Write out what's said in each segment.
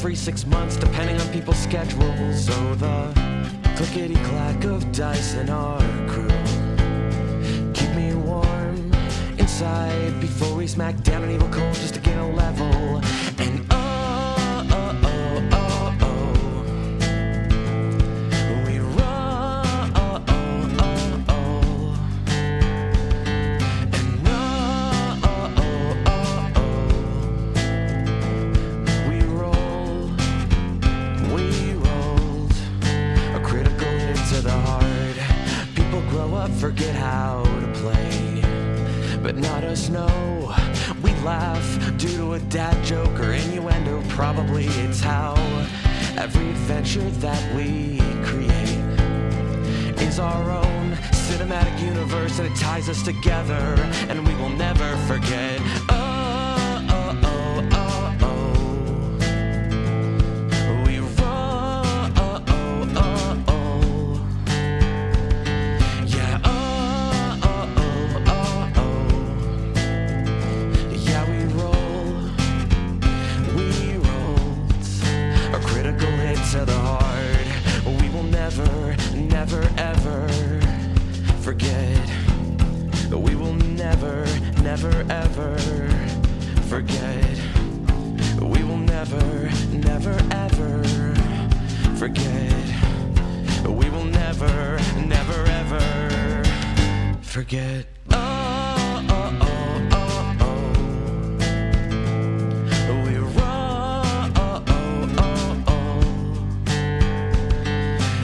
every 6 months, depending on people's schedules. So the clickety-clack of dice in our crew keep me warm inside before we smack down an evil cold just to gain a level. And we roll. And we rolled a critical hit to the heart. People grow up, forget how to play, but not us, no. We laugh due to a dad joke or innuendo. Probably it's how every adventure that we create is our own cinematic universe, and it ties us together, and we will never forget. We roll. Yeah. Yeah, we rolled a critical hit to the heart. We will never, never, ever forget. We will never, never, ever forget. We will never, never, ever forget. We will never, never, ever forget. We roll.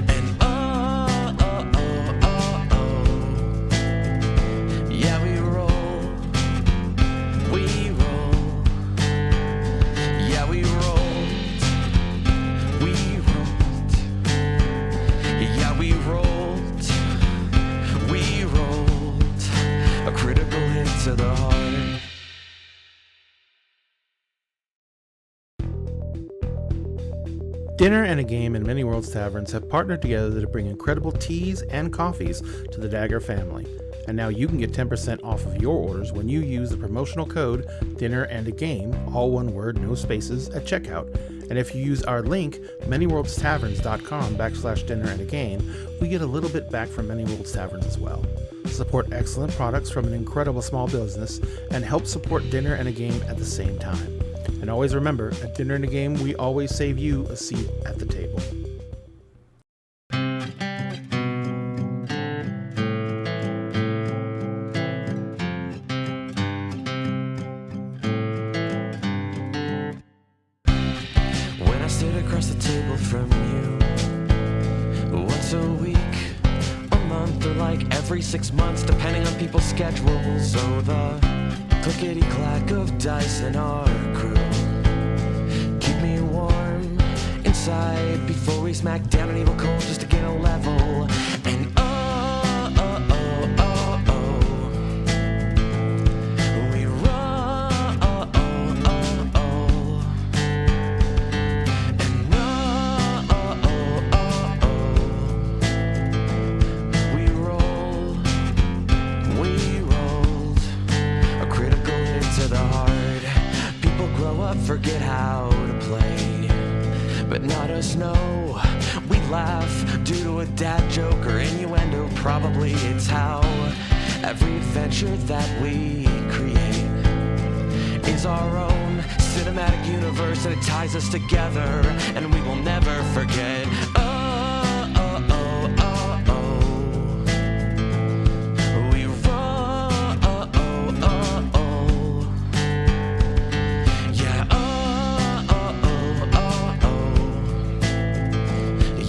And yeah, we roll. Yeah, we rolled. Yeah, we rolled a critical hit to the heart. Dinner and a Game and Many Worlds Taverns have partnered together to bring incredible teas and coffees to the Dagger family. And now you can get 10% off of your orders when you use the promotional code Dinner and a Game, all one word, no spaces, at checkout. And if you use our link, manyworldstaverns.com/dinner and a game, we get a little bit back from Many Worlds Taverns as well. Support excellent products from an incredible small business and help support Dinner and a Game at the same time. And always remember, at Dinner and a Game, we always save you a seat at the table. When I sit across the table from you, once a week, a month, or like every 6 months, depending on people's schedules. So the clickety-clack of dice in our crew keep me warm inside before we smack down an evil cold just to gain a level. And we roll. And we rolled a critical hit to the heart. People grow up, forget how to play, but not us, no. We laugh due to a dad joke or innuendo. Probably it's how every adventure that we create is our own cinematic universe, and it ties us together, and we will never forget. We roll. Yeah.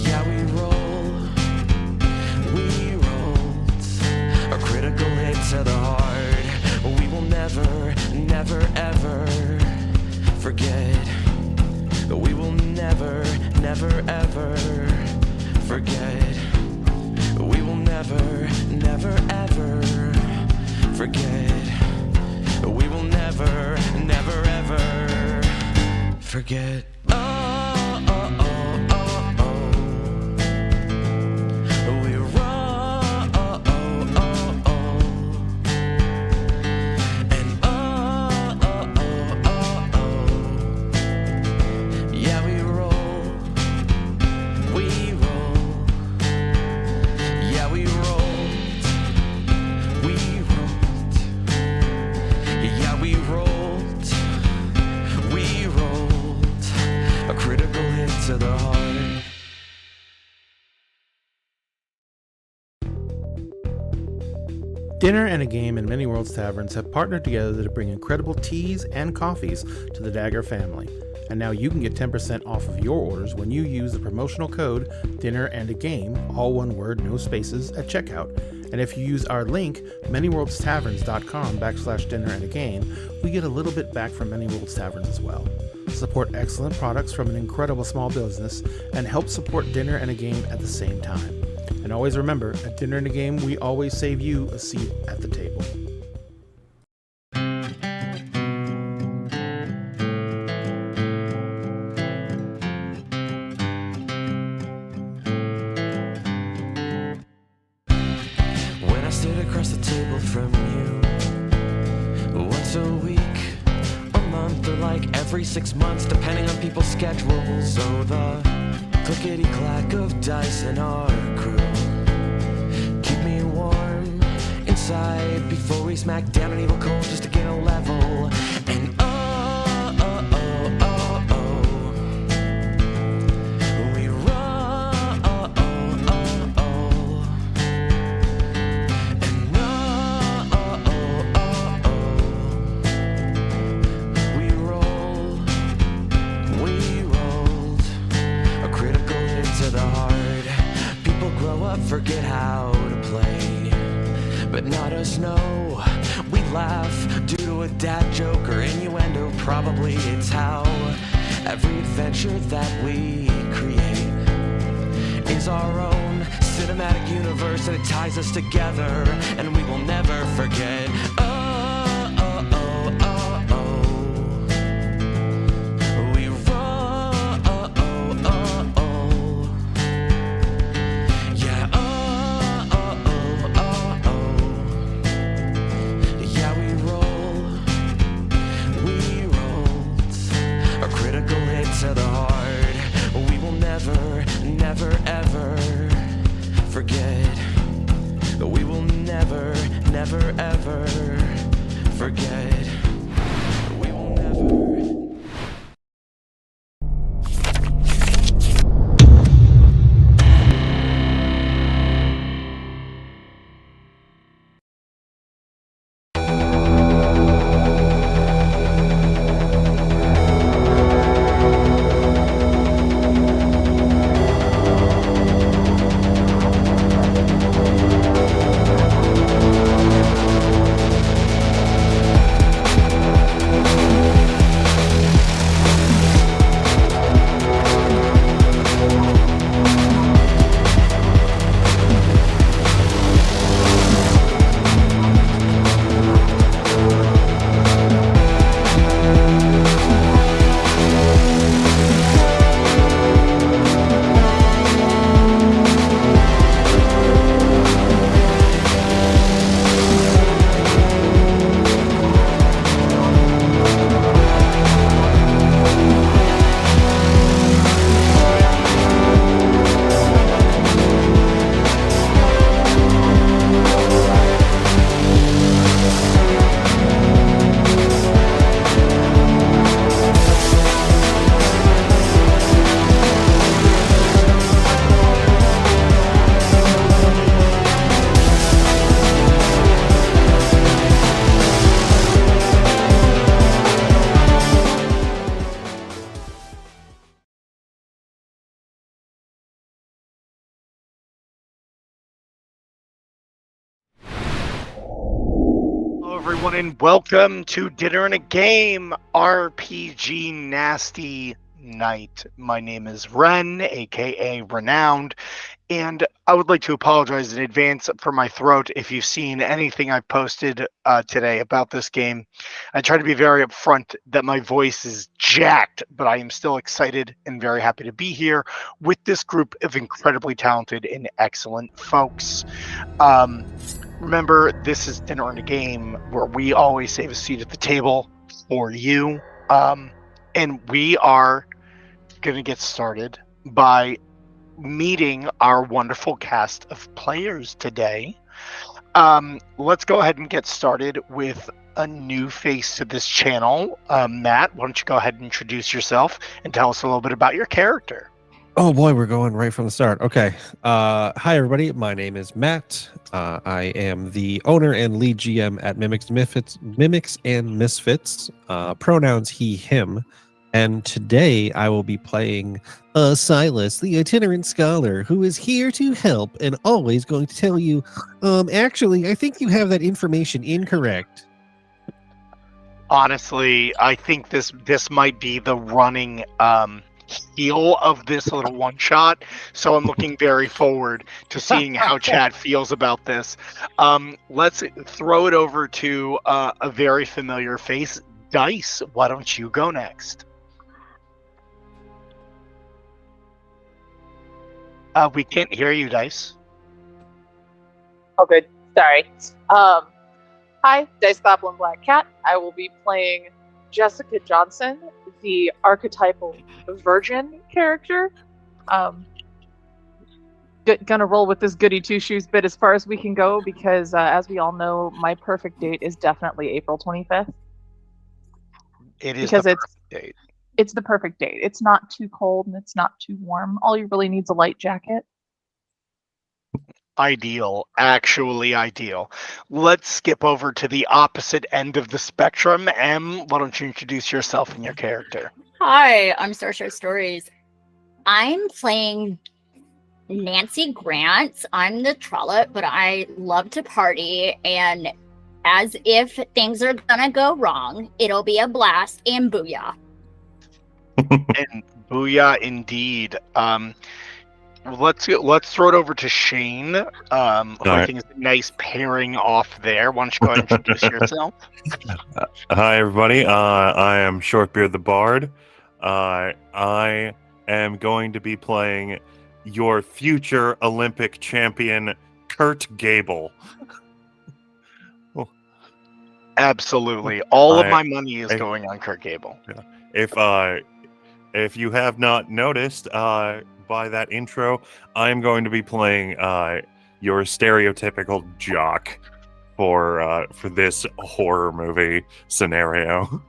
Yeah, we rolled a critical hit to the heart. We will never, never, ever forget. We will never, never, ever forget. We will never, never, ever forget. We will never, never, ever forget. We roll. And yeah, we roll. Dinner and a Game and Many Worlds Taverns have partnered together to bring incredible teas and coffees to the Dagger family. And now you can get 10% off of your orders when you use the promotional code Dinner and a Game, all one word, no spaces, at checkout. And if you use our link, manyworldstaverns.com/dinner and a game, we get a little bit back from Many Worlds Taverns as well. Support excellent products from an incredible small business and help support Dinner and a Game at the same time. And always remember, at Dinner and a Game, we always save you a seat at the table. When I sit across the table from you, once a week, a month, or like every 6 months, depending on people's schedules. So the clickety-clack of dice in our crew keep me warm inside before we smack down an evil cold just to gain a level. And we roll. We rolled a critical hit to the heart. People grow up, forget how to play, but not us, no. We laugh due to a dad joke or innuendo. Probably it's how every adventure that we create is our own cinematic universe, and it ties us together, and we will never forget. We roll. Yeah. Yeah, we roll. We rolled a critical hit to the heart. We will never, never, ever forget. We will never, never, ever forget. We will never. Everyone, and welcome to Dinner and a Game RPG Nasty Night. My name is Ren, aka Wrenound, and I would like to apologize in advance for my throat if you've seen anything I've posted today about this game. I try to be very upfront that my voice is jacked, but I am still excited and very happy to be here with this group of incredibly talented and excellent folks. Remember, this is Dinner and a Game, where we always save a seat at the table for you. And we are going to get started by meeting our wonderful cast of players today. Let's go ahead and get started with a new face to this channel. Matt, why don't you go ahead and introduce yourself and tell us a little bit about your character? Oh boy, we're going right from the start. Okay. Hi everybody. My name is Matt. I am the owner and lead GM at Mimics and Misfits. Pronouns he, him. And today I will be playing Silas, the itinerant scholar, who is here to help and always going to tell you, actually, I think you have that information incorrect. Honestly, I think this might be the running heel of this little one shot. So I'm looking very forward to seeing how Chad feels about this. Let's throw it over to a very familiar face, Dice. Why don't you go next? We can't hear you, Dice. Oh, good. Sorry. Hi, Dice Goblin Black Cat. I will be playing Jessica Johnson, the archetypal virgin character. Gonna roll with this goody two shoes bit as far as we can go because, as we all know, my perfect date is definitely April 25th. It is because the perfect date. It's the perfect date. It's not too cold and it's not too warm. All you really need is a light jacket. Ideal, actually ideal. Let's skip over to the opposite end of the spectrum. Em, why don't you introduce yourself and your character? Hi, I'm Starshare Stories. I'm playing Nancy Grant. I'm the trollop, but I love to party, and as if things are gonna go wrong, it'll be a blast and booyah. And booyah indeed. Let's throw it over to Shane. Who I think is a nice pairing off there. Why don't you go ahead and introduce yourself? Hi, everybody. I am Shortbeard the Bard. I am going to be playing your future Olympic champion, Kurt Gable. Absolutely. All of my money is going on Kurt Gable. If you have not noticed by that intro, I'm going to be playing your stereotypical jock for this horror movie scenario.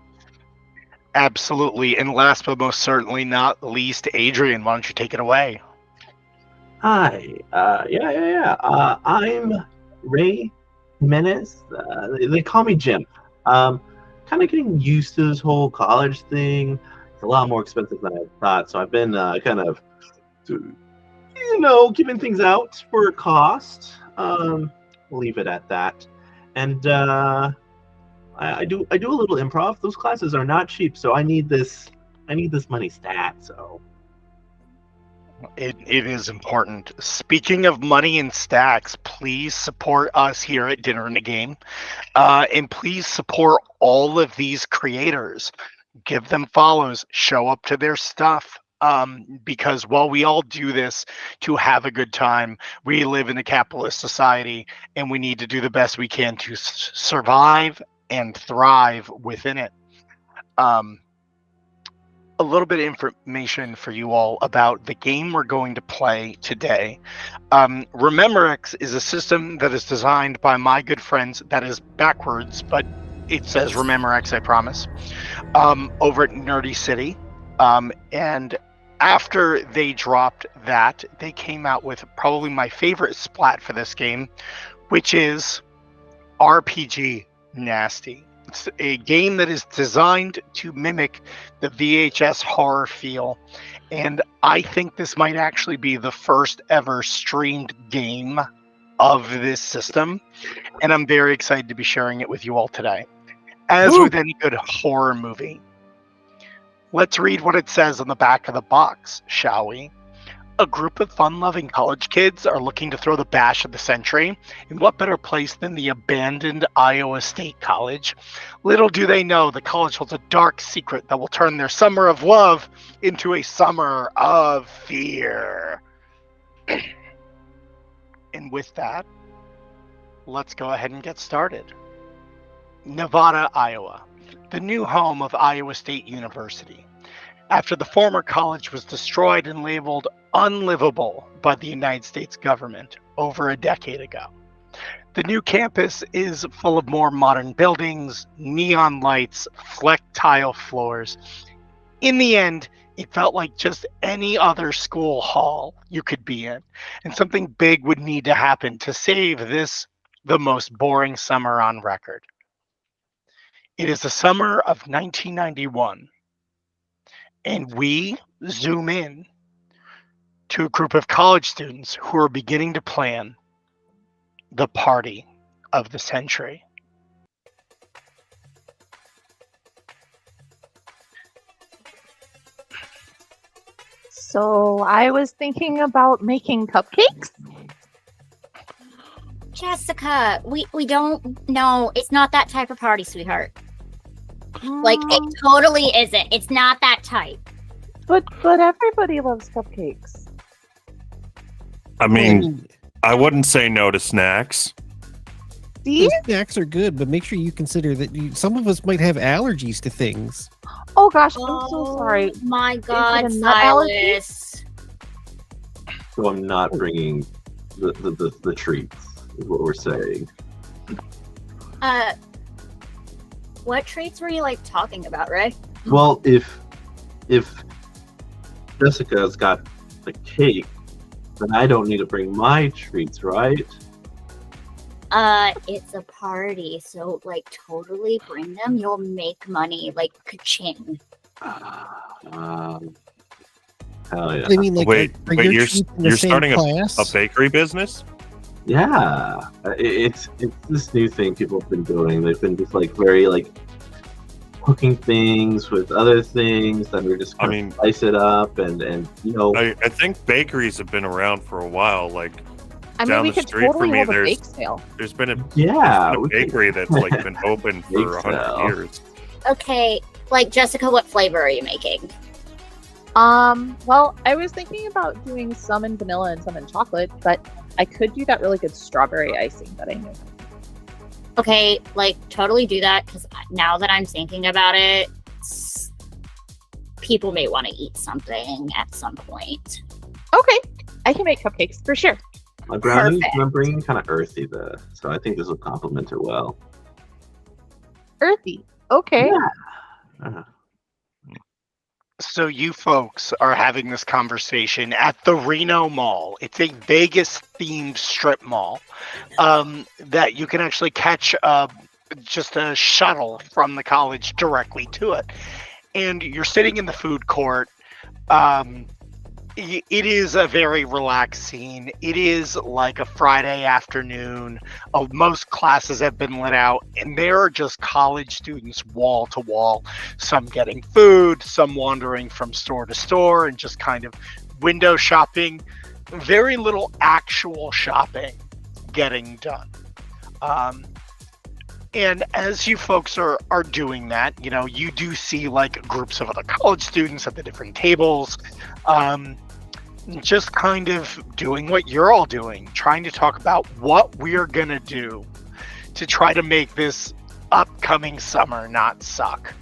Absolutely. And last but most certainly not least, Adrian, why don't you take it away? Hi. I'm Ray Menace. They call me Jim. Kind of getting used to this whole college thing. It's a lot more expensive than I thought, so I've been kind of, giving things out for a cost. We'll leave it at that. And I do a little improv. Those classes are not cheap, so I need this money stat. So it is important. Speaking of money and stacks, please support us here at Dinner and a Game, and please support all of these creators. Give them follows. Show up to their stuff. Because while we all do this to have a good time, we live in a capitalist society, and we need to do the best we can to survive and thrive within it. A little bit of information for you all about the game we're going to play today. Remembrx is a system that is designed by my good friends. That is backwards, but it says Remembrx, I promise. Over at Nerdy City. And after they dropped that, they came out with probably my favorite splat for this game, which is RPG Nasty. It's a game that is designed to mimic the VHS horror feel, and I think this might actually be the first ever streamed game of this system, and I'm very excited to be sharing it with you all today. As with any good horror movie, let's read what it says on the back of the box, shall we? A group of fun-loving college kids are looking to throw the bash of the century, and what better place than the abandoned Iowa State College? Little do they know the college holds a dark secret that will turn their summer of love into a summer of fear. And with that, let's go ahead and get started. Nevada, Iowa, the new home of Iowa State University. After the former college was destroyed and labeled unlivable by the United States government over a decade ago. The new campus is full of more modern buildings, neon lights, flecked tile floors. In the end, It felt like just any other school hall you could be in, and something big would need to happen to save this, the most boring summer on record. It is the summer of 1991, and we zoom in to a group of college students who are beginning to plan the party of the century. So I was thinking about making cupcakes. Jessica, we don't know. It's not that type of party, sweetheart. Like, it totally isn't. It's not that type. But everybody loves cupcakes. I mean, I wouldn't say no to snacks. See? Snacks are good, but make sure you consider that some of us might have allergies to things. Oh gosh, I'm so sorry. My God, a nut allergy? Silas. So I'm not bringing the treats, is what we're saying. What treats were you like talking about, Ray? Well, if Jessica's got the cake, then I don't need to bring my treats, right? It's a party, so like totally bring them. You'll make money like ka-ching. Hell yeah. I mean, like, Wait, are wait, your you're treats in the you're same starting class? a bakery business? Yeah, it's this new thing people have been doing. They've been just like very like cooking things with other things, and we're just kind of spice it up, and you know. I think bakeries have been around for a while. Like I mean, down we the could street totally from me, hold a there's bake sale. there's been a we bakery that's like been open for Bake 100 sale. years. Okay, like Jessica, what flavor are you making? Well, I was thinking about doing some in vanilla and some in chocolate, but I could do that really good strawberry icing that I knew. Okay, like totally do that, because now that I'm thinking about it, people may want to eat something at some point. Okay, I can make cupcakes for sure. My brownies, Perfect. I'm bringing kind of earthy though, so I think this will complement it well. Earthy. Okay. So you folks are having this conversation at the Reno Mall. It's a Vegas-themed strip mall that you can actually catch just a shuttle from the college directly to it. And you're sitting in the food court. It is a very relaxed scene. It is like a Friday afternoon. Most classes have been lit out, and there are just college students wall to wall. Some getting food, some wandering from store to store and just kind of window shopping. Very little actual shopping getting done. And as you folks are doing that, you know, you do see like groups of other college students at the different tables. Just kind of doing what you're all doing, trying to talk about what we're gonna do to try to make this upcoming summer not suck.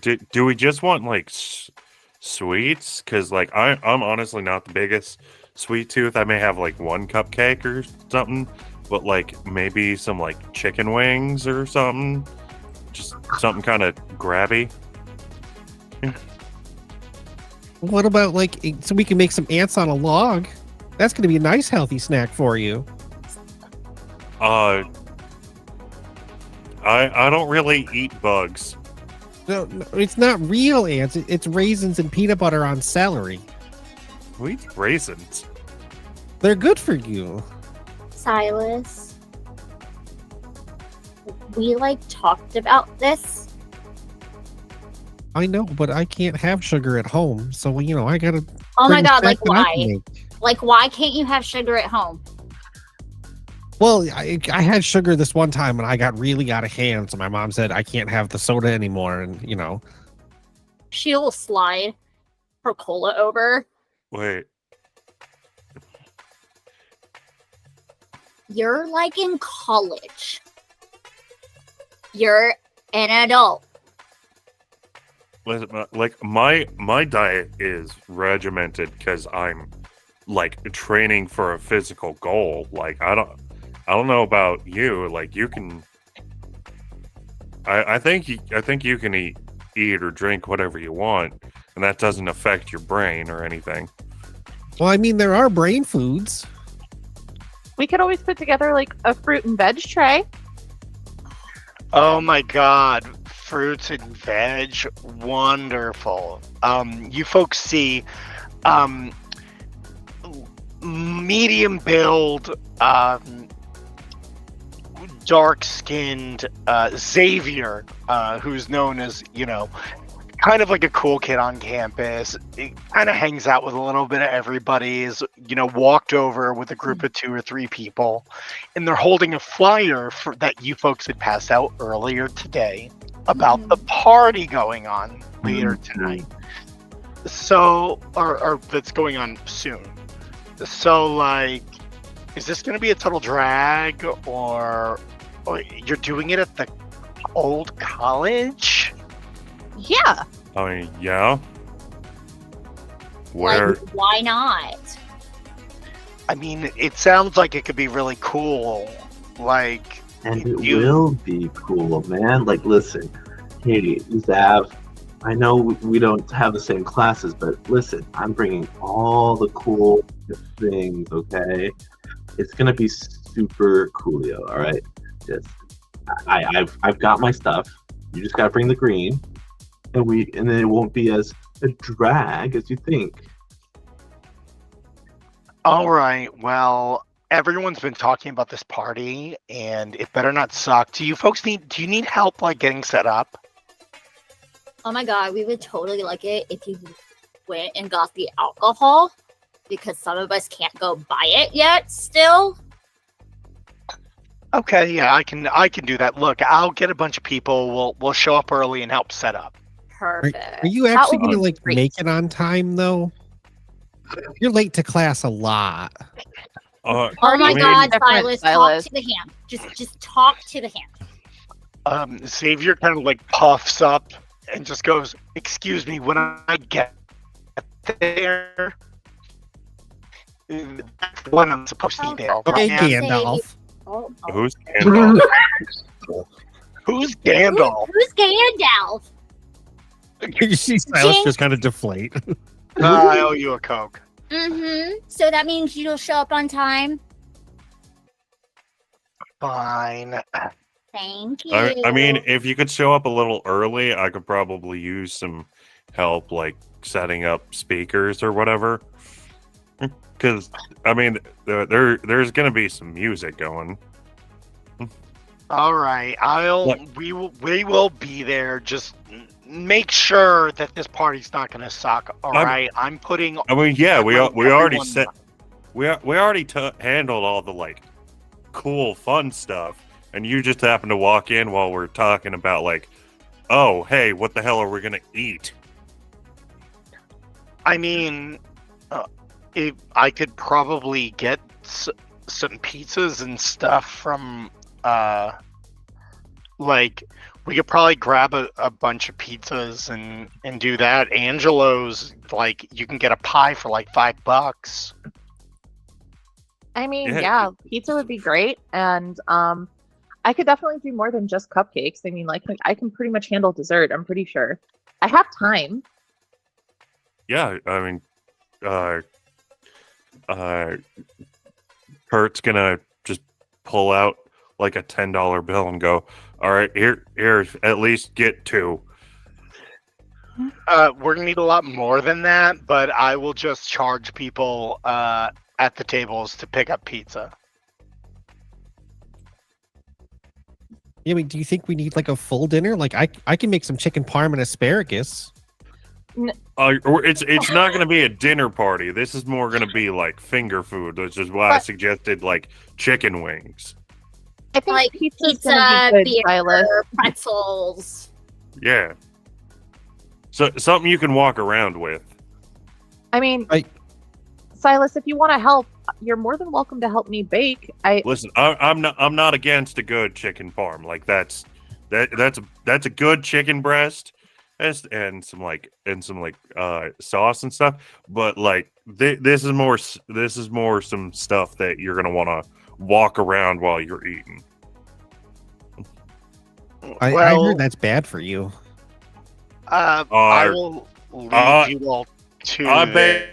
Do we just want like sweets? Because like I'm honestly not the biggest sweet tooth. I may have like one cupcake or something, but like maybe some like chicken wings or something, just something kind of grabby. What about like so we can make some ants on a log? That's going to be a nice healthy snack for you. I don't really eat bugs. No, it's not real ants. It's raisins and peanut butter on celery. Who eats raisins? They're good for you. Silas, we like talked about this. I know, but I can't have sugar at home, so you know I gotta. Oh my bring a God, snack like that I can why? make. Like why can't you have sugar at home? Well, I had sugar this one time and I got really out of hand, so my mom said I can't have the soda anymore, and you know. She'll slide her cola over. Wait, You're like in college. You're an adult. listen, like my diet is regimented because I'm like training for a physical goal. Like I don't know about you. Like you can. I think you can eat eat or drink whatever you want, and that doesn't affect your brain or anything. Well, I mean, there are brain foods. We could always put together like a fruit and veg tray. Oh my god, fruits and veg, wonderful. You folks see, medium build, dark-skinned Xavier, who's known as, kind of like a cool kid on campus. He kind of hangs out with a little bit of everybody. Is walked over with a group of 2 or 3 people, and they're holding a flyer that you folks had passed out earlier today about the party going on later tonight. So, or that's going on soon. So, like, is this going to be a total drag, or you're doing it at the old college? Yeah. I mean, yeah. Where? Like, why not? I mean, it sounds like it could be really cool. Like, And it will be cool, man. Like, listen, hey, Zav, I know we don't have the same classes, but listen, I'm bringing all the cool things, okay? It's gonna be super coolio, all right? Just, I've got my stuff. You just gotta bring the green, and then it won't be as a drag as you think. all right, well, everyone's been talking about this party, and it better not suck. Do you need help, like, getting set up? Oh my god, we would totally like it if you went and got the alcohol, because some of us can't go buy it yet still. Okay, yeah, I can do that. Look, I'll get a bunch of people. We'll show up early and help set up. Perfect. Are you actually That would gonna be like great. make it on time though? You're late to class a lot. Oh my I mean, god, Different Silas, talk Silas. to the hand. Just talk to the hand. Xavier kind of like puffs up and just goes, "Excuse me, when I get there, that's when I'm supposed to be there." Okay, right? Gandalf. Oh, Who's Gandalf? Who's Gandalf? Who's Gandalf? You see Silas just kind of deflate. I owe you a Coke. Mm-hmm. So that means you'll show up on time? Fine. Thank you. I mean, if you could show up a little early, I could probably use some help, like setting up speakers or whatever. Because I mean, there's gonna be some music going. All right, Look. we will be there. Just make sure that this party's not going to suck. All right, I'm putting. I mean, yeah, we already everyone- set. We already handled all the like cool fun stuff, and you just happen to walk in while we're talking about like, oh, hey, what the hell are we gonna eat? I mean, if I could probably get some pizzas and stuff from, like, we could probably grab a bunch of pizzas and do that. Angelo's, like, you can get a pie for like $5. I mean, Yeah. yeah, pizza would be great, and I could definitely do more than just cupcakes. I mean, like I can pretty much handle dessert. I'm pretty sure. I have time. Yeah, I mean, Kurt's gonna just pull out like a $10 bill and go, all right, here, at least get 2. We're gonna need a lot more than that, but I will just charge people at the tables to pick up pizza. Yeah, I mean, do you think we need like a full dinner? Like, I can make some chicken parm and asparagus. Or it's not going to be a dinner party. This is more going to be like finger food, which is why I suggested like chicken wings. I think Like pizza's pizza, gonna be good, beer, Silas. pretzels. Yeah. So something you can walk around with. I mean, I- Silas, if you want to help, you're more than welcome to help me bake. Listen, I'm not against a good chicken parm. Like that's a good chicken breast and some sauce and stuff. But like this is more some stuff that you're gonna want to walk around while you're eating. I Well, heard that's bad for you. I will lead you all to I the...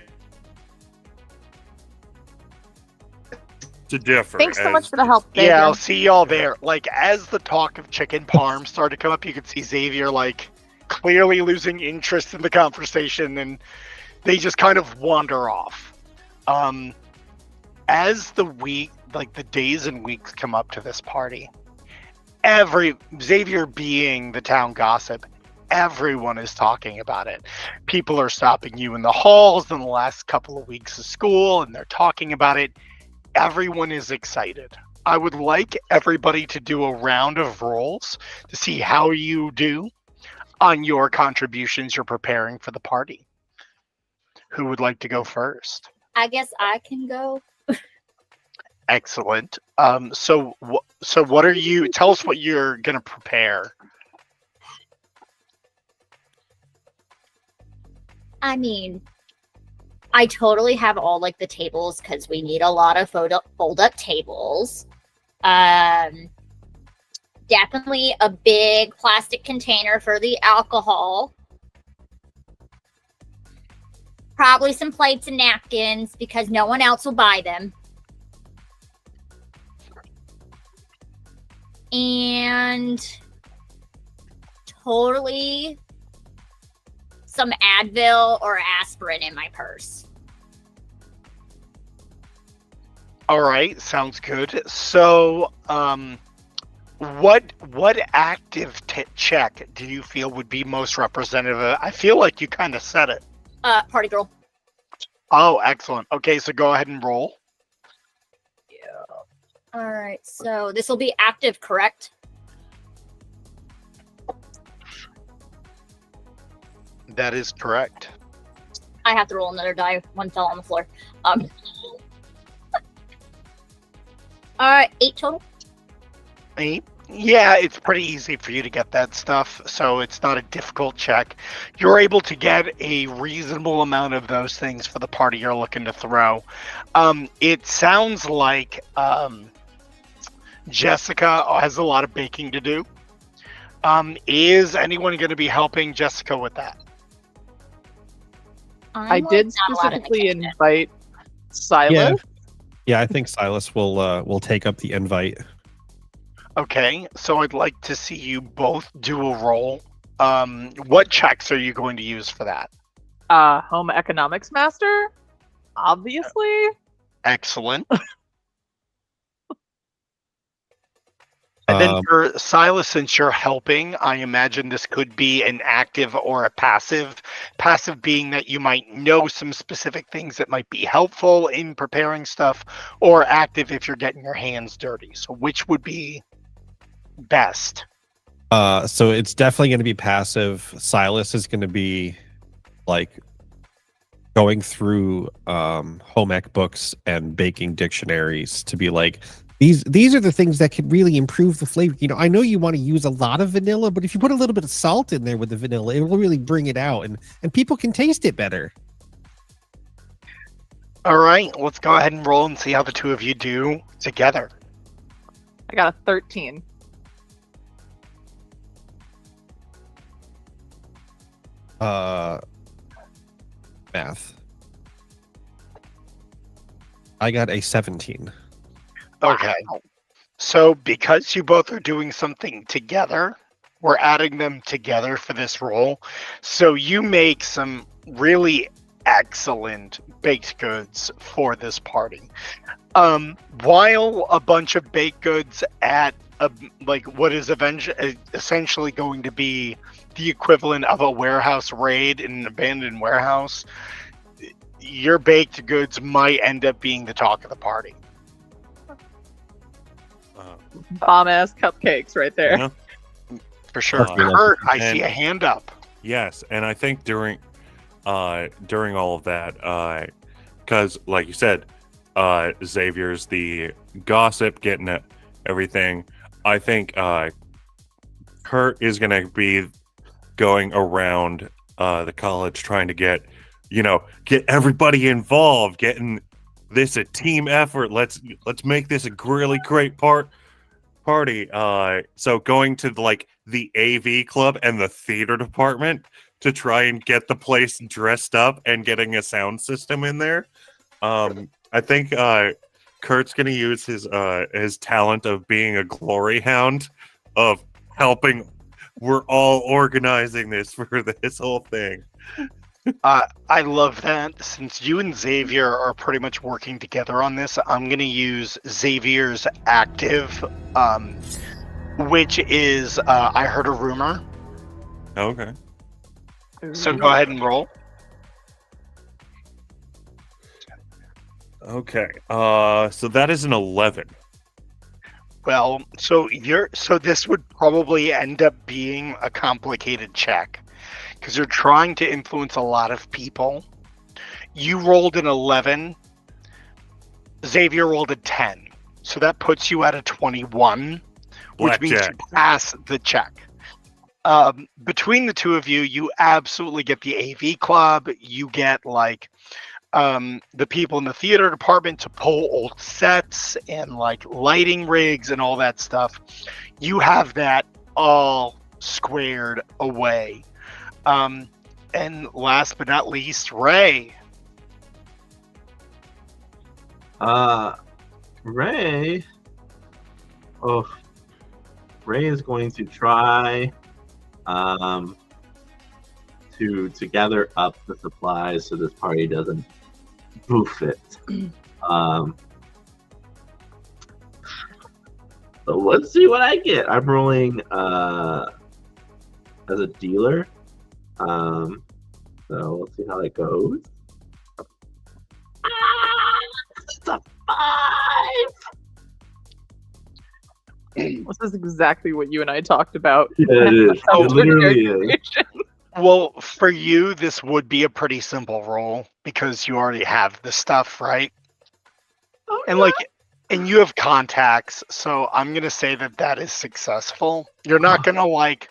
to differ. Thanks so much as- for the help, David. Yeah, I'll see y'all there. Like, as the talk of chicken parm started to come up, you could see Xavier, like, clearly losing interest in the conversation, and they just kind of wander off. As the days and weeks come up to this party, Xavier being the town gossip, everyone is talking about it. People are stopping you in the halls in the last couple of weeks of school, and they're talking about it. Everyone is excited. I would like everybody to do a round of rolls to see how you do on your contributions you're preparing for the party. Who would like to go first? I guess I can go. Excellent. So what are you? Tell us what you're gonna prepare. I mean, I totally have all like the tables because we need a lot of fold up tables. Definitely a big plastic container for the alcohol. Probably some plates and napkins because no one else will buy them. And totally some Advil or aspirin in my purse. All right, sounds good. So, what active check do you feel would be most representative? I feel like you kind of said it. Party girl. Oh, excellent. Okay, so go ahead and roll. All right, so this will be active, correct? That is correct. I have to roll another die. One fell on the floor. All right, 8 total. 8. Yeah, it's pretty easy for you to get that stuff, so it's not a difficult check. You're able to get a reasonable amount of those things for the party you're looking to throw. It sounds like Jessica has a lot of baking to do. Is anyone going to be helping Jessica with that? I did specifically invite Silas. Yeah, I think Silas will take up the invite. Okay, so I'd like to see you both do a roll. What checks are you going to use for that? Home economics master, obviously. Excellent. And then for Silas, since you're helping, I imagine this could be an active or a passive. Passive being that you might know some specific things that might be helpful in preparing stuff, or active if you're getting your hands dirty. So which would be best? So it's definitely going to be passive. Silas is going to be like going through home ec books and baking dictionaries to be like, these are the things that can really improve the flavor. You know, I know you want to use a lot of vanilla, but if you put a little bit of salt in there with the vanilla, it will really bring it out, and people can taste it better. All right, let's go ahead and roll and see how the two of you do together. I got a 13. Math. I got a 17. Okay. So because you both are doing something together, we're adding them together for this roll. So you make some really excellent baked goods for this party. While a bunch of baked goods at what is essentially going to be the equivalent of a warehouse raid in an abandoned warehouse, your baked goods might end up being the talk of the party. Bomb ass cupcakes right there. Yeah. For sure. Kurt, I see a hand up. Yes, and I think during all of that, because like you said, Xavier's the gossip, getting at everything. I think Kurt is gonna be going around the college trying to get everybody involved, getting this a team effort. Let's make this a really great part. party. So going to like the AV club and the theater department to try and get the place dressed up and getting a sound system in there. I think Kurt's gonna use his talent of being a glory hound, of helping. We're all organizing this for this whole thing. I love that. Since you and Xavier are pretty much working together on this, I'm going to use Xavier's active, which is I heard a rumor. Okay. So go ahead and roll. Okay. So that is an 11. Well, so this would probably end up being a complicated check because you're trying to influence a lot of people. You rolled an 11. Xavier rolled a 10. So that puts you at a 21, which means you pass the check. Between the two of you, you absolutely get the AV club. You get like the people in the theater department to pull old sets and like lighting rigs and all that stuff. You have that all squared away. And last but not least, Ray. Ray. Oh, Ray is going to try to gather up the supplies so this party doesn't boof it. So let's see what I get. I'm rolling as a dealer. So let's see how that goes. It's a 5. This is exactly what you and I talked about. Yeah, it is. It literally is. Well, for you, this would be a pretty simple roll because you already have the stuff, right? Oh, And like, and you have contacts, so I'm gonna say that is successful. You're not gonna like,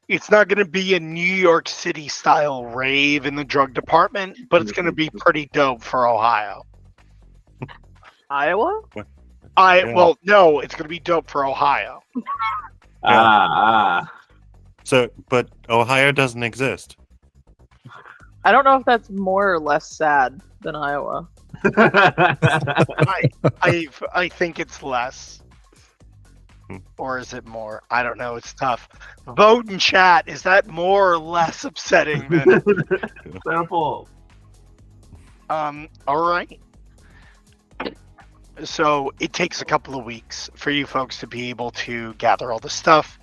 it's not gonna be a New York City style rave in the drug department, but it's gonna be pretty dope for Ohio. Iowa? Well, no, it's gonna be dope for Ohio. So, but Ohio doesn't exist. I don't know if that's more or less sad than Iowa. I think it's less. Or is it more? I don't know. It's tough. Vote in chat. Is that more or less upsetting than Simple. all right. So it takes a couple of weeks for you folks to be able to gather all the stuff.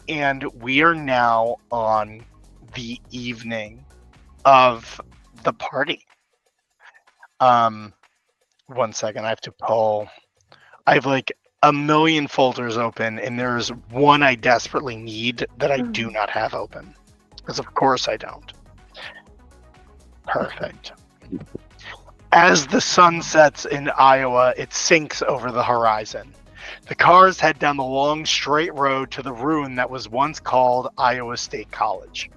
And we are now on the evening of the party. 1 second, I have to pull. I have like a million folders open, and there's one I desperately need that I do not have open. Because of course I don't. Perfect. As the sun sets in Iowa, it sinks over the horizon. The cars head down the long, straight road to the ruin that was once called Iowa State College.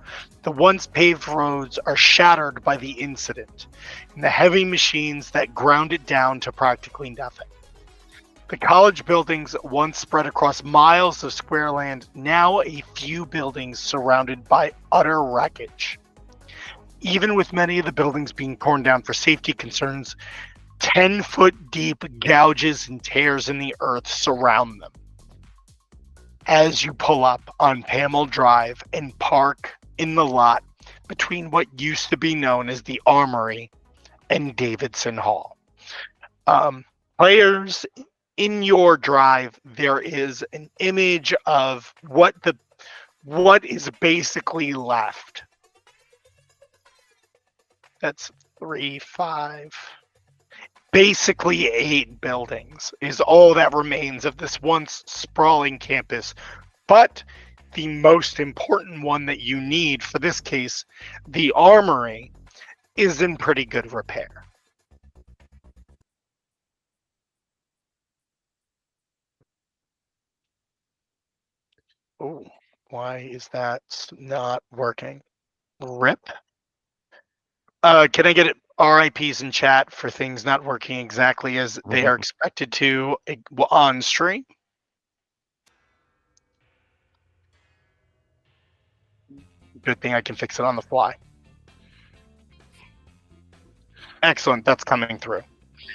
The once paved roads are shattered by the incident, and the heavy machines that ground it down to practically nothing. The college buildings once spread across miles of square land, now a few buildings surrounded by utter wreckage. Even with many of the buildings being torn down for safety concerns, 10-foot deep gouges and tears in the earth surround them. As you pull up on Pamel Drive and park in the lot between what used to be known as the Armory and Davidson Hall. Players, in your drive, there is an image of what is basically left. That's 3, 5. Basically 8 buildings is all that remains of this once sprawling campus. But the most important one that you need for this case, the Armory, is in pretty good repair. Oh, why is that not working? RIP. Can I get RIPs in chat for things not working exactly as they are expected to on stream? Good thing I can fix it on the fly. Excellent, that's coming through.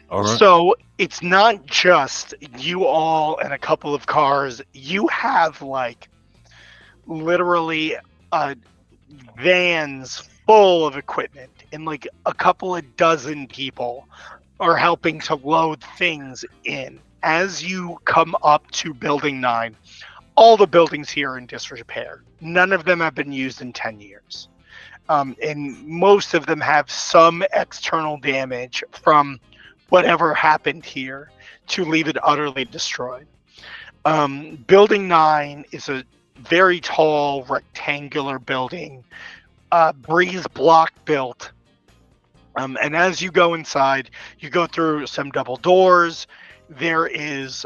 All right. So it's not just you all and a couple of cars. You have like literally vans full of equipment, and like a couple of dozen people are helping to load things in. As you come up to Building 9, all the buildings here are in disrepair. None of them have been used in 10 years. And most of them have some external damage from whatever happened here to leave it utterly destroyed. Building 9 is a very tall rectangular building, breeze block built. And as you go inside, you go through some double doors. There is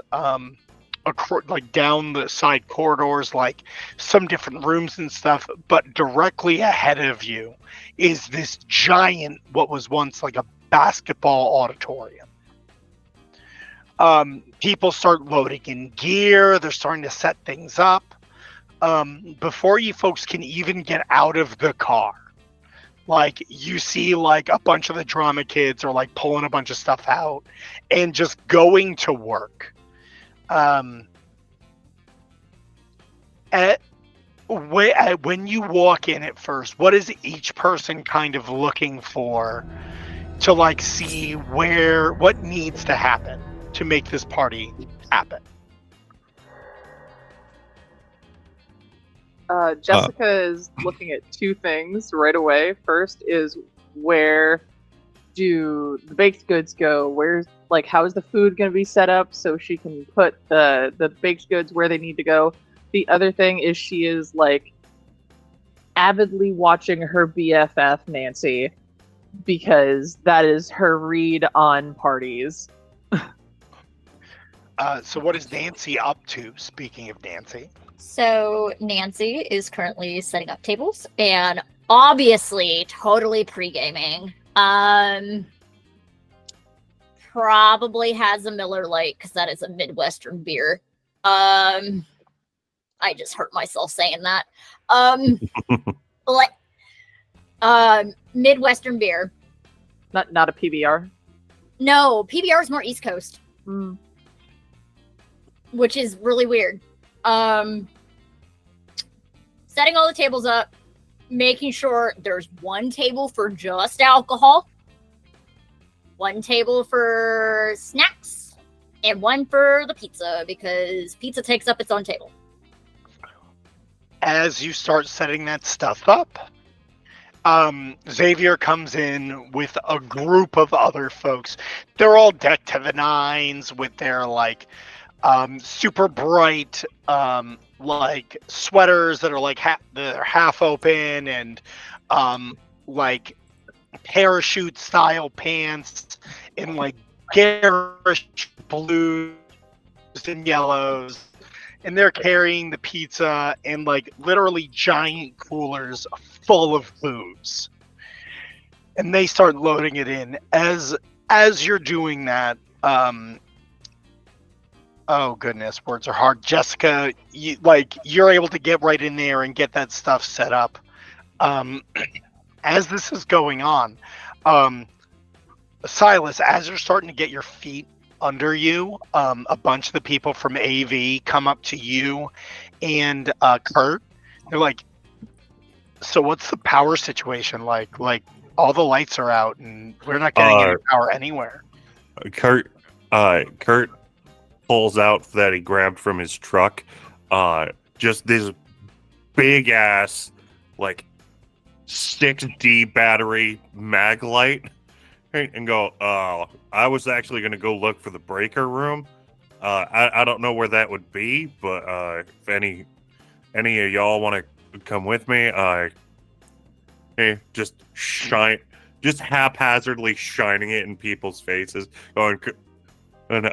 like down the side corridors, like some different rooms and stuff, but directly ahead of you is this giant, what was once like a basketball auditorium. People start loading in gear. They're starting to set things up. Before you folks can even get out of the car, like you see like a bunch of the drama kids are like pulling a bunch of stuff out and just going to work. When you walk in at first, what is each person kind of looking for to like see what needs to happen to make this party happen? Jessica is looking at two things right away. First is, where do the baked goods go? How is the food going to be set up so she can put the baked goods where they need to go? The other thing is, she is like avidly watching her BFF Nancy, because that is her read on parties. So what is Nancy up to, speaking of Nancy? So Nancy is currently setting up tables and obviously totally pre-gaming. Probably has a Miller Lite because that is a Midwestern beer. I just hurt myself saying that. Midwestern beer. Not a PBR. No, PBR is more East Coast. Which is really weird. Setting all the tables up, making sure there's one table for just alcohol, one table for snacks, and one for the pizza, because pizza takes up its own table. As you start setting that stuff up, Xavier comes in with a group of other folks. They're all decked to the nines with their like super bright like sweaters that are like they're half open, and like parachute style pants in like garish blues and yellows, and they're carrying the pizza and like literally giant coolers full of booze, and they start loading it in. As you're doing that, oh goodness, words are hard. Jessica, you're able to get right in there and get that stuff set up. As this is going on, Silas, as you're starting to get your feet under you, a bunch of the people from AV come up to you and Kurt. They're like, so what's the power situation like? Like, all the lights are out and we're not getting any power anywhere. Kurt pulls out that he grabbed from his truck just this big ass like 6D battery mag light, and go, I was actually going to go look for the breaker room. I don't know where that would be, but if any of y'all want to come with me, just haphazardly shining it in people's faces, going, and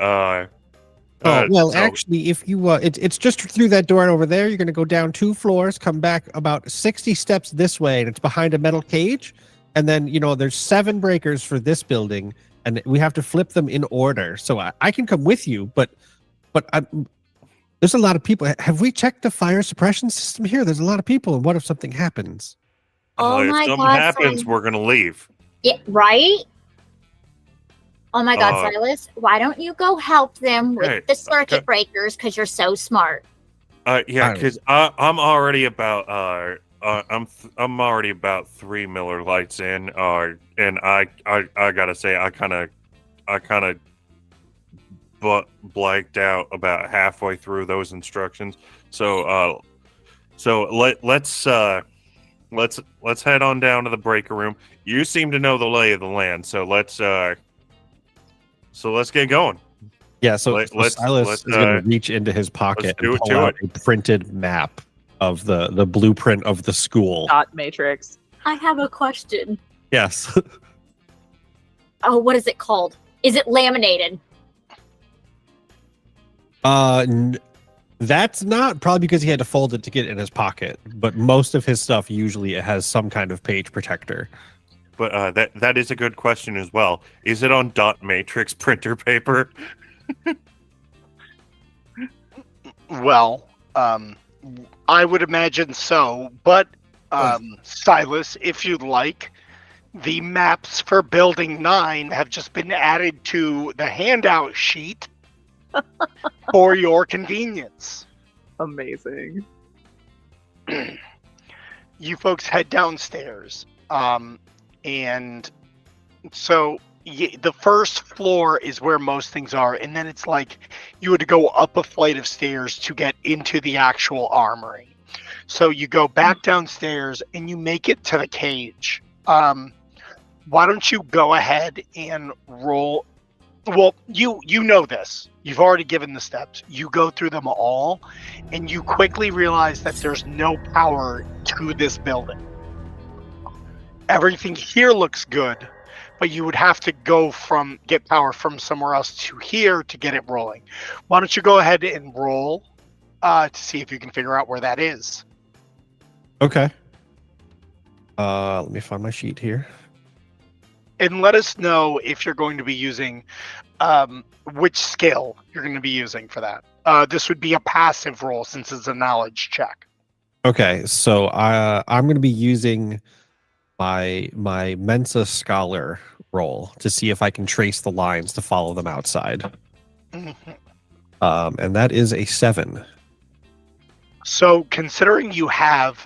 actually, if you it's just through that door over there. You're going to go down 2 floors, come back about 60 steps this way, and it's behind a metal cage. And then there's 7 breakers for this building, and we have to flip them in order. So I can come with you, but There's a lot of people. Have we checked the fire suppression system here? There's a lot of people, and what if something happens? Oh if my something God, happens, Simon. we're gonna leave. Yeah, right? Oh my God, Uh, Silas, why don't you go help them with Hey, the circuit breakers? Because you're so smart. Yeah, Alright. because I'm already about I'm already about 3 Miller Lights in. And I gotta say I kind of blanked out about halfway through those instructions. So let's head on down to the breaker room. You seem to know the lay of the land, so let's get going. Yeah, so Let's Silas is going to reach into his pocket and pull out a printed map of the blueprint of the school. Dot matrix. I have a question. Yes. Oh, what is it called? Is it laminated? That's not probably because he had to fold it to get it in his pocket, but most of his stuff usually has some kind of page protector. But that is a good question as well. Is it on dot matrix printer paper? Well, I would imagine so, but Silas, if you'd like, the maps for Building 9 have just been added to the handout sheet for your convenience. Amazing. You folks head downstairs, and so the first floor is where most things are, and then it's like you would go up a flight of stairs to get into the actual armory. So you go back downstairs and you make it to the cage. Why don't you go ahead and roll? Well, you know this. You've already given the steps. You go through them all, and you quickly realize that there's no power to this building. Everything here looks good, but you would have to get power from somewhere else to here to get it rolling. Why don't you go ahead and roll to see if you can figure out where that is? Okay. Let me find my sheet here. And let us know if you're going to be using which skill you're going to be using for that. This would be a passive roll since it's a knowledge check. Okay, so I'm going to be using my Mensa Scholar roll to see if I can trace the lines to follow them outside. Mm-hmm. And that is a 7. So considering you have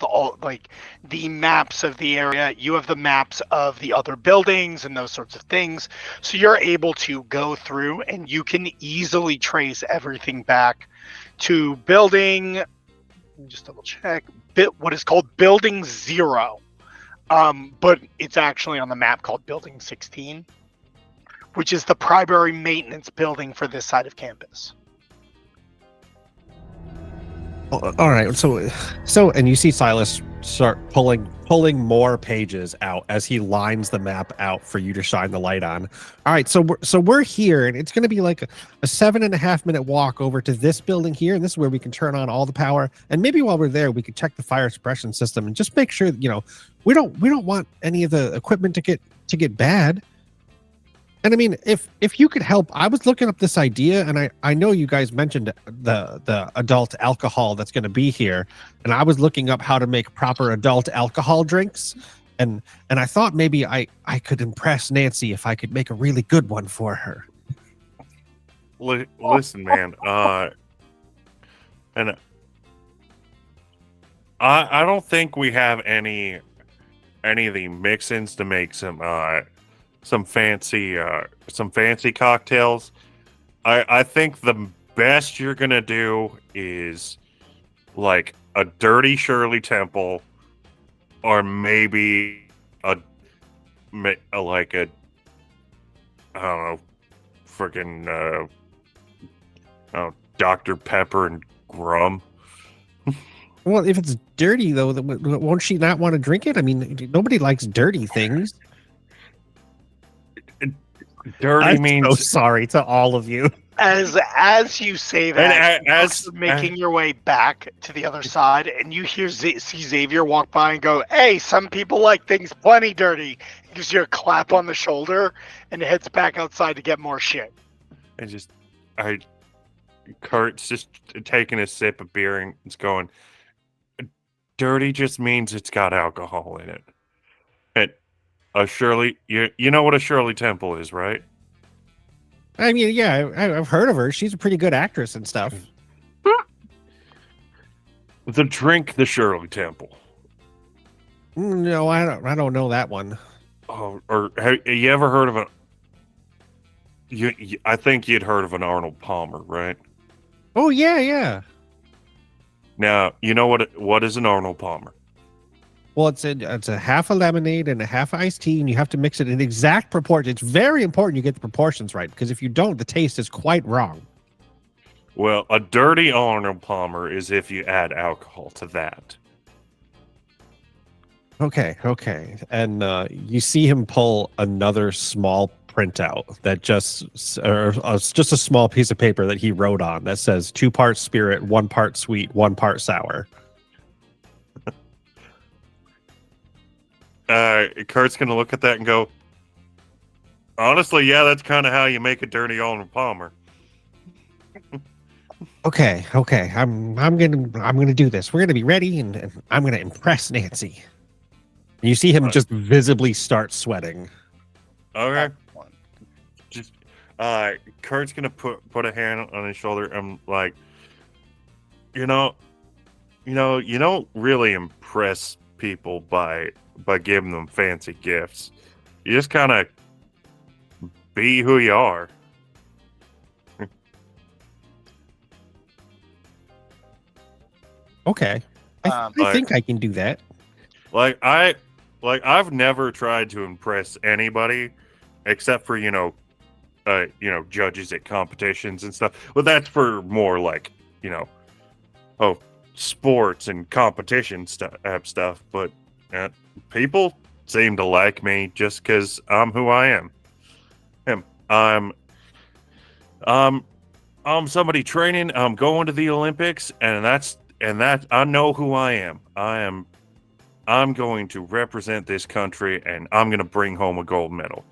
all like the maps of the area, you have the maps of the other buildings and those sorts of things. So you're able to go through and you can easily trace everything back to building. Let me just double check. What is called Building 0. But it's actually on the map called Building 16, which is the primary maintenance building for this side of campus. All right, so and you see Silas start pulling more pages out as he lines the map out for you to shine the light on. All right, so we're here, and it's going to be like a 7.5 minute walk over to this building here, and this is where we can turn on all the power. And maybe while we're there, we could check the fire suppression system and just make sure we don't want any of the equipment to get bad. And I mean, if you could help, I was looking up this idea, and I know you guys mentioned the adult alcohol that's going to be here, and I was looking up how to make proper adult alcohol drinks, and I thought maybe I could impress Nancy if I could make a really good one for her. Listen, man. And I don't think we have any of the mix-ins to make some fancy cocktails. I think the best you're gonna do is like a dirty Shirley Temple, or maybe a I don't know, freaking Dr. Pepper and Grum. Well, if it's dirty though, won't she not want to drink it? I mean, nobody likes dirty things. Dirty I'm means so sorry to all of you. As you say that, as making your way back to the other side, and you hear see Xavier walk by and go, "Hey, some people like things plenty dirty." He gives you a clap on the shoulder and heads back outside to get more shit. Kurt's just taking a sip of beer and it's going, dirty just means it's got alcohol in it. And a Shirley, you know what a Shirley Temple is, right? I mean, yeah, I've heard of her. She's a pretty good actress and stuff. The drink, the Shirley Temple. No, I don't know that one. Oh, or have you ever heard of I think you'd heard of an Arnold Palmer, right? Oh yeah. Now, you know what is an Arnold Palmer? Well, it's a half a lemonade and a half iced tea, and you have to mix it in exact proportion. It's very important you get the proportions right, because if you don't, the taste is quite wrong. Well, a dirty Arnold Palmer is if you add alcohol to that. Okay. And you see him pull another small printout that just a small piece of paper that he wrote on that says 2 parts spirit, 1 part sweet, 1 part sour. Kurt's gonna look at that and go, honestly, yeah, that's kind of how you make a dirty Arnold Palmer. Okay. I'm gonna do this. We're gonna be ready, and I'm gonna impress Nancy. And you see him just visibly start sweating. Okay. Just Kurt's gonna put a hand on his shoulder and like, you don't really impress people by giving them fancy gifts. You just kind of be who you are. Okay. I think I can do that. I've never tried to impress anybody except for, judges at competitions and stuff. Well, that's for more like, sports and competition stuff. But people seem to like me just because I'm who I am. I'm somebody training. I'm going to the Olympics, and that I know who I am. I'm going to represent this country, and I'm going to bring home a gold medal.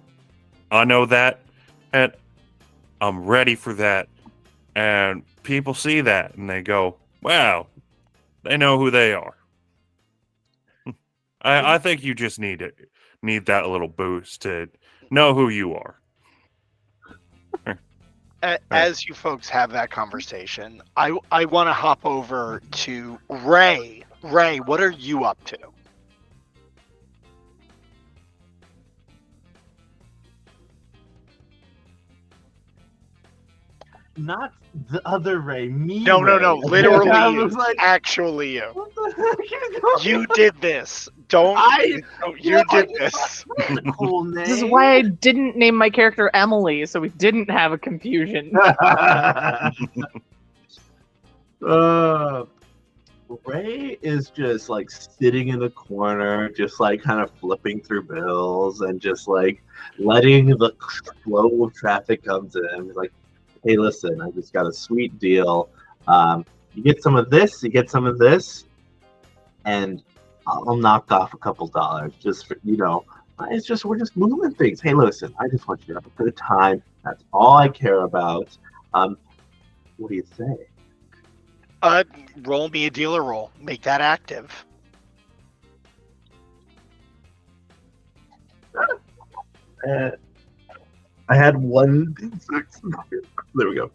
I know that, and I'm ready for that. And people see that, and they go, wow, they know who they are. I think you just need that little boost to know who you are. As you folks have that conversation, I want to hop over to Ray. Ray, what are you up to? Not the other Ray, me. No, Ray. literally I you. was like, Actually you. what the heck is going You on? did this. You did this. That's a cool name. This is why I didn't name my character Emily, so we didn't have a confusion. Ray is just like sitting in the corner, just like kind of flipping through bills and just like letting the flow of traffic come to him. He's like, hey, listen, I just got a sweet deal. You get some of this, you get some of this, and I'll knock off a couple dollars just for, it's just, we're just moving things. Hey, listen, I just want you to have a good time. That's all I care about. What do you say? Roll me a dealer roll. Make that active. I had one. There we go.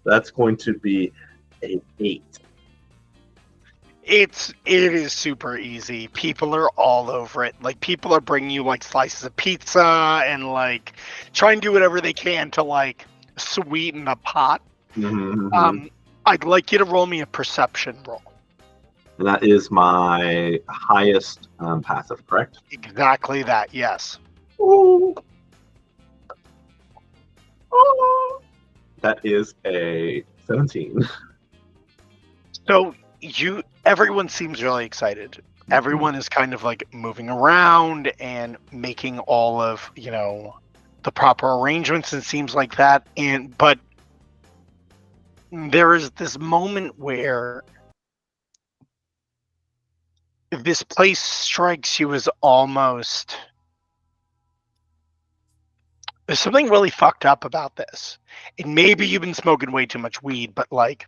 That's going to be an 8. It is super easy. People are all over it. Like, people are bringing you like slices of pizza and like try and do whatever they can to like sweeten the pot. Mm-hmm. I'd like you to roll me a perception roll. And that is my highest passive, correct? Exactly that. Yes. Ooh. Oh. That is a 17. So everyone seems really excited. Everyone is kind of like moving around and making all of, the proper arrangements and seems like that. But there is this moment where this place strikes you as almost there's something really fucked up about this. And maybe you've been smoking way too much weed, but like,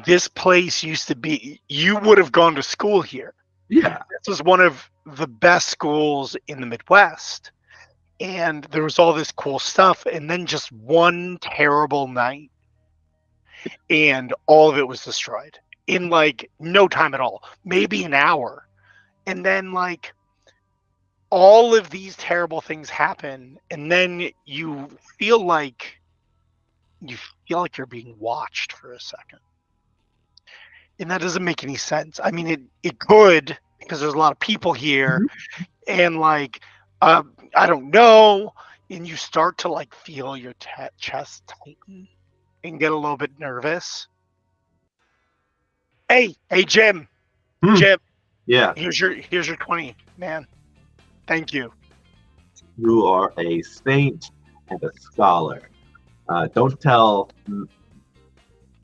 this place used to be, you would have gone to school here. Yeah. This was one of the best schools in the Midwest. And there was all this cool stuff. And then just one terrible night, and all of it was destroyed in like no time at all, maybe an hour. And then like all of these terrible things happen, and then you feel like you're being watched for a second. And that doesn't make any sense. I mean, it could, because there's a lot of people here, and like I don't know, and you start to like feel your chest tighten and get a little bit nervous. Hey, Jim. Jim, Yeah. here's your 20, man. Thank you. You are a saint and a scholar. Don't tell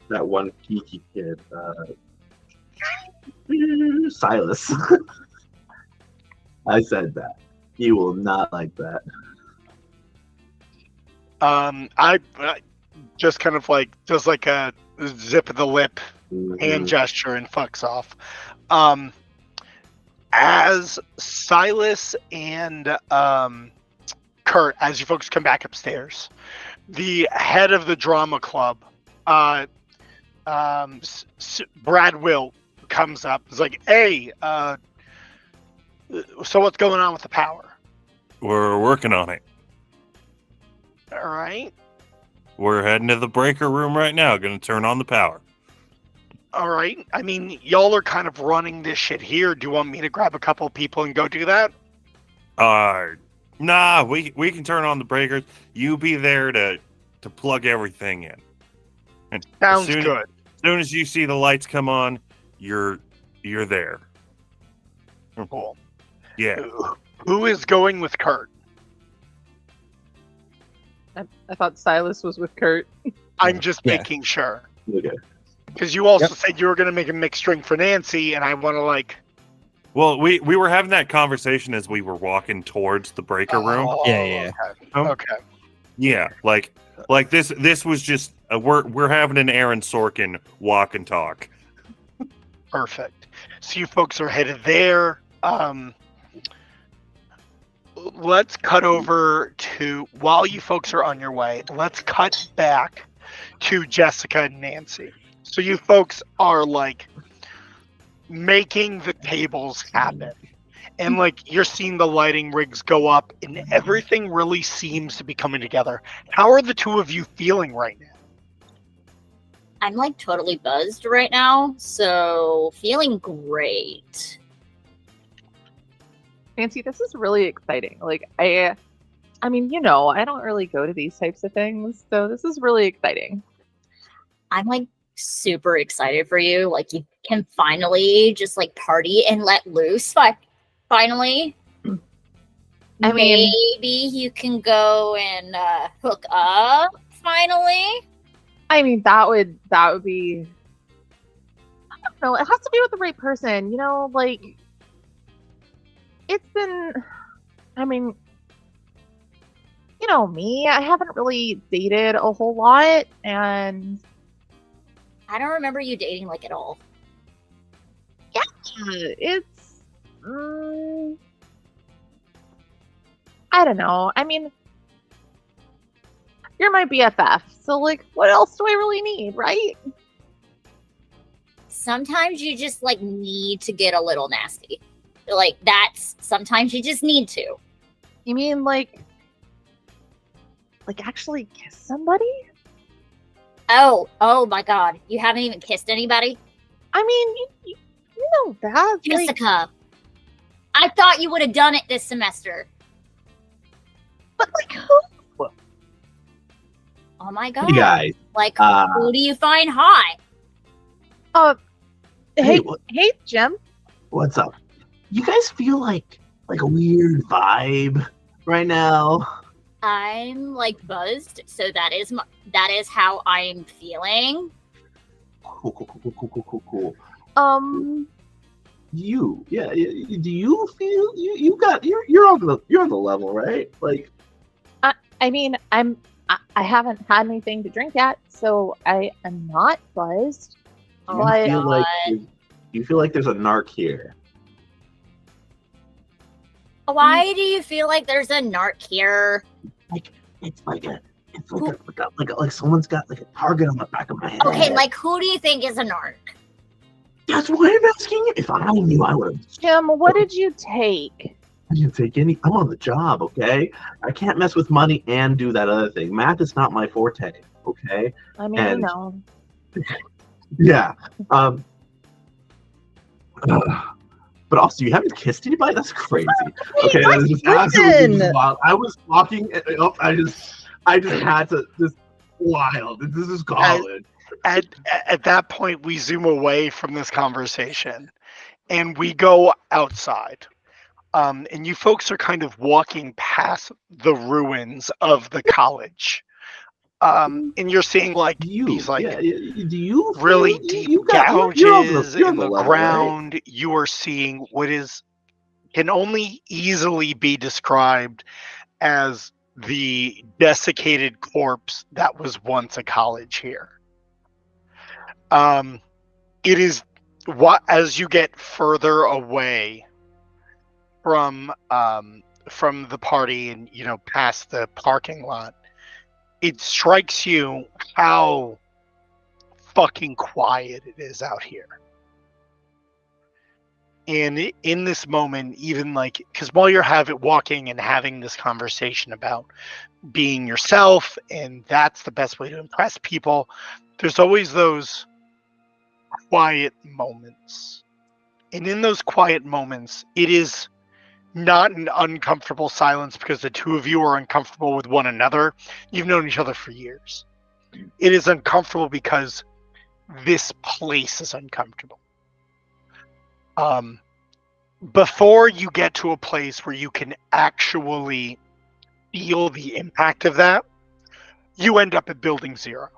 that one geeky kid, Silas. I said that. He will not like that. I just kind of like does like a zip of the lip hand gesture and fucks off. As Silas and Kurt, as you folks come back upstairs, the head of the drama club, Brad Will, comes up. He's like, "Hey, so what's going on with the power?" We're working on it. All right. We're heading to the breaker room right now. Going to turn on the power. All right. I mean, y'all are kind of running this shit here. Do you want me to grab a couple of people and go do that? Nah. We can turn on the breakers. You be there to plug everything in. And Sounds good. good. As soon as you see the lights come on, you're there. Cool. Yeah. Who is going with Kurt? I thought Silas was with Kurt. I'm just Yeah. making sure. Okay. Because you also Yep. said you were going to make a mixed drink for Nancy, and I want to like... Well, we were having that conversation as we were walking towards the breaker room. Oh, Yeah. Okay. Yeah, like this was just we're having an Aaron Sorkin walk and talk. Perfect. So you folks are headed there. Let's cut over to, while you folks are on your way, let's cut back to Jessica and Nancy. So you folks are like making the tables happen. And like you're seeing the lighting rigs go up and everything really seems to be coming together. How are the two of you feeling right now? I'm like totally buzzed right now, so feeling great. Nancy, this is really exciting. Like I mean, I don't really go to these types of things, so this is really exciting. I'm like super excited for you. Like you can finally just like party and let loose. Finally. I mean, maybe you can go and hook up finally. I mean, that would be, I don't know, it has to be with the right person, like it's been, I mean, me, I haven't really dated a whole lot, and I don't remember you dating like at all. yeah, it's I don't know. I mean, you're my BFF, so like, what else do I really need, right? Sometimes you just like need to get a little nasty. Like sometimes you just need to. You mean like actually kiss somebody? Oh my God! You haven't even kissed anybody? I mean, you know that, Jessica. I thought you would have done it this semester. but like who? Oh my God! Hey guys. Like who do you find hot? Hey, Hey, Jim. what's up? You guys feel like a weird vibe right now? I'm like buzzed, so that is how I'm feeling. Cool. Do you feel you're on the level, right? Like, I mean, I haven't had anything to drink yet, so I am not buzzed. Do Oh, you feel like God. do you feel like there's a narc here? Why do you feel like there's a narc here? It's like someone's got like a target on the back of my head. Okay, like who do you think is a narc? That's why I'm asking you. If I knew, I would have. Jim, what did you take? I didn't take any. I'm on the job, okay? I can't mess with money and do that other thing. Math is not my forte, okay? I mean, And- no. Yeah. But also, you haven't kissed anybody? That's crazy. Okay, that is just absolutely listen. wild. I was walking. I just had to. This wild. This is college. At that point, we zoom away from this conversation, and we go outside. And you folks are kind of walking past the ruins of the college. And you're seeing like these like do you really you- deep you got- you're on gouges you're on in the level, right? ground. You are seeing what can only easily be described as the desiccated corpse that was once a college here. It is as you get further away from the party and past the parking lot, it strikes you how fucking quiet it is out here. And in this moment, even like, because while you're walking and having this conversation about being yourself, and that's the best way to impress people, there's always those quiet moments. And in those quiet moments, it is not an uncomfortable silence because the two of you are uncomfortable with one another. You've known each other for years. It is uncomfortable because this place is uncomfortable. Before you get to a place where you can actually feel the impact of that, you end up at Building 0.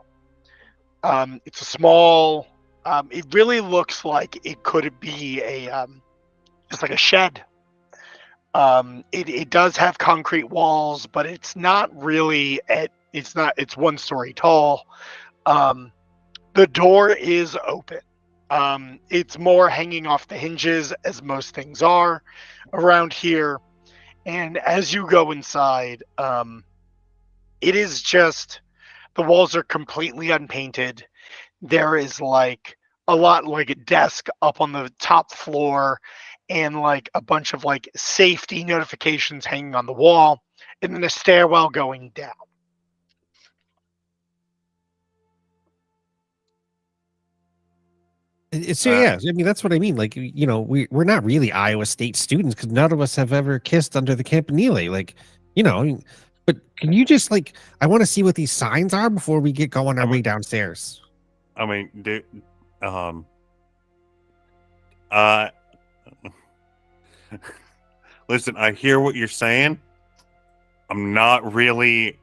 It's a small, it really looks like it could be just like a shed. It does have concrete walls, but it's not really it's 1 story tall. The door is open. It's more hanging off the hinges, as most things are around here. And as you go inside, it is just, the walls are completely unpainted. There is like a lot like a desk up on the top floor and like a bunch of like safety notifications hanging on the wall, and then a stairwell going down. So yeah, I mean that's what I mean. Like we're not really Iowa State students because none of us have ever kissed under the campanile. Like I mean, but can you just like I want to see what these signs are before we get going our way downstairs. I mean, listen, I hear what you're saying. I'm not really.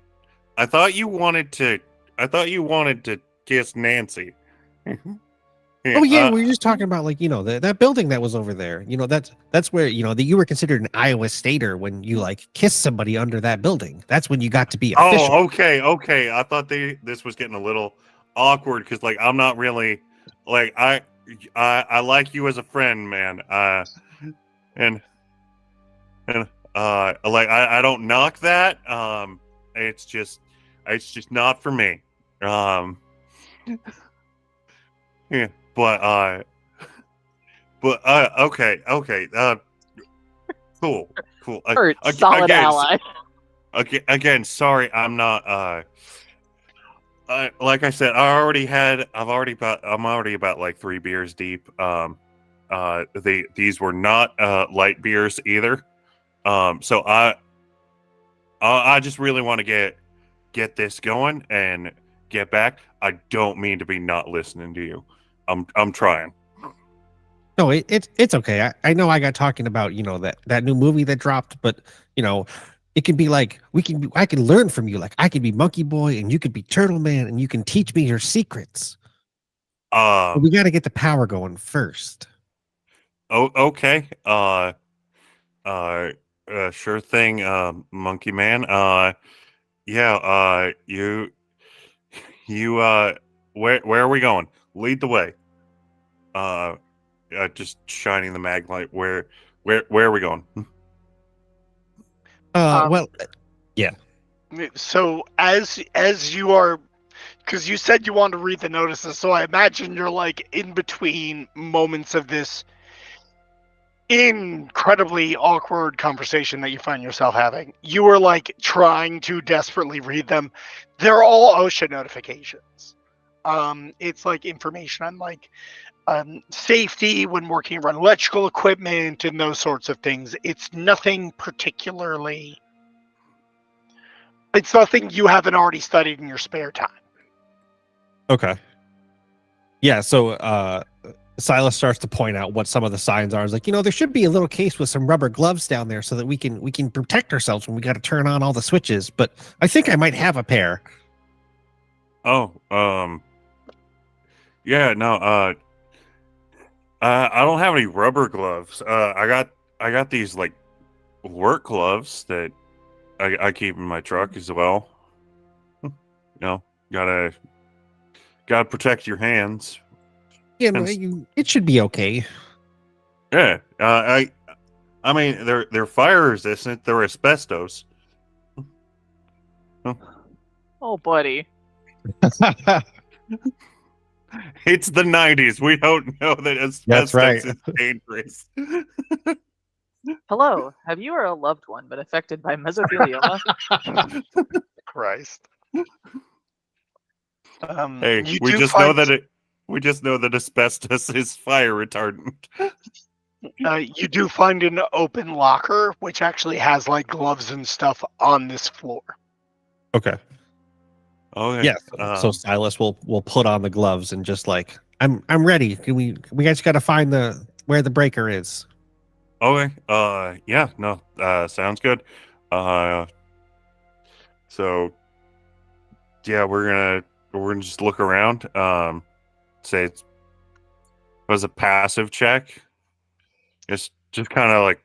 I thought you wanted to kiss Nancy. Oh yeah, we were just talking about like that building that was over there. That's where that you were considered an Iowa Stater when you like kissed somebody under that building. That's when you got to be official. Oh, okay. I thought this was getting a little awkward because like I'm not really like I like you as a friend, man. And like I don't knock that. It's just not for me. Yeah. But okay. Cool. Or solid again, ally. Again, sorry, I'm not. Like I said, I'm already about like 3 beers deep. These were not light beers either. So I just really want to get this going and get back. I don't mean to be not listening to you. I'm trying. No, it's okay. I know I got talking about that new movie that dropped, but it can be like I can learn from you. Like I could be Monkey Boy and you could be Turtle Man and you can teach me your secrets. But we got to get the power going first. Oh, okay. Sure thing, Monkey Man. Yeah, where are we going? Lead the way. Just shining the mag light. Where are we going? Well, So as you are, because you said you wanted to read the notices, so I imagine you're like in between moments of this incredibly awkward conversation that you find yourself having. You are like trying to desperately read them. They're all OSHA notifications. It's like information on like safety when working around electrical equipment and those sorts of things. It's nothing particularly. It's nothing you haven't already studied in your spare time. okay. Yeah, so Silas starts to point out what some of the signs are. It's like, there should be a little case with some rubber gloves down there so that we can protect ourselves when we got to turn on all the switches. But I think I might have a pair. Oh, yeah, no, I don't have any rubber gloves. I got these like work gloves that I keep in my truck as well. Gotta protect your hands. Yeah, it should be okay. Yeah, I mean they're fire resistant. They're asbestos. Oh, buddy. It's the 90s. We don't know that asbestos That's right. is dangerous. Hello. Have you or a loved one been affected by mesothelioma? Christ. Hey, You we do just find- know that asbestos is fire retardant. You do find an open locker, which actually has like gloves and stuff on this floor. Okay. Okay. Yeah. So Silas will put on the gloves and just like, I'm ready. We guys got to find where the breaker is. Okay. Yeah. No. Sounds good. So, yeah, we're gonna just look around. Say it was a passive check. Just kind of like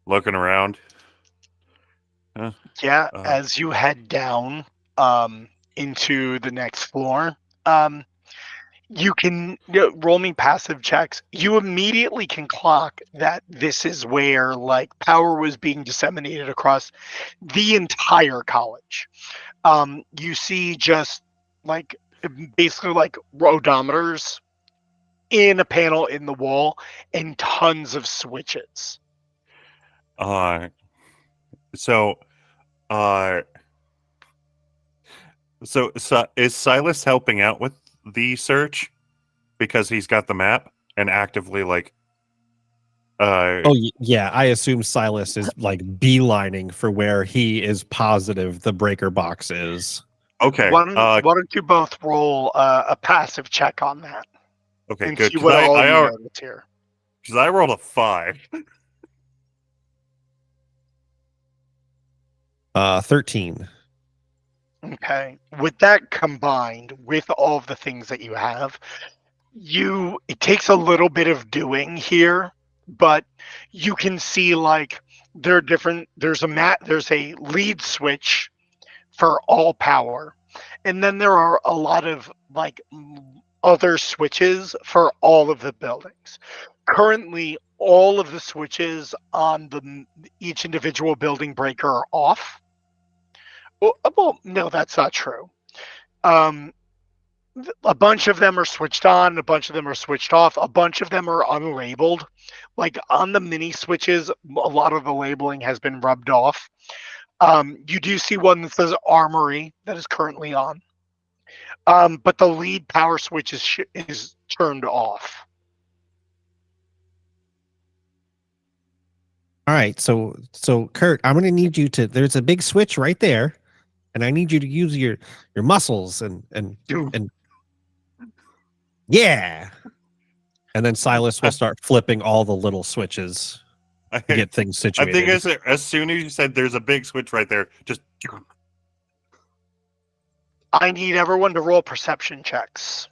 looking around. Yeah, as you head down into the next floor, you can roll me passive checks. You immediately can clock that this is where like power was being disseminated across the entire college. You see just like basically like odometers in a panel in the wall and tons of switches. So is Silas helping out with the search because he's got the map and actively like yeah, I assume Silas is like beelining for where he is positive the breaker box is. Okay. Why don't you both roll a passive check on that? Okay, and good. see what all you notice here. Because I rolled a 5. 13. Okay. With that combined with all of the things that you have, it takes a little bit of doing here, but you can see like there are different there's a lead switch for all power. And then there are a lot of like other switches for all of the buildings. Currently, all of the switches on each individual building breaker are off. Well, no, that's not true. A bunch of them are switched on, a bunch of them are switched off, a bunch of them are unlabeled. Like on the mini switches, a lot of the labeling has been rubbed off. You do see one that says Armory that is currently on. But the lead power switch is turned off. All right, so Kurt, I'm gonna need you to. There's a big switch right there, and I need you to use your muscles and yeah. And then Silas will start flipping all the little switches to get things situated. I think as soon as you said there's a big switch right there, just. I need everyone to roll perception checks.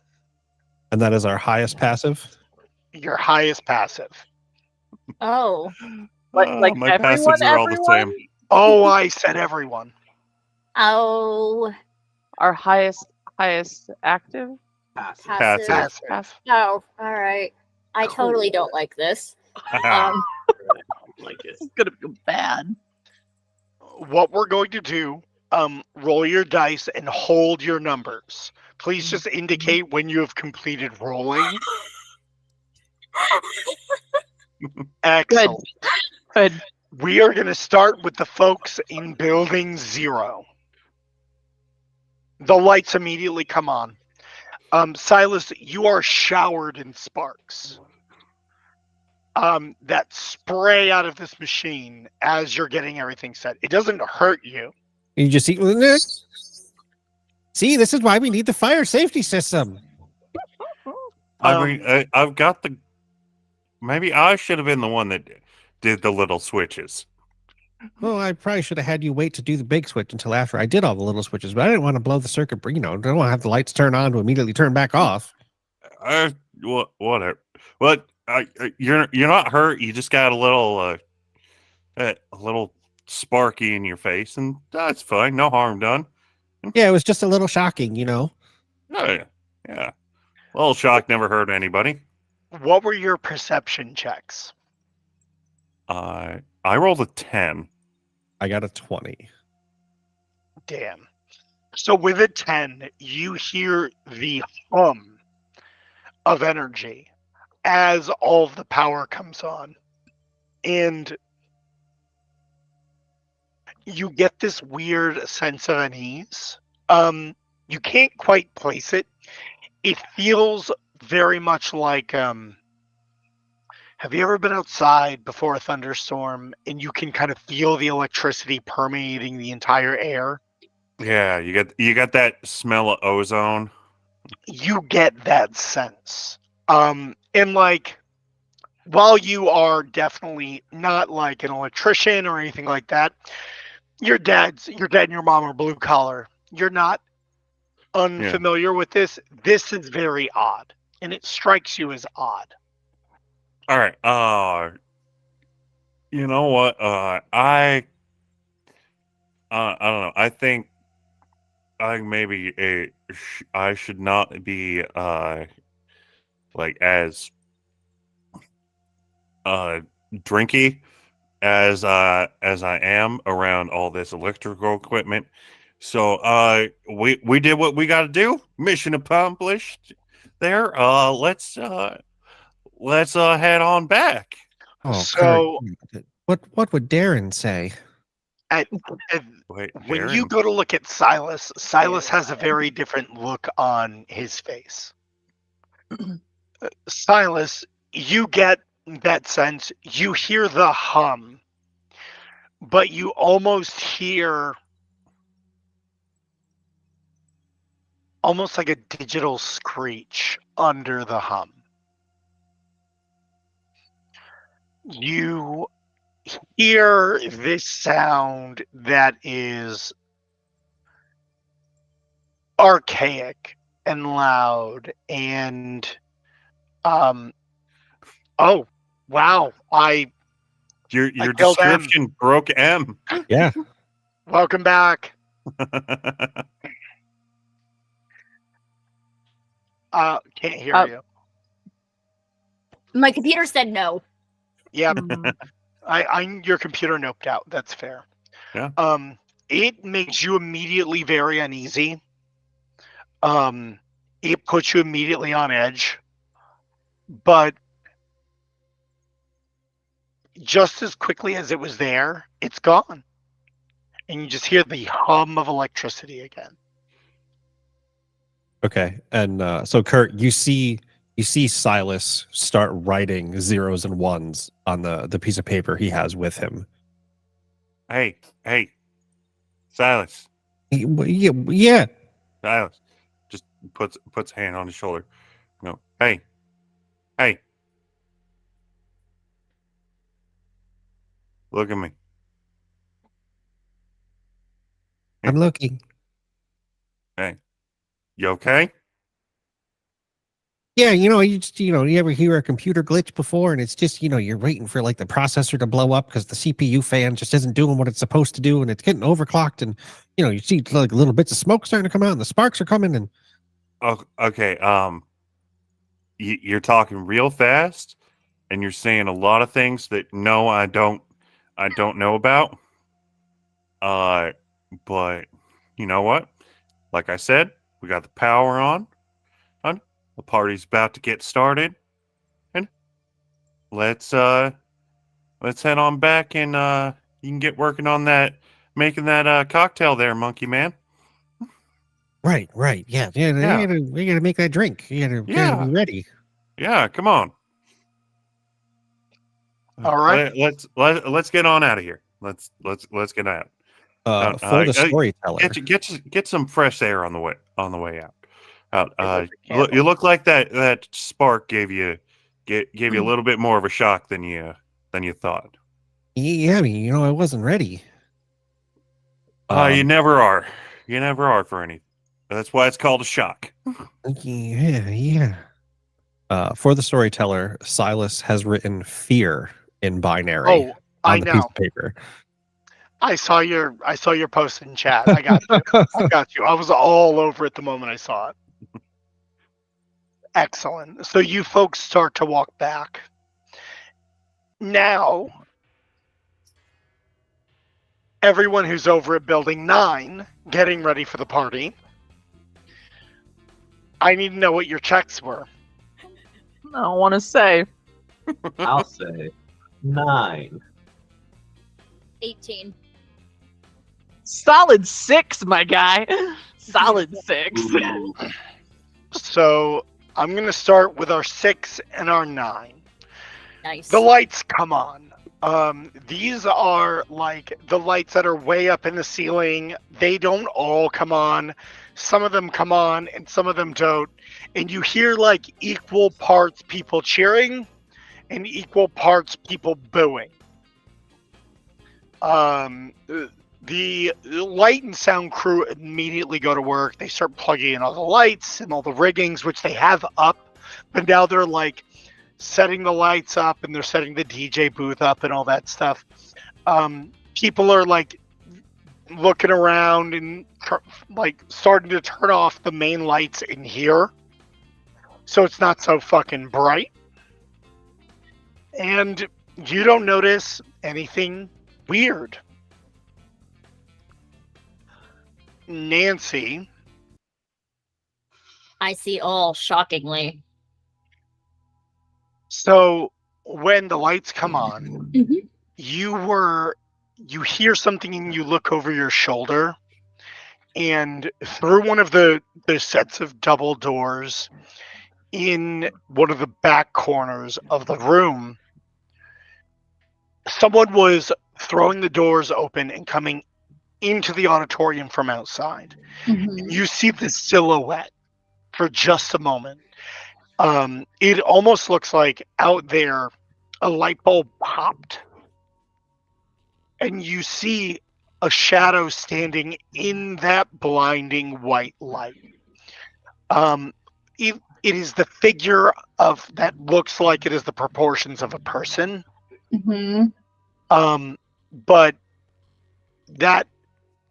And that is our highest passive? Your highest passive. Oh. Like my passives are all the same. Oh, I said everyone. Oh, Our highest active. Passive. passive. Passive. Passive. Oh, all right. I totally don't like this. Um, Like it. It's gonna be bad. What we're going to do, roll your dice and hold your numbers. Please just indicate when you have completed rolling. Excellent. Good. We are going to start with the folks in building 0. The lights immediately come on. Silas, you are showered in sparks that spray out of this machine as you're getting everything set. It doesn't hurt you. You just see. See, this is why we need the fire safety system. I mean, I've got the. Maybe I should have been the one that did the little switches. Well, I probably should have had you wait to do the big switch until after I did all the little switches, but I didn't want to blow the circuit. I don't want to have the lights turn on to immediately turn back off. Whatever. What? You're not hurt. You just got a little sparky in your face, and that's fine. No harm done. Yeah, it was just a little shocking. Oh, yeah. A little shock never hurt anybody. What were your perception checks? I rolled a 10. I got a 20. Damn. So with a 10, you hear the hum of energy as all of the power comes on. And you get this weird sense of unease. You can't quite place it. It feels very much like have you ever been outside before a thunderstorm and you can kind of feel the electricity permeating the entire air? Yeah, you got that smell of ozone. You get that sense. And like, while you are definitely not like an electrician or anything like that, your dad and your mom are blue collar. You're not unfamiliar with this. This is very odd, and it strikes you as odd. All right. You know what? I don't know. I think maybe I should not be like as drinky as I am around all this electrical equipment. So we did what we got to do. Mission accomplished. There. Let's head on back. Oh, So Kurt, what would Darren say? at, Wait, when you Darren? go to look at Silas, Silas has a very different look on his face. Silas, you get that sense. You hear the hum, but you almost hear almost like a digital screech under the hum. You hear this sound that is archaic and loud and oh wow, Your I killed M. description broke M. Yeah. Welcome back. Can't hear you. my computer said no. Yep. I'm your computer noped out. That's fair. Yeah. It makes you immediately very uneasy. It puts you immediately on edge. But just as quickly as it was there, it's gone. And you just hear the hum of electricity again. Okay. And so Kurt, you see Silas start writing zeros and ones on the piece of paper he has with him. Hey, Silas. Yeah. Silas just puts a hand on his shoulder. No, hey. Look at me. I'm looking. Hey, you okay? Yeah, you ever hear a computer glitch before, and it's just, you're waiting for like the processor to blow up because the CPU fan just isn't doing what it's supposed to do, and it's getting overclocked, and you see like little bits of smoke starting to come out, and the sparks are coming, and Oh, okay. You're talking real fast, and you're saying a lot of things that no, I don't know about. But you know what? Like I said, we got the power on. The party's about to get started, and let's head on back, and you can get working on that, making that cocktail there, Monkey Man. right, yeah, Yeah, you gotta make that drink. You gotta be yeah, ready. yeah. Come on. All right. Let's get on out of here. Let's get out. For the storyteller. Get some fresh air on the way out. Candle. You look like that spark gave you a little bit more of a shock than you thought. Yeah, I mean, I wasn't ready. You never are. You never are for anything. That's why it's called a shock. Yeah. For the storyteller, Silas has written fear in binary Oh, I on the piece know. of paper. I saw your post in chat. I got you. I got you. I was all over it the moment I saw it. Excellent. So you folks start to walk back. Now, everyone who's over at Building 9 getting ready for the party. I need to know what your checks were. I don't want to say. I'll say 9. 18. Solid 6, my guy. Solid 6. Ooh. So I'm going to start with our 6 and our 9. Nice. The lights come on. These are like the lights that are way up in the ceiling. They don't all come on. Some of them come on and some of them don't. And you hear like equal parts people cheering and equal parts people booing. The light and sound crew immediately go to work. They start plugging in all the lights and all the riggings, which they have up, but now they're like setting the lights up and they're setting the DJ booth up and all that stuff. People are like looking around and like starting to turn off the main lights in here, so it's not so fucking bright. And you don't notice anything weird. Nancy, I see all, shockingly. so when the lights come on, Mhm. you hear something and you look over your shoulder, and through one of the sets of double doors in one of the back corners of the room, someone was throwing the doors open and coming into the auditorium from outside. Mhm. You see the silhouette for just a moment. It almost looks like out there a light bulb popped and you see a shadow standing in that blinding white light. It is the figure of that looks like it is the proportions of a person. Mhm. But that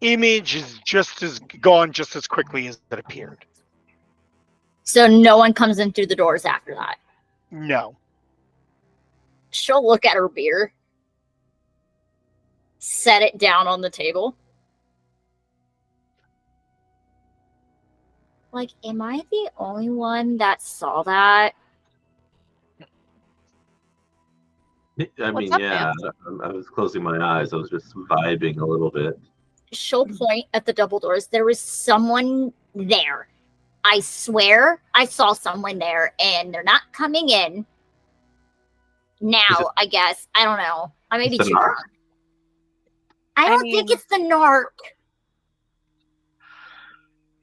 image is just as gone just as quickly as it appeared. So no one comes in through the doors after that. No. She'll look at her beer, set it down on the table. Like, am I the only one that saw that? I What's mean, up, yeah, I was closing my eyes. I was just vibing a little bit. She'll point at the double doors. There was someone there. I swear I saw someone there, and they're not coming in. Now, I guess. I don't know. I may be It's the too narc? drunk. I don't think mean- it's the narc.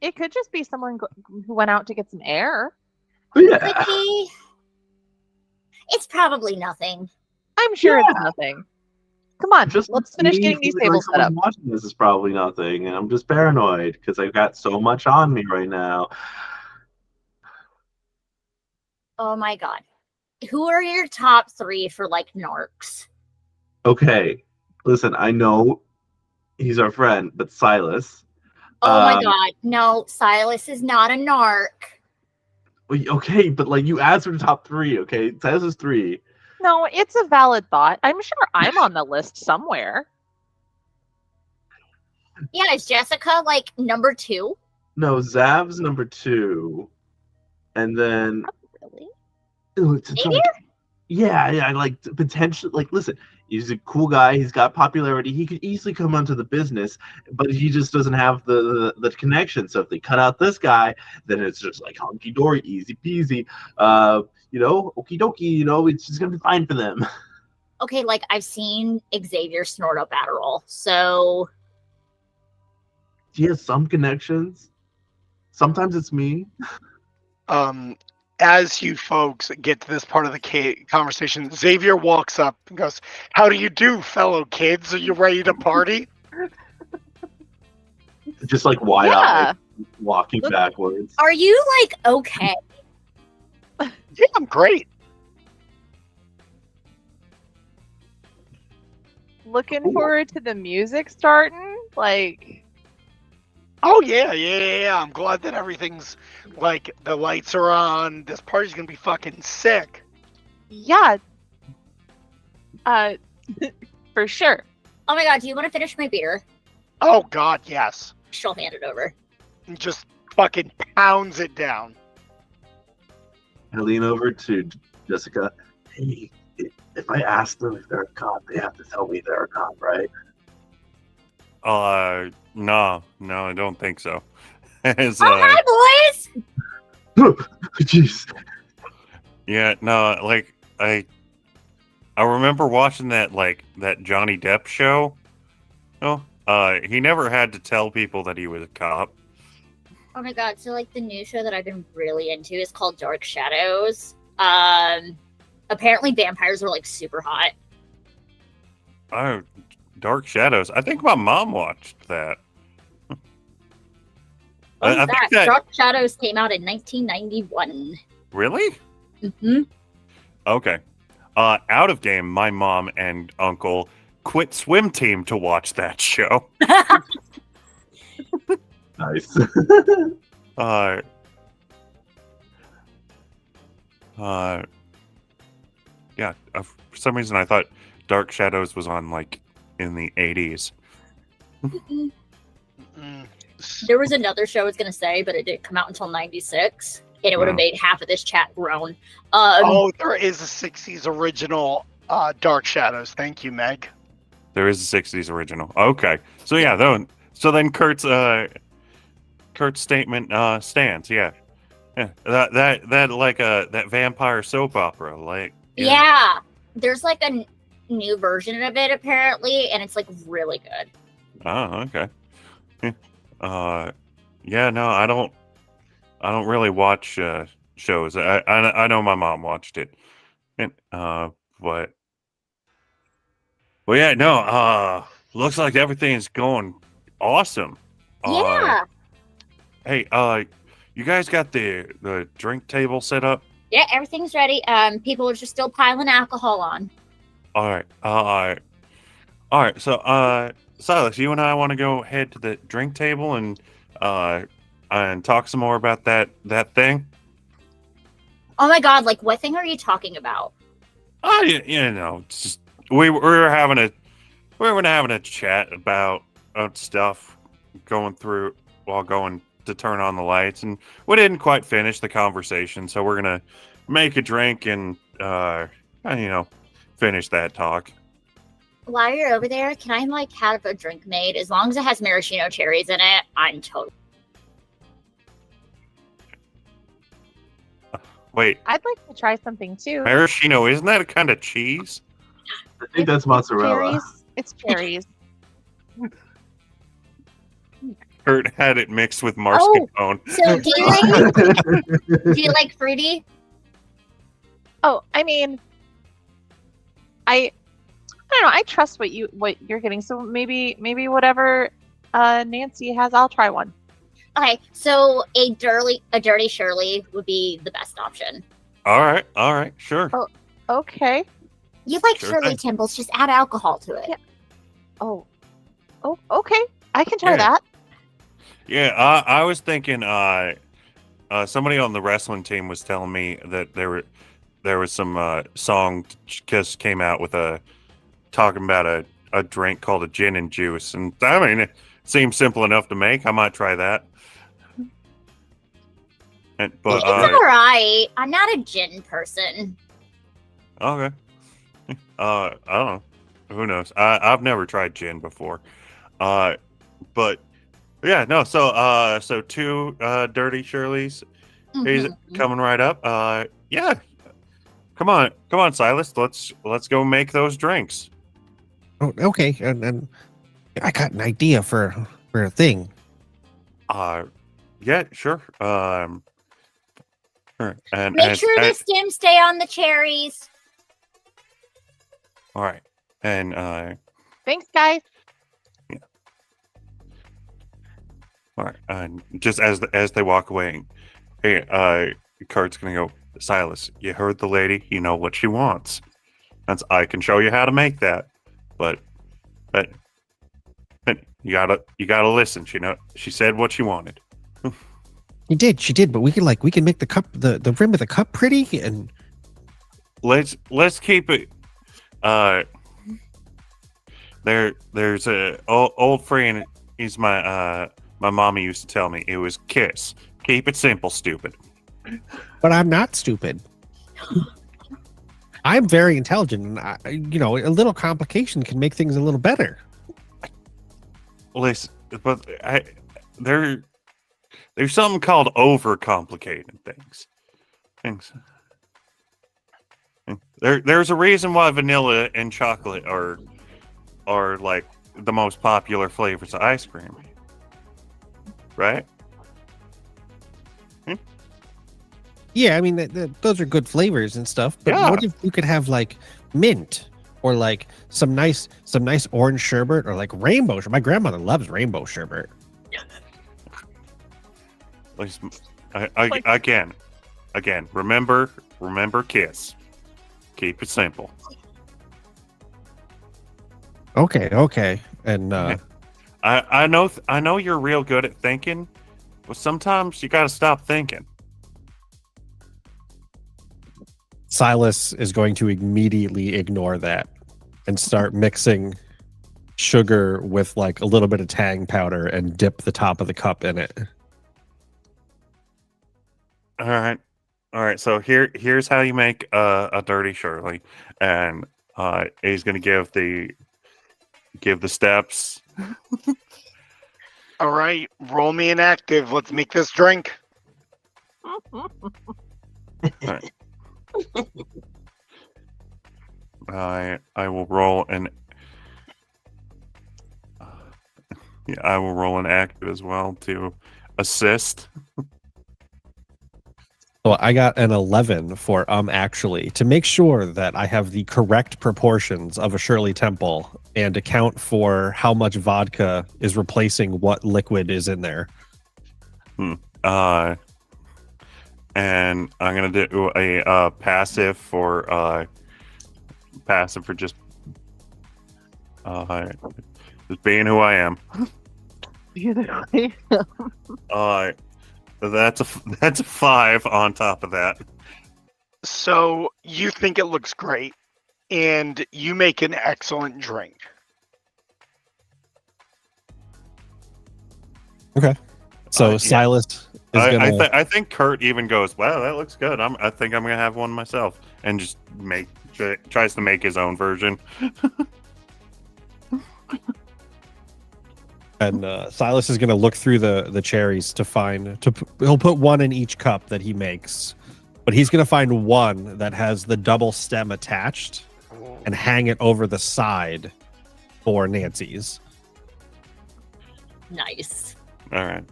It could just be someone who went out to get some air. Yeah. Could be. It's probably nothing. I'm sure it's nothing. Come on, Just let's finish me getting these feeling like tables set up. someone watching this is probably nothing, and I'm just paranoid because I've got so much on me right now. Oh my god. Who are your top 3 for like narcs? Okay, listen, I know he's our friend, but Silas. Oh my god. No, Silas is not a narc. Okay, but like you asked for the top 3. Okay, Silas is 3. No, it's a valid thought. I'm sure I'm on the list somewhere. Yeah, is Jessica like number 2? No, Zav's number 2, and then Really? Maybe? yeah, like potentially. Like, listen, he's a cool guy. He's got popularity. He could easily come onto the business, but he just doesn't have the connection. So if they cut out this guy, then it's just like hunky dory, easy peasy. Okie dokie. It's just gonna be fine for them. Okay, like I've seen Xavier snort up Adderall, so He has some connections. Sometimes it's me. As you folks get to this part of the conversation, Xavier walks up and goes, "How do you do, fellow kids? Are you ready to party?" Just like wide-eyed, walking backwards. are you like okay? Yeah, I'm great. Looking forward to the music starting. Like, Oh yeah. I'm glad that everything's like the lights are on. This party's gonna be fucking sick. yeah. For sure. Oh my god, do you want to finish my beer? Oh god, yes. She'll hand it over. And just fucking pounds it down. I lean over to Jessica. Hey, if I ask them if they're a cop, they have to tell me they're a cop, right? No, I don't think so. As, Hi, boys! Jeez. yeah, no, like I remember watching that Johnny Depp show. Oh, he never had to tell people that he was a cop. Oh my god, so like the new show that I've been really into is called Dark Shadows. Apparently vampires are like super hot. Oh, Dark Shadows. I think my mom watched that. I think that Dark Shadows came out in 1991. really? Mm-hmm. Okay. Out of game, my mom and uncle quit swim team to watch that show. Nice. Yeah. For some reason, I thought Dark Shadows was on like in the 80s. There was another show I was gonna say, but it didn't come out until 96, and it would have made half of this chat groan. There is a 60s original Dark Shadows. Thank you, Meg. There is a 60s original. Okay. So yeah, then Kurt's statement stands. Yeah. Yeah. That like that vampire soap opera. Like yeah, there's like a new version of it apparently, and it's like really good. Oh, okay. Yeah, no, I don't really watch shows. I know my mom watched it. And but well, yeah, no, looks like everything's going awesome. Yeah. Hey, you guys got the drink table set up? Yeah, everything's ready. People are just still piling alcohol on. All right. So, Silas, you and I want to go head to the drink table and talk some more about that thing. Oh my god! Like, what thing are you talking about? It's just we were having a chat about stuff going through while going to turn on the lights, and we didn't quite finish the conversation. So we're gonna make a drink and finish that talk. While you're over there, can I like have a drink made? As long as it has maraschino cherries in it, I'm totally. Wait, I'd like to try something too. maraschino, isn't that a kind of cheese? I think that's mozzarella. It's cherries. Kurt had it mixed with mascarpone. So do you like fruity? Oh, I mean, I don't know. I trust what you're getting. So maybe whatever Nancy has, I'll try one. Okay, so a dirty Shirley would be the best option. All right, sure. Oh. Okay. You like Sure Shirley thing. Temples, just add alcohol to it. Yeah. Oh, okay. I can try Yeah. that. Yeah, I was thinking. Somebody on the wrestling team was telling me that there was some song just came out with talking about a drink called a gin and juice, and I mean it seems simple enough to make. I might try that. But It's all right. I'm not a gin person. okay. I don't know. Who knows? I've never tried gin before. But yeah, no. So two dirty Shirleys. He's Mhm. coming right up. Yeah. Come on, Silas. Let's go make those drinks. Oh, okay, and I got an idea for a thing. Yeah, sure. Sure. And Make sure the stems stay on the cherries. all right. And Thanks, guys. all right. And just as they walk away, hey, Kurt's gonna go. Silas, you heard the lady. You know what she wants. I can show you how to make that, but you gotta listen. She said what she wanted. She did, but we can make the cup, the rim of the cup pretty, and Let's keep it. There's a old friend. He's my mommy used to tell me it was Kiss. Keep it simple, stupid. but I'm not stupid. I'm very intelligent, and a little complication can make things a little better. Listen, but there's something called overcomplicating things. There's a reason why vanilla and chocolate are like the most popular flavors of ice cream, right? Yeah, I mean those are good flavors and stuff. But Yeah. what if you could have like mint or like some nice orange sherbet or like rainbow sherbet? My grandmother loves rainbow sherbet. Again, remember Kiss. Keep it simple. Okay, and I know you're real good at thinking, but sometimes you got to stop thinking. Silas is going to immediately ignore that and start mixing sugar with like a little bit of tang powder and dip the top of the cup in it. All right. So here's how you make a dirty Shirley, and he's gonna give the steps. All right, roll me an active. Let's make this drink. I will roll an. I will roll an active as well to assist. So I got an 11 for actually to make sure that I have the correct proportions of a Shirley Temple and account for how much vodka is replacing what liquid is in there. And I'm gonna do a passive for just being who I am. That's a 5 on top of that. So you think it looks great, and you make an excellent drink. Okay. So Yeah. Silas is gonna. I think Kurt even goes, "Wow, that looks good. I think I'm gonna have one myself," and just tries to make his own version. And Silas is going to look through the cherries to find he'll put one in each cup that he makes, but he's going to find one that has the double stem attached and hang it over the side for Nancy's. Nice. All right.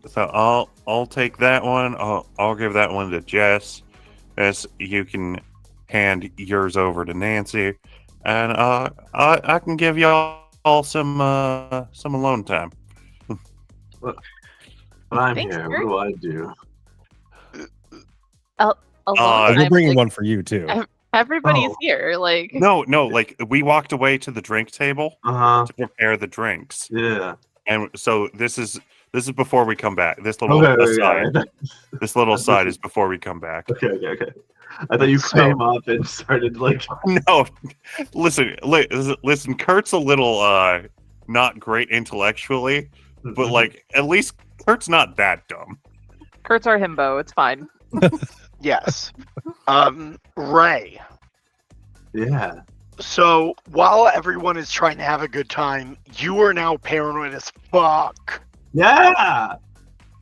So I'll take that one. I'll give that one to Jess. As you can hand yours over to Nancy, and I can give y'all some alone time. But I'm Thanks, here. Kurt. What do I do? Alone? Uh, We're bringing like, one for you too. everybody's Oh. here. Like, no, like we walked away to the drink table Uh-huh. to prepare the drinks, Yeah. and so this is before we come back. This little Okay, aside, yeah. this little This aside is- is before we come back. Okay. I thought you So- came up and started like. No, listen. Kurt's a little not great intellectually, but like at least Kurt's not that dumb. Kurt's our himbo. It's fine. Yes. Ray. Yeah. So while everyone is trying to have a good time, you are now paranoid as fuck. Yeah.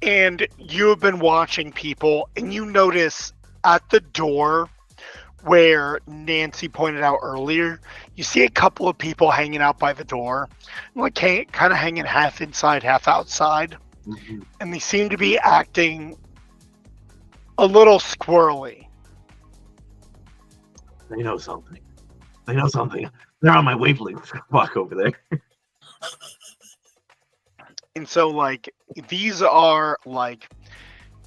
And you have been watching people, and you notice at the door where Nancy pointed out earlier, you see a couple of people hanging out by the door, like kind of hanging half inside, half outside. Mhm. And they seem to be acting a little squirrely. They know something. They're on my wavelength. Walk over there. And so, like, these are like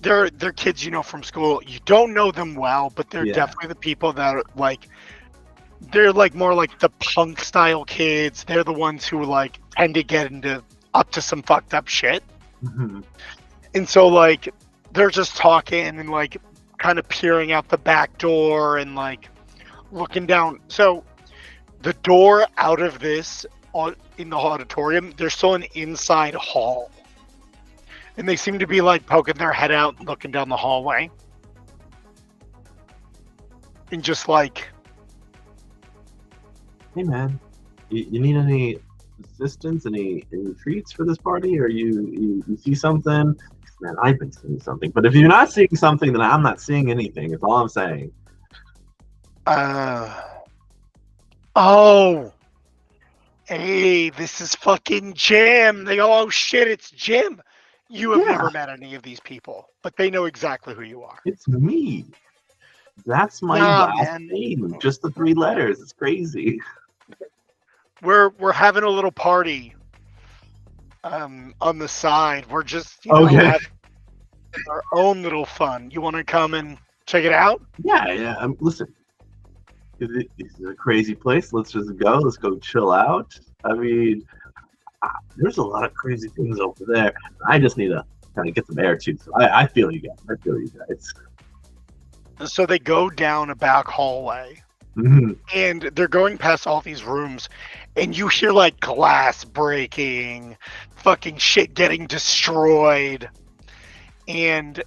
they're kids you know from school. You don't know them well, but they're Yeah. definitely the people that are like they're like more like the punk style kids. They're the ones who like tend to get into up to some fucked up shit. Mhm. And so like they're just talking and like kind of peering out the back door and like looking down. So the door out of this in the auditorium, there's still an inside hall. And they seem to be like poking their head out and looking down the hallway. And just like, Hey man, you need any assistance? Any treats for this party? Or you see something? Man, I've been seeing something. But if you're not seeing something, then I'm not seeing anything. That's all I'm saying. oh, hey, this is fucking Jim. They go, oh shit, it's Jim. You have Yeah. never met any of these people, but they know exactly who you are. It's me. That's my Nah, last man. name. Just the 3 letters. It's crazy. We're having a little party on the side. We're just having our own little fun. You want to come and check it out? Yeah. Listen, it's a crazy place. Let's just go. Let's go chill out. I mean, there's a lot of crazy things over there. I just need to kind of get some air too. So I feel you guys. So they go down a back hallway Mhm. and they're going past all these rooms and you hear like glass breaking, fucking shit getting destroyed. And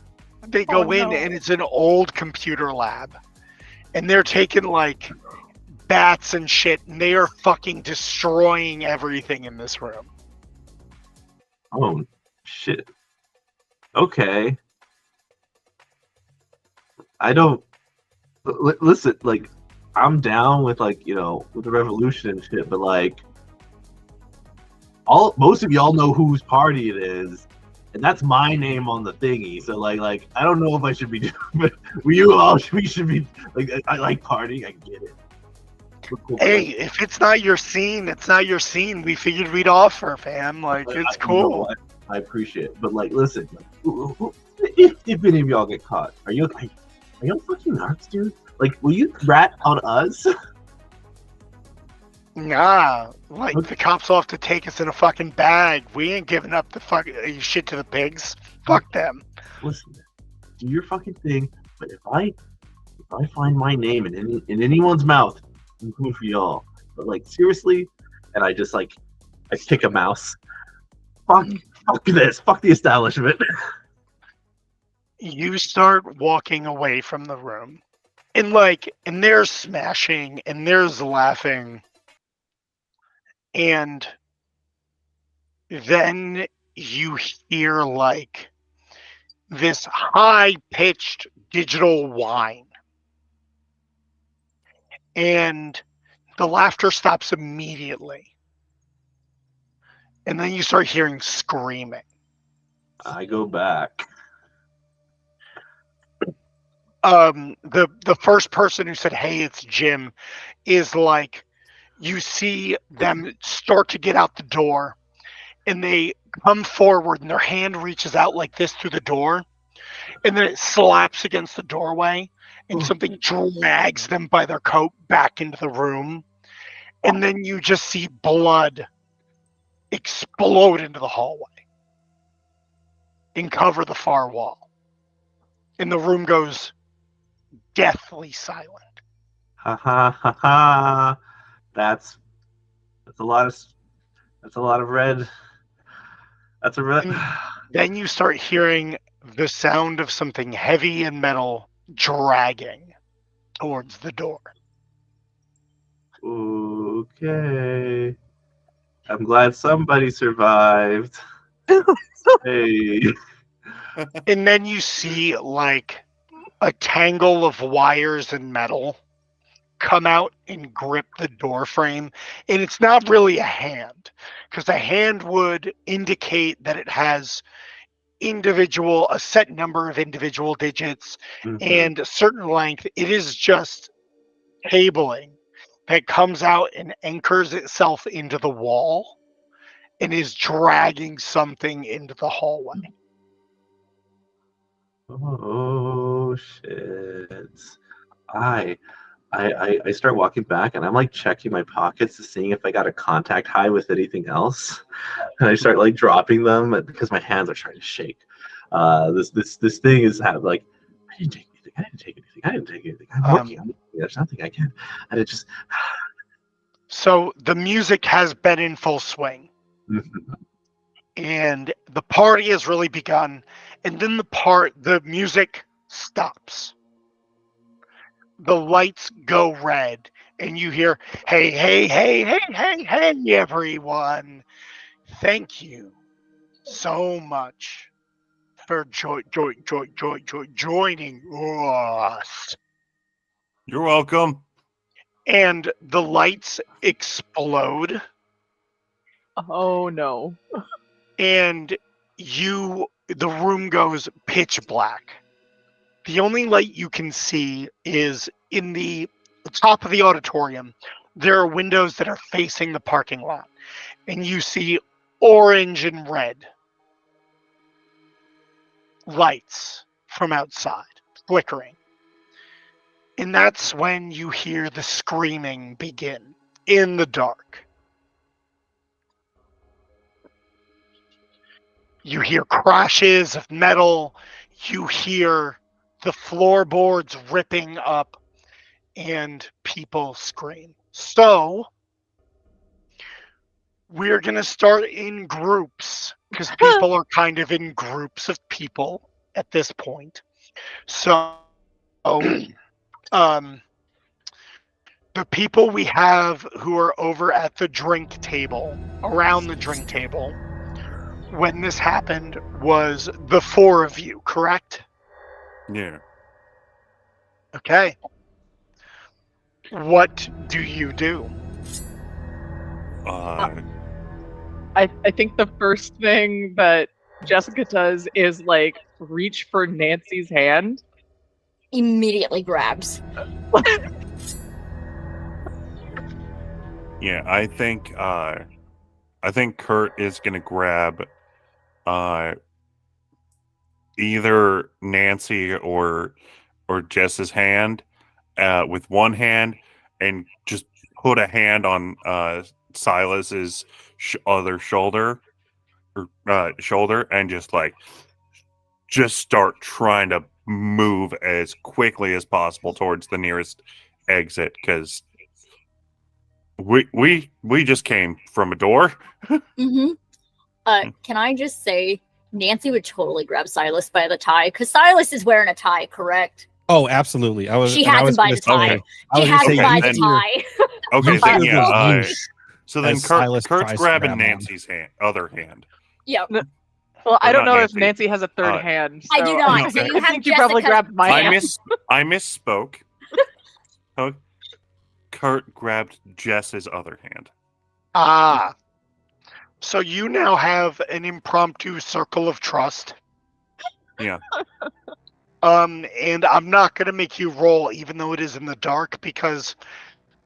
they go in and it's an old computer lab. And they're taking like bats and shit and they are fucking destroying everything in this room. Oh shit. Okay. I don't listen. Like, I'm down with like with the revolution and shit, but like, most of y'all know whose party it is, and that's my name on the thingy. So like I don't know if I should be doing, but we should be like I like party. I get it. We're cool, but, Hey, like, if it's not your scene, it's not your scene. We figured we'd offer, fam. Like, but it's you know cool. what? I appreciate it, but like, listen, like, if any of y'all get caught, are you fucking nuts, dude? Like, will you rat on us? Nah, like the cops will have to take us in a fucking bag. We ain't giving up the fucking shit to the pigs. Fuck them. Listen, do your fucking thing. But if I find my name in anyone's mouth, I'm coming for y'all. But like, seriously, and I just like I kick a mouse. Fuck this. Fuck the establishment. You start walking away from the room, and there's smashing, and there's laughing, and then you hear like this high-pitched digital whine, and the laughter stops immediately, and then you start hearing screaming. I go back. The first person who said, "Hey, it's Jim," is like, you see them start to get out the door, and they come forward, and their hand reaches out like this through the door, and then it slaps against the doorway, and something drags them by their coat back into the room, and then you just see blood explode into the hallway and cover the far wall, and the room goes deathly silent. Ha ha ha ha. That's a lot of red. That's a red. Then you start hearing the sound of something heavy and metal dragging towards the door. Okay. I'm glad somebody survived. Hey. And then you see like a tangle of wires and metal come out and grip the door frame. And it's not really a hand, because a hand would indicate that it has a set number of individual digits and a certain length. It is just cabling that comes out and anchors itself into the wall and is dragging something into the hallway. Oh shit. I start walking back and I'm like checking my pockets to seeing if I got a contact high with anything else. And I start like dropping them because my hands are starting to shake. This thing is like, I didn't take anything. I'm working on it. There's nothing I can. And it just So the music has been in full swing. And the party has really begun. And then the music stops. The lights go red, and you hear, hey, hey, hey, hey, hey, hey, everyone. Thank you so much for joining us. You're welcome. And the lights explode, Oh no. and the room goes pitch black. The only light you can see is in the top of the auditorium. There are windows that are facing the parking lot, and you see orange and red lights from outside flickering. And that's when you hear the screaming begin in the dark. You hear crashes of metal. You hear the floorboards ripping up, and people scream. So we're going to start in groups, because people are kind of in groups of people at this point. So the people we have who are over at the drink table, around the drink table, when this happened was the four of you, correct? Yeah. Okay. What do you do? I think the first thing that Jessica does is like reach for Nancy's hand. Immediately grabs. Yeah, I think Kurt is gonna grab either Nancy or Jess's hand with one hand and just put a hand on Silas's other shoulder and just start trying to move as quickly as possible towards the nearest exit, because we just came from a door. Mm-hmm. Can I just say, Nancy would totally grab Silas by the tie, because Silas is wearing a tie, correct? Oh, absolutely. She has him by the tie. She has him by the tie. Okay, then yeah. So then As Silas Kurt's tries to grabbing grab Nancy's other hand. Yep. Well, I don't not know if Nancy. Nancy has a third hand. I do not. I So you I have think you probably Jessica- grabbed my hand. I misspoke. Kurt grabbed Jess's other hand. Ah. So you now have an impromptu circle of trust. Yeah. And I'm not going to make you roll, even though it is in the dark, because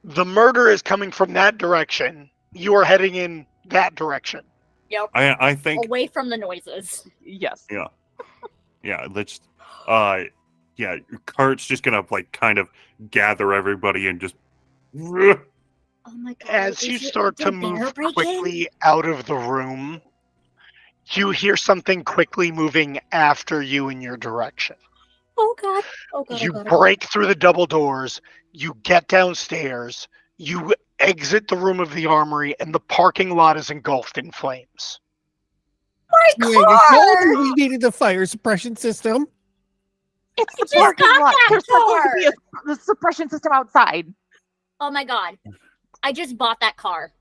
the murder is coming from that direction. You are heading in that direction. Yep. I think Away from the noises. Yes. Yeah. Yeah, let's. Yeah, Kurt's just gonna like kind of gather everybody and just. Oh my god! As you start to did a bear move break in? quickly out of the room, you hear something quickly moving after you in your direction. Oh god! Oh god! You oh god! break through the double doors, you get downstairs, you exit the room of the armory, and the parking lot is engulfed in flames. My Yeah, you car! told me we needed the fire suppression system. It's I the just parking got lot. that There's supposed to be car! a suppression system outside. Oh my god! I just bought that car.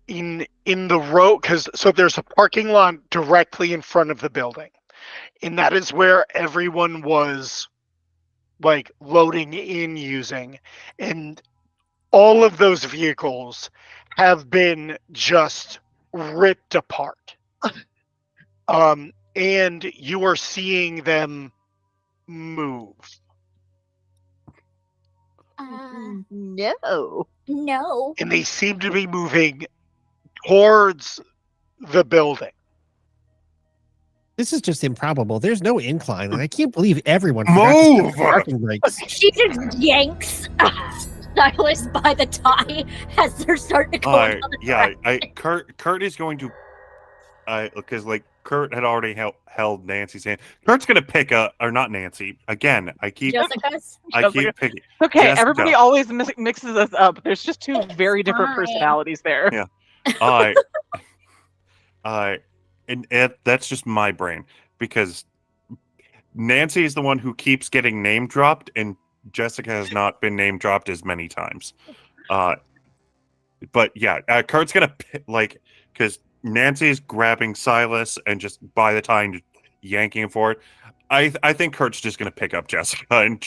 In the road, so there's a parking lot directly in front of the building, and that is where everyone was like loading in using, and all of those vehicles have been just ripped apart. And you are seeing them move. No. No. And they seem to be moving towards the building. This is just improbable. There's no incline, and I can't believe everyone Move! forgot to set the parking brakes. She just yanks Silas by the tie as they're starting to go down the Yeah, Kurt is going to, because like Kurt had already held Nancy's hand. Kurt's gonna pick up, or not Nancy again. I keep Jessica's. picking. Okay, Jessica. everybody always mixes us up. There's just two very different fine. personalities there. Yeah. And that's just my brain, because Nancy is the one who keeps getting name dropped, and Jessica has not been name dropped as many times. But yeah, Kurt's gonna because Nancy's grabbing Silas and just by the time yanking him forward. I think Kurt's just gonna pick up Jessica and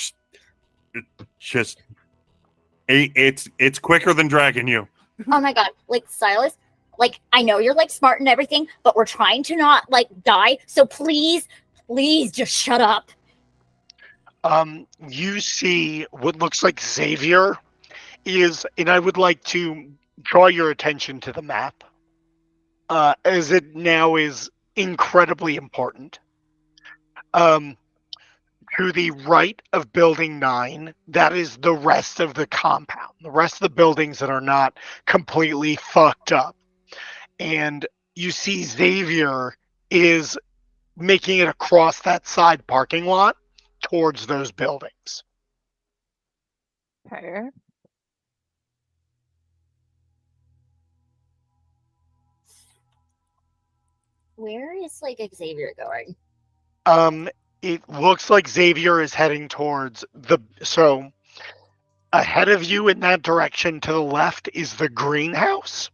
it's quicker than dragging you. Oh my god, like Silas, like I know you're like smart and everything, but we're trying to not like die. So please just shut up. You see what looks like Xavier is, and I would like to draw your attention to the map, as it now is incredibly important. To the right of Building 9, that is the rest of the compound, the rest of the buildings that are not completely fucked up. And you see Xavier is making it across that side parking lot towards those buildings. Okay. Where is like Xavier going? It looks like Xavier is heading towards so ahead of you in that direction to the left is the greenhouse.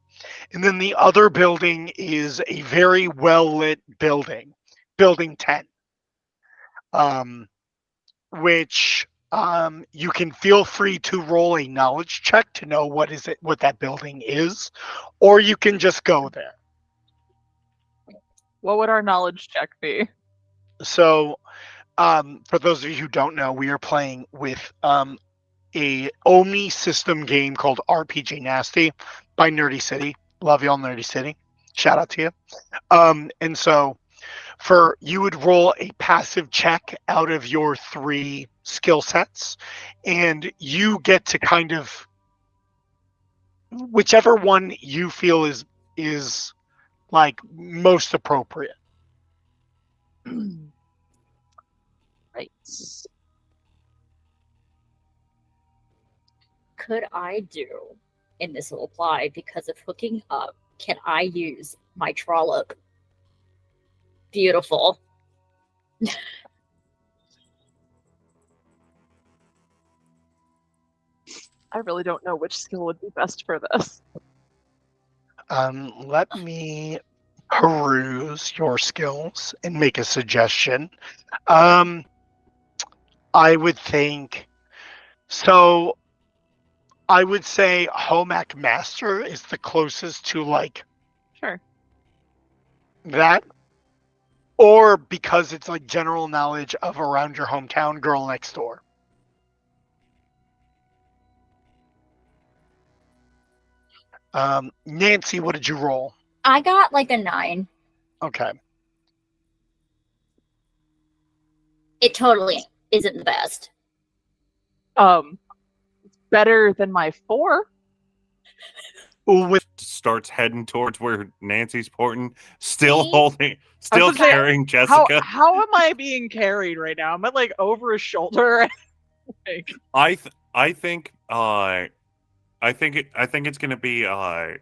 And then the other building is a very well lit building, Building 10. Which you can feel free to roll a knowledge check to know what that building is, or you can just go there. What would our knowledge check be? So, for those of you who don't know, we are playing with a Omni system game called RPG Nasty by Nerdy City. Love y'all, Nerdy City. Shout out to you. And so, you would roll a passive check out of your 3 skill sets, and you get to kind of whichever one you feel is like most appropriate. Right. Could I do, and this will apply because of hooking up, can I use my trollop? Beautiful. I really don't know which skill would be best for this. Let me peruse your skills and make a suggestion. I would think so. I would say Home Ec Master is the closest to like Sure. that, or because it's like general knowledge of around your hometown, Girl Next Door. Nancy, what did you roll? I got like a 9. Okay. totally isn't the best. It's better than my 4. With Starts heading towards where Nancy's pointing, still See? holding, still was gonna say, carrying Jessica. How am I being carried right now? Am I like over his shoulder? Like, I think it's gonna be I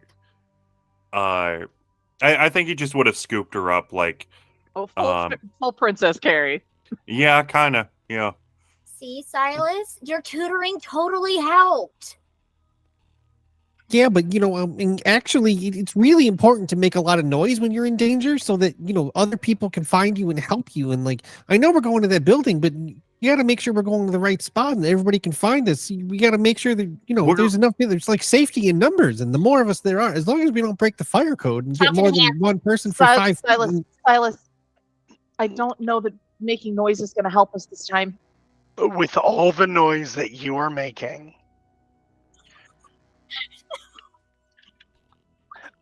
think he just would have scooped her up like full princess carry. yeah, kinda, yeah. See, Silas, your tutoring totally helped. Yeah, but and actually, it's really important to make a lot of noise when you're in danger, so that other people can find you and help you. And like, I know we're going to that building, but you got to make sure we're going to the right spot and everybody can find us. We got to make sure that there's enough. There's like safety in numbers, and the more of us there are, as long as we don't break the fire code and get more than one person for five. Silas, I don't know that making noise is going to help us this time. with all the noise that you are making,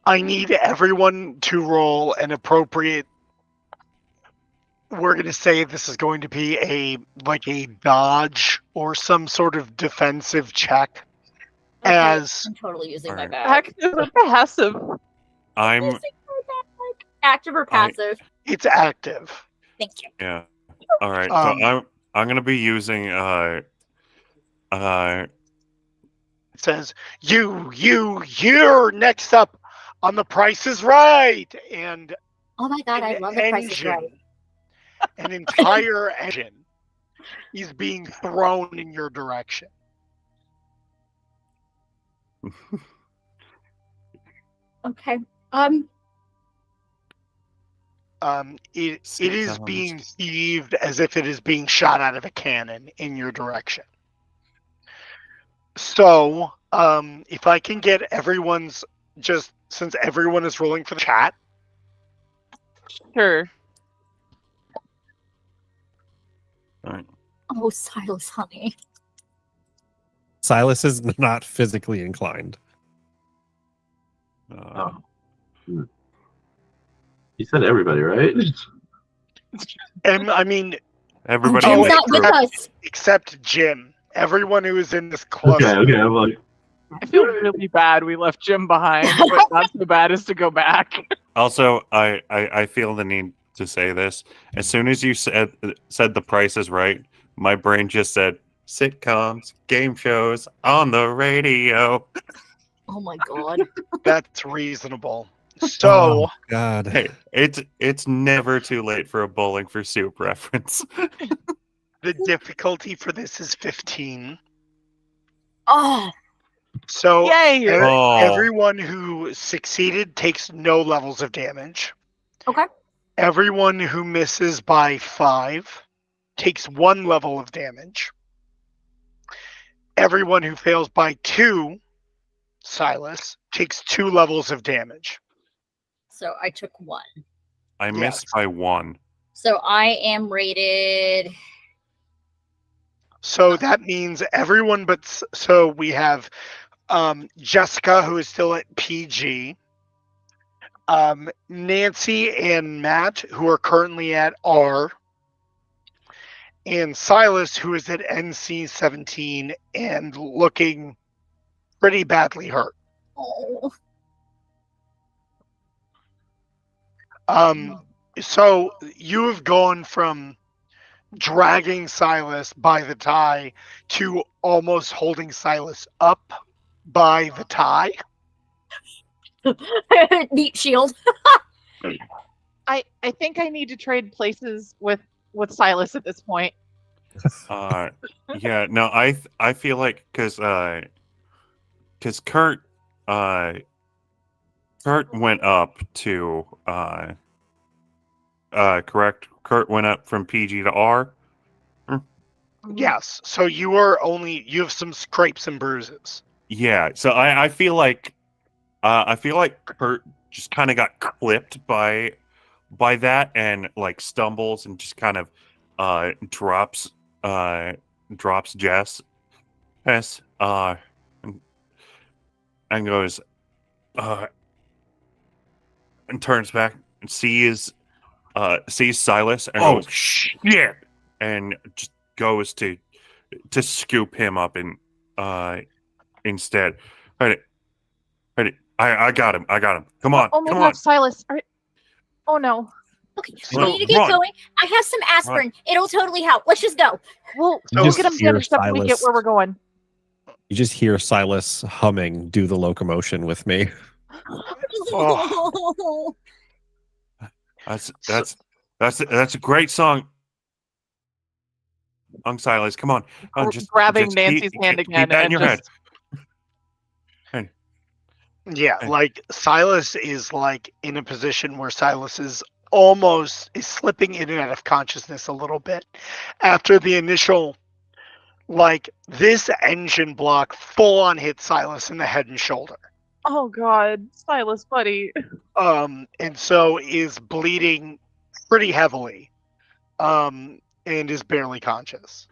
I need everyone to roll an appropriate. We're going to say this is going to be a dodge or some sort of defensive check. Okay, As I'm totally using my Alright. bag. Active or passive? I'm Using my bag. Active or passive? it's active. Thank you. yeah. All right. So I'm gonna be using It says you're next up on The Price is Right, and Oh my god, I an love the Price is Right. an entire engine is being thrown in your direction. Okay. It is being heaved as if it is being shot out of a cannon in your direction. So, if I can get everyone's, just since everyone is rolling for the chat, Sure. all right. Oh, Silas, honey. Silas is not physically inclined. Oh. You said everybody, right? and I mean, Everybody Jim's in not with us. except Jim. Everyone who is in this cluster. Okay, I'm like, I feel really bad we left Jim behind, but not so bad as to go back. Also, I feel the need to say this. As soon as you said The Price is Right, my brain just said sitcoms, game shows on the radio. Oh my god. That's reasonable. So, God. Hey, it's never too late for a Bowling for Soup reference. the difficulty for this is 15. Oh, So, Yay! Oh. everyone who succeeded takes no levels of damage. okay. Everyone who misses by 5 takes 1 level of damage. Everyone who fails by 2, Silas, takes 2 levels of damage. So I took 1. I missed by 1. So I am rated. So that means everyone but so we have Jessica, who is still at PG, Nancy and Matt, who are currently at R, and Silas, who is at NC 17 and looking pretty badly hurt. Oh. So you have gone from dragging Silas by the tie to almost holding Silas up by the tie. Neat shield. I think I need to trade places with Silas at this point. Yeah, no, I feel like because Kurt went up to correct. Kurt went up from PG to R. Yes. So you have some scrapes and bruises. Yeah, so I feel like Kurt just kind of got clipped by that and like stumbles and just kind of drops Jess and goes and turns back and sees Silas and goes, shit. and just goes to scoop him up and instead. Ready, I got him. Come on, Oh my come God, on. Silas. Oh no. Okay, So, we need to get run. going. I have some aspirin. It'll totally help. Let's just go. We'll So- get him finished up when we get where we're going. You just hear Silas humming "Do the Locomotion" with me. Oh. That's a great song. Silas, come on. Just Grabbing just Nancy's hand keep again that in and your just head. Yeah, Hey. like Silas is like in a position where Silas is almost is slipping in and out of consciousness a little bit after the initial, like, this engine block full on hit Silas in the head and shoulder. oh God, Silas, buddy. And so is bleeding pretty heavily. And is barely conscious.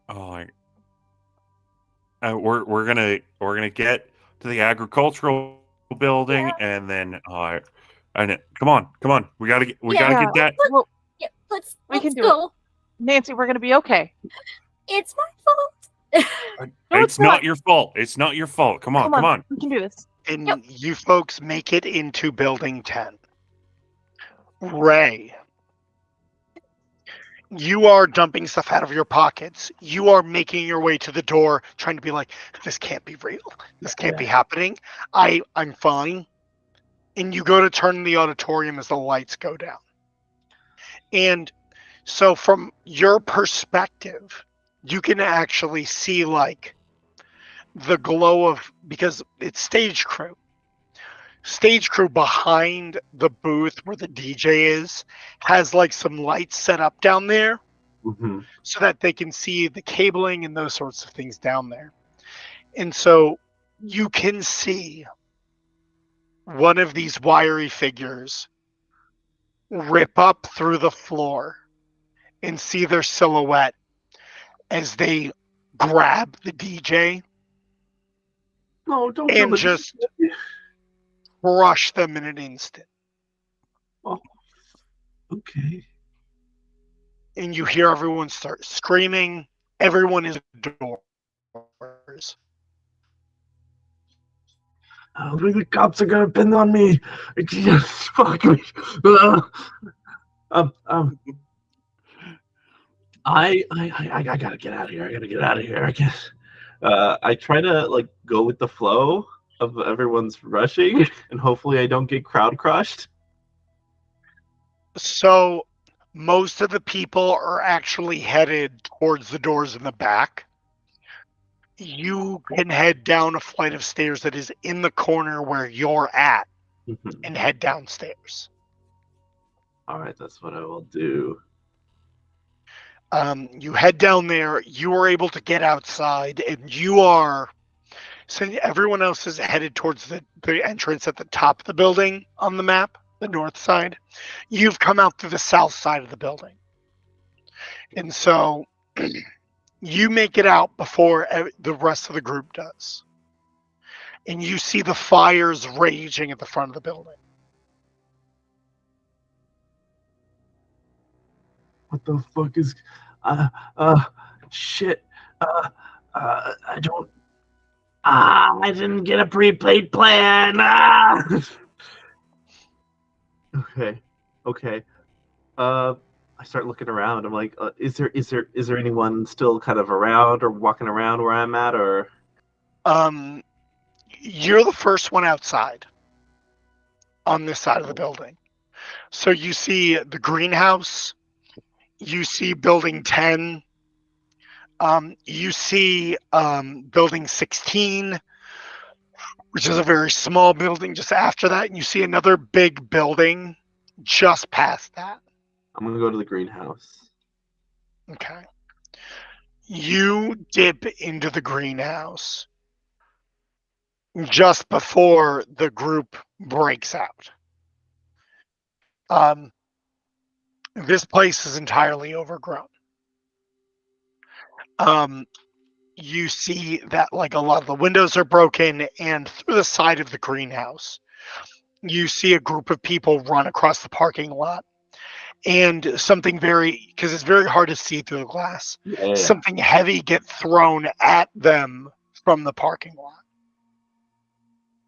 Oh, we're gonna get to the agricultural building, and then and come on, we gotta get that. Well, Yeah, let's can do go. Nancy, we're gonna be okay. It's my fault. No, It's not your fault. It's not your fault. Come on. We can do this. And Yep. you folks make it into building 10. Ray, you are dumping stuff out of your pockets. You are making your way to the door, trying to be like, this can't be real. This can't be happening. I'm fine. And you go to turn in the auditorium as the lights go down. And so from your perspective, you can actually see like the glow of, because it's stage crew. Stage crew behind the booth where the DJ is has like some lights set up down there Mm-hmm. so that they can see the cabling and those sorts of things down there. And so you can see one of these wiry figures rip up through the floor and see their silhouette as they grab the DJ No, don't kill and the just crush them in an instant. Okay. And you hear everyone start screaming. Everyone is doors. The cops are gonna pin on me. Just fuck me. I gotta get out of here. I gotta get out of here. I guess. I try to like go with the flow of everyone's rushing, and hopefully I don't get crowd crushed. So most of the people are actually headed towards the doors in the back. You can head down a flight of stairs that is in the corner where you're at and head downstairs. All right, that's what I will do. You head down there, you are able to get outside, and you are, so everyone else is headed towards the entrance at the top of the building on the map, the north side. You've come out through the south side of the building. And so you make it out before the rest of the group does. And you see the fires raging at the front of the building. What the fuck is shit. I don't I didn't get a prepaid plan. Okay. I start looking around. I'm like, is there anyone still kind of around or walking around where I'm at, or You're the first one outside on this side of the building. So you see the greenhouse, you see building 10, you see building 16, which is a very small building just after that, and you see another big building just past that. I'm gonna go to the greenhouse. Okay. You dip into the greenhouse just before the group breaks out. This place is entirely overgrown. You see that like a lot of the windows are broken, and through the side of the greenhouse, you see a group of people run across the parking lot. and something because it's very hard to see through the glass. Yeah. Something heavy get thrown at them from the parking lot.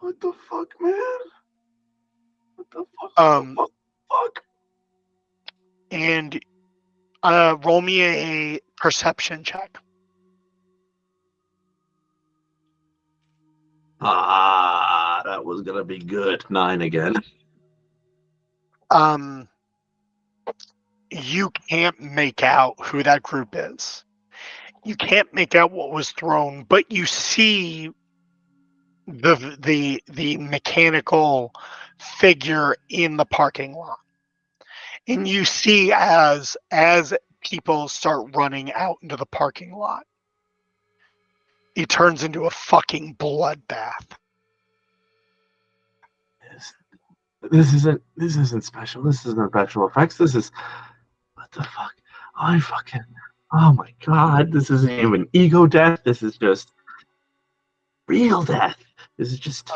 What the fuck, man? What the fuck? Fuck. And roll me a perception check. That was gonna be good. 9 again. You can't make out who that group is. You can't make out what was thrown, but you see the mechanical figure in the parking lot. And you see as people start running out into the parking lot, it turns into a fucking bloodbath. This isn't special. This isn't special effects. This is what the fuck? Oh my god, this isn't even ego death. This is just real death. This is just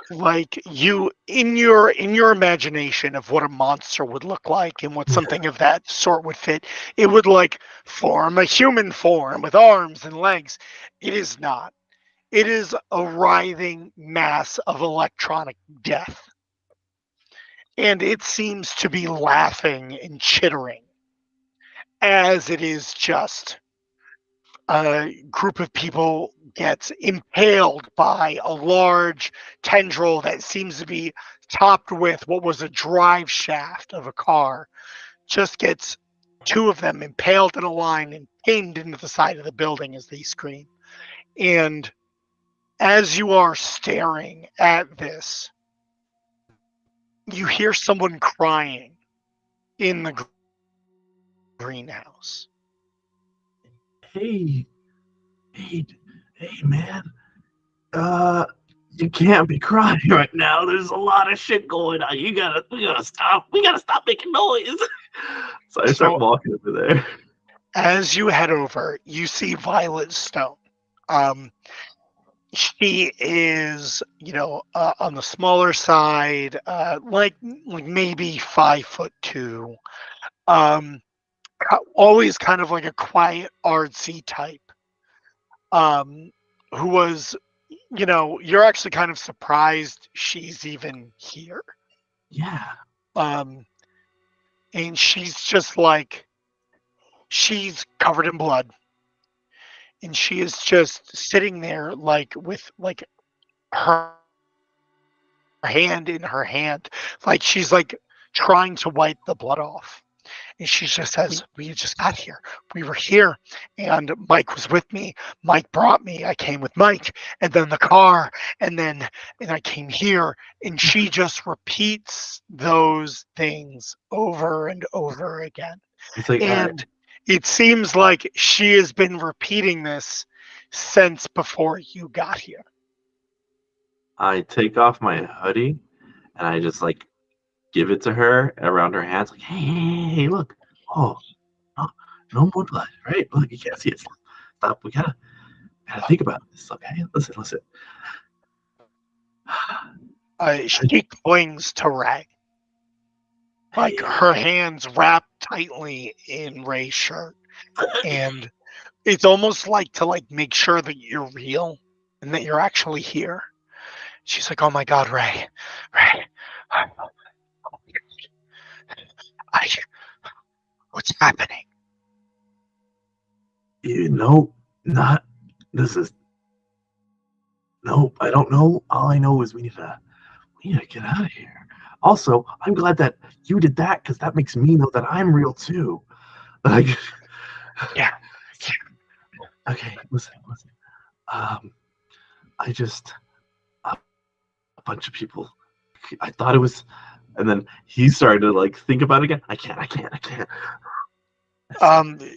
Like you in your imagination of what a monster would look like and what something of that sort would fit, it would like form a human form with arms and legs. It is not. It is a writhing mass of electronic death. And it seems to be laughing and chittering as it is just a group of people gets impaled by a large tendril that seems to be topped with what was a drive shaft of a car. Just gets 2 of them impaled in a line and pinned into the side of the building as they scream. And as you are staring at this, you hear someone crying in the greenhouse. hey, man. You can't be crying right now. There's a lot of shit going on. We gotta stop. We gotta stop making noise. So I start walking over there. As you head over, you see Violet Stone. She is, on the smaller side, like maybe 5'2". Always kind of like a quiet, artsy type. Who was, you're actually kind of surprised she's even here. Yeah. And she's just like, she's covered in blood. And she is just sitting there like with like her hand in her hand, like she's like trying to wipe the blood off. And she just says, we just got here. We were here and Mike was with me. Mike brought me. I came with Mike and then the car and I came here. And she just repeats those things over and over again. It's like, and it seems like she has been repeating this since before you got here. I take off my hoodie and I just like give it to her around her hands, like, hey, look. Oh, no more blood, right? Look, you can't see it. Stop. We gotta think about this, okay? Listen. She clings to Ray. Like her hands wrapped tightly in Ray's shirt. And it's almost like to like make sure that you're real and that you're actually here. She's like, oh my God, Ray. What's happening? Nope, I don't know. All I know is we need to get out of here. Also, I'm glad that you did that because that makes me know that I'm real too. Like, yeah. Okay, listen. I just a bunch of people. I thought it was, and then he started to like think about it again. I can't.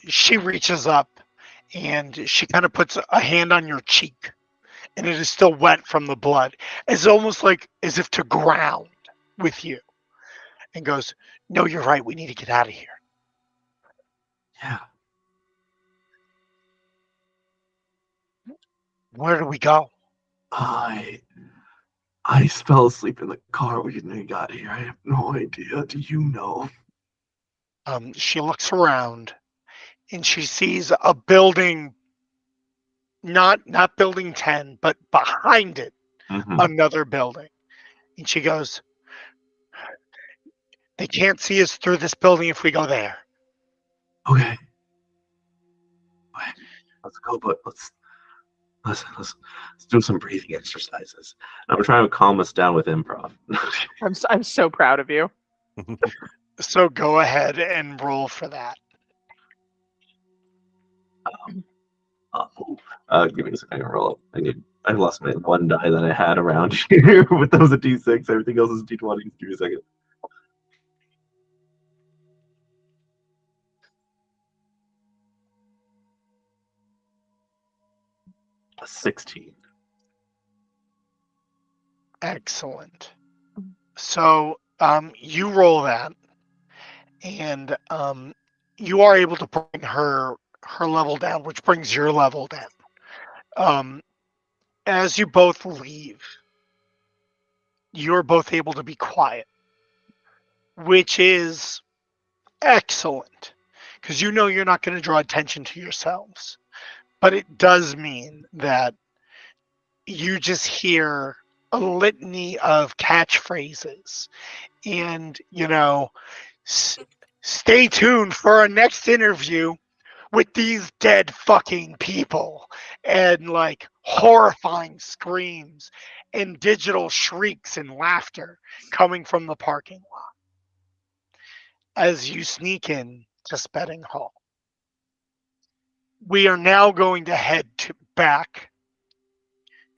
She reaches up and she kind of puts a hand on your cheek, and it is still wet from the blood. It's almost like as if to ground with you, and goes, "No, you're right. We need to get out of here." Yeah. Where do we go? I fell asleep in the car when you got here. I have no idea. Do you know? She looks around and she sees a building, not building 10, but behind it, Mhm. another building. And she goes, "They can't see us through this building if we go there." Okay. Let's go, but let's do some breathing exercises. I'm trying to calm us down with improv. I'm so proud of you. So go ahead and roll for that. Give me a second. I can roll up. I lost my one die that I had around here, but that was a D6. Everything else is D20. Give me a second. A 16. Excellent. So you roll that, and you are able to bring her level down, which brings your level down. As you both leave, you're both able to be quiet, which is excellent, because you know you're not going to draw attention to yourselves. But it does mean that you just hear a litany of catchphrases, and stay tuned for our next interview with these dead fucking people, and like horrifying screams and digital shrieks and laughter coming from the parking lot as you sneak in to Spedding Hall. We are now going to head back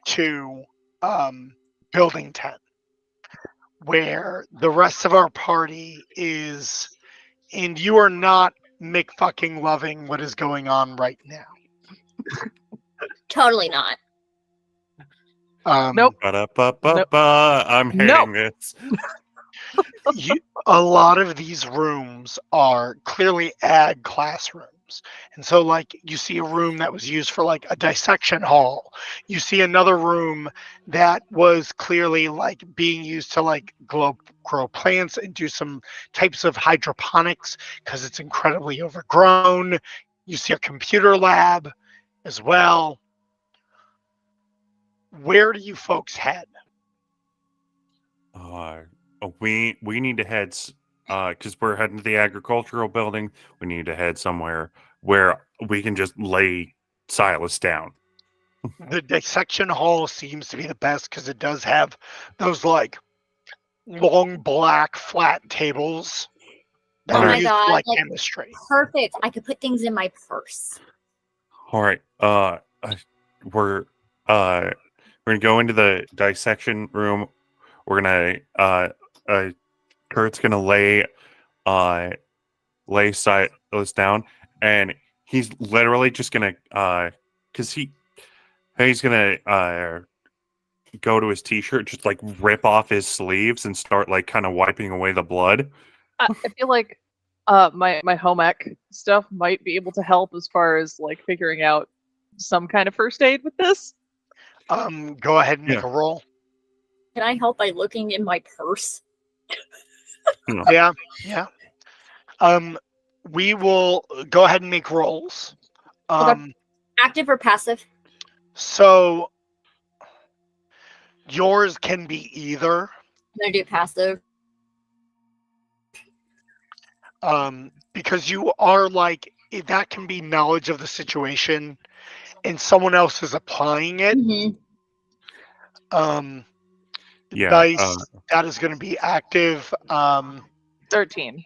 to Building 10, where the rest of our party is, and you are not fucking loving what is going on right now. Totally not. Nope. Ba-da-ba-ba-ba. I'm hating this. A lot of these rooms are clearly ag classrooms. And so, like, you see a room that was used for, like, a dissection hall. You see another room that was clearly, like, being used to, like, grow plants and do some types of hydroponics because it's incredibly overgrown. You see a computer lab as well. Where do you folks head? We need to head because we're heading to the agricultural building. We need to head somewhere where we can just lay Silas down. The dissection hall seems to be the best because it does have those like long black flat tables that Oh are my used God, for like like- chemistry. Perfect. I could put things in my purse. All right. We're gonna go into the dissection room. We're gonna Kurt's gonna lay Silas down, and he's literally just gonna because he's gonna go to his t-shirt, just like rip off his sleeves and start like kind of wiping away the blood. I feel like my home ec stuff might be able to help as far as like figuring out some kind of first aid with this. Go ahead and make a roll. Can I help by looking in my purse? Yeah. We will go ahead and make rolls. Okay. Active or passive? So yours can be either. I'm gonna do passive. Because you are like, that can be knowledge of the situation and someone else is applying it. Yeah, Dice, that is going to be active. 13.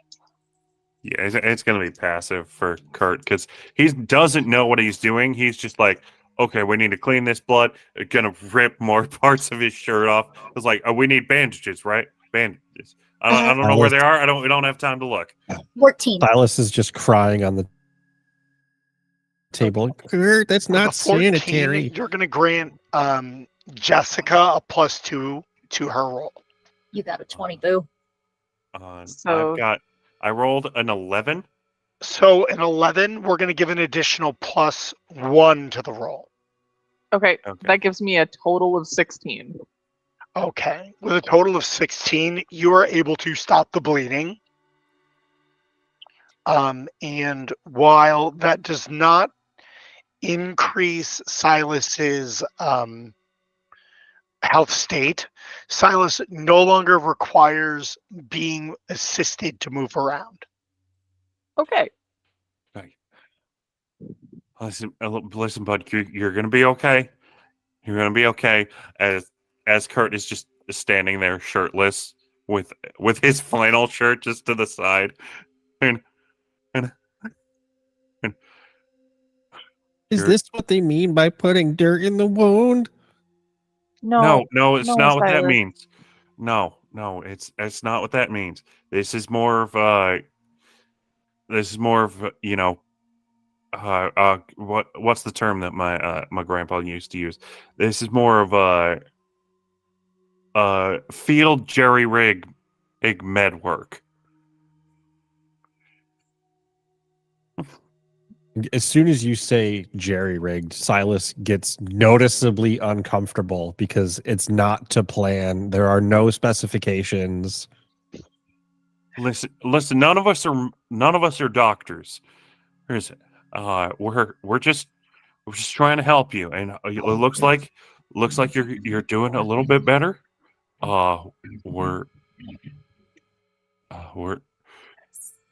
Yeah, it's gonna be passive for Kurt because he doesn't know what he's doing. He's just like, okay, we need to clean this blood. Gonna rip more parts of his shirt off. It's like, oh, we need bandages, right? Bandages. I don't know where they are. We don't have time to look. 14. Silas is just crying on the table. Kurt, that's not 14, sanitary. you're going to grant Jessica a +2 to her roll. You got a 20, boo. So- I rolled an 11. So an 11, we're going to give an additional +1 to the roll. Okay, Okay. that gives me a total of 16. Okay. With a total of 16, you are able to stop the bleeding. And while that does not increase Silas's health state, Silas no longer requires being assisted to move around. Okay. Listen, bud, you're gonna be okay. You're gonna be okay. As Kurt is just standing there shirtless with his flannel shirt just to the side, and Is this what they mean by putting dirt in the wound? No, it's no, not what that Silas. means. No, it's not what that means. This is more of what's the term that my grandpa used to use? This is more of field jerry rig med work. As soon as you say jerry-rigged, Silas gets noticeably uncomfortable because it's not to plan. There are no specifications. Listen. None of us are doctors. We're just trying to help you, and it looks like you're doing a little bit better. We're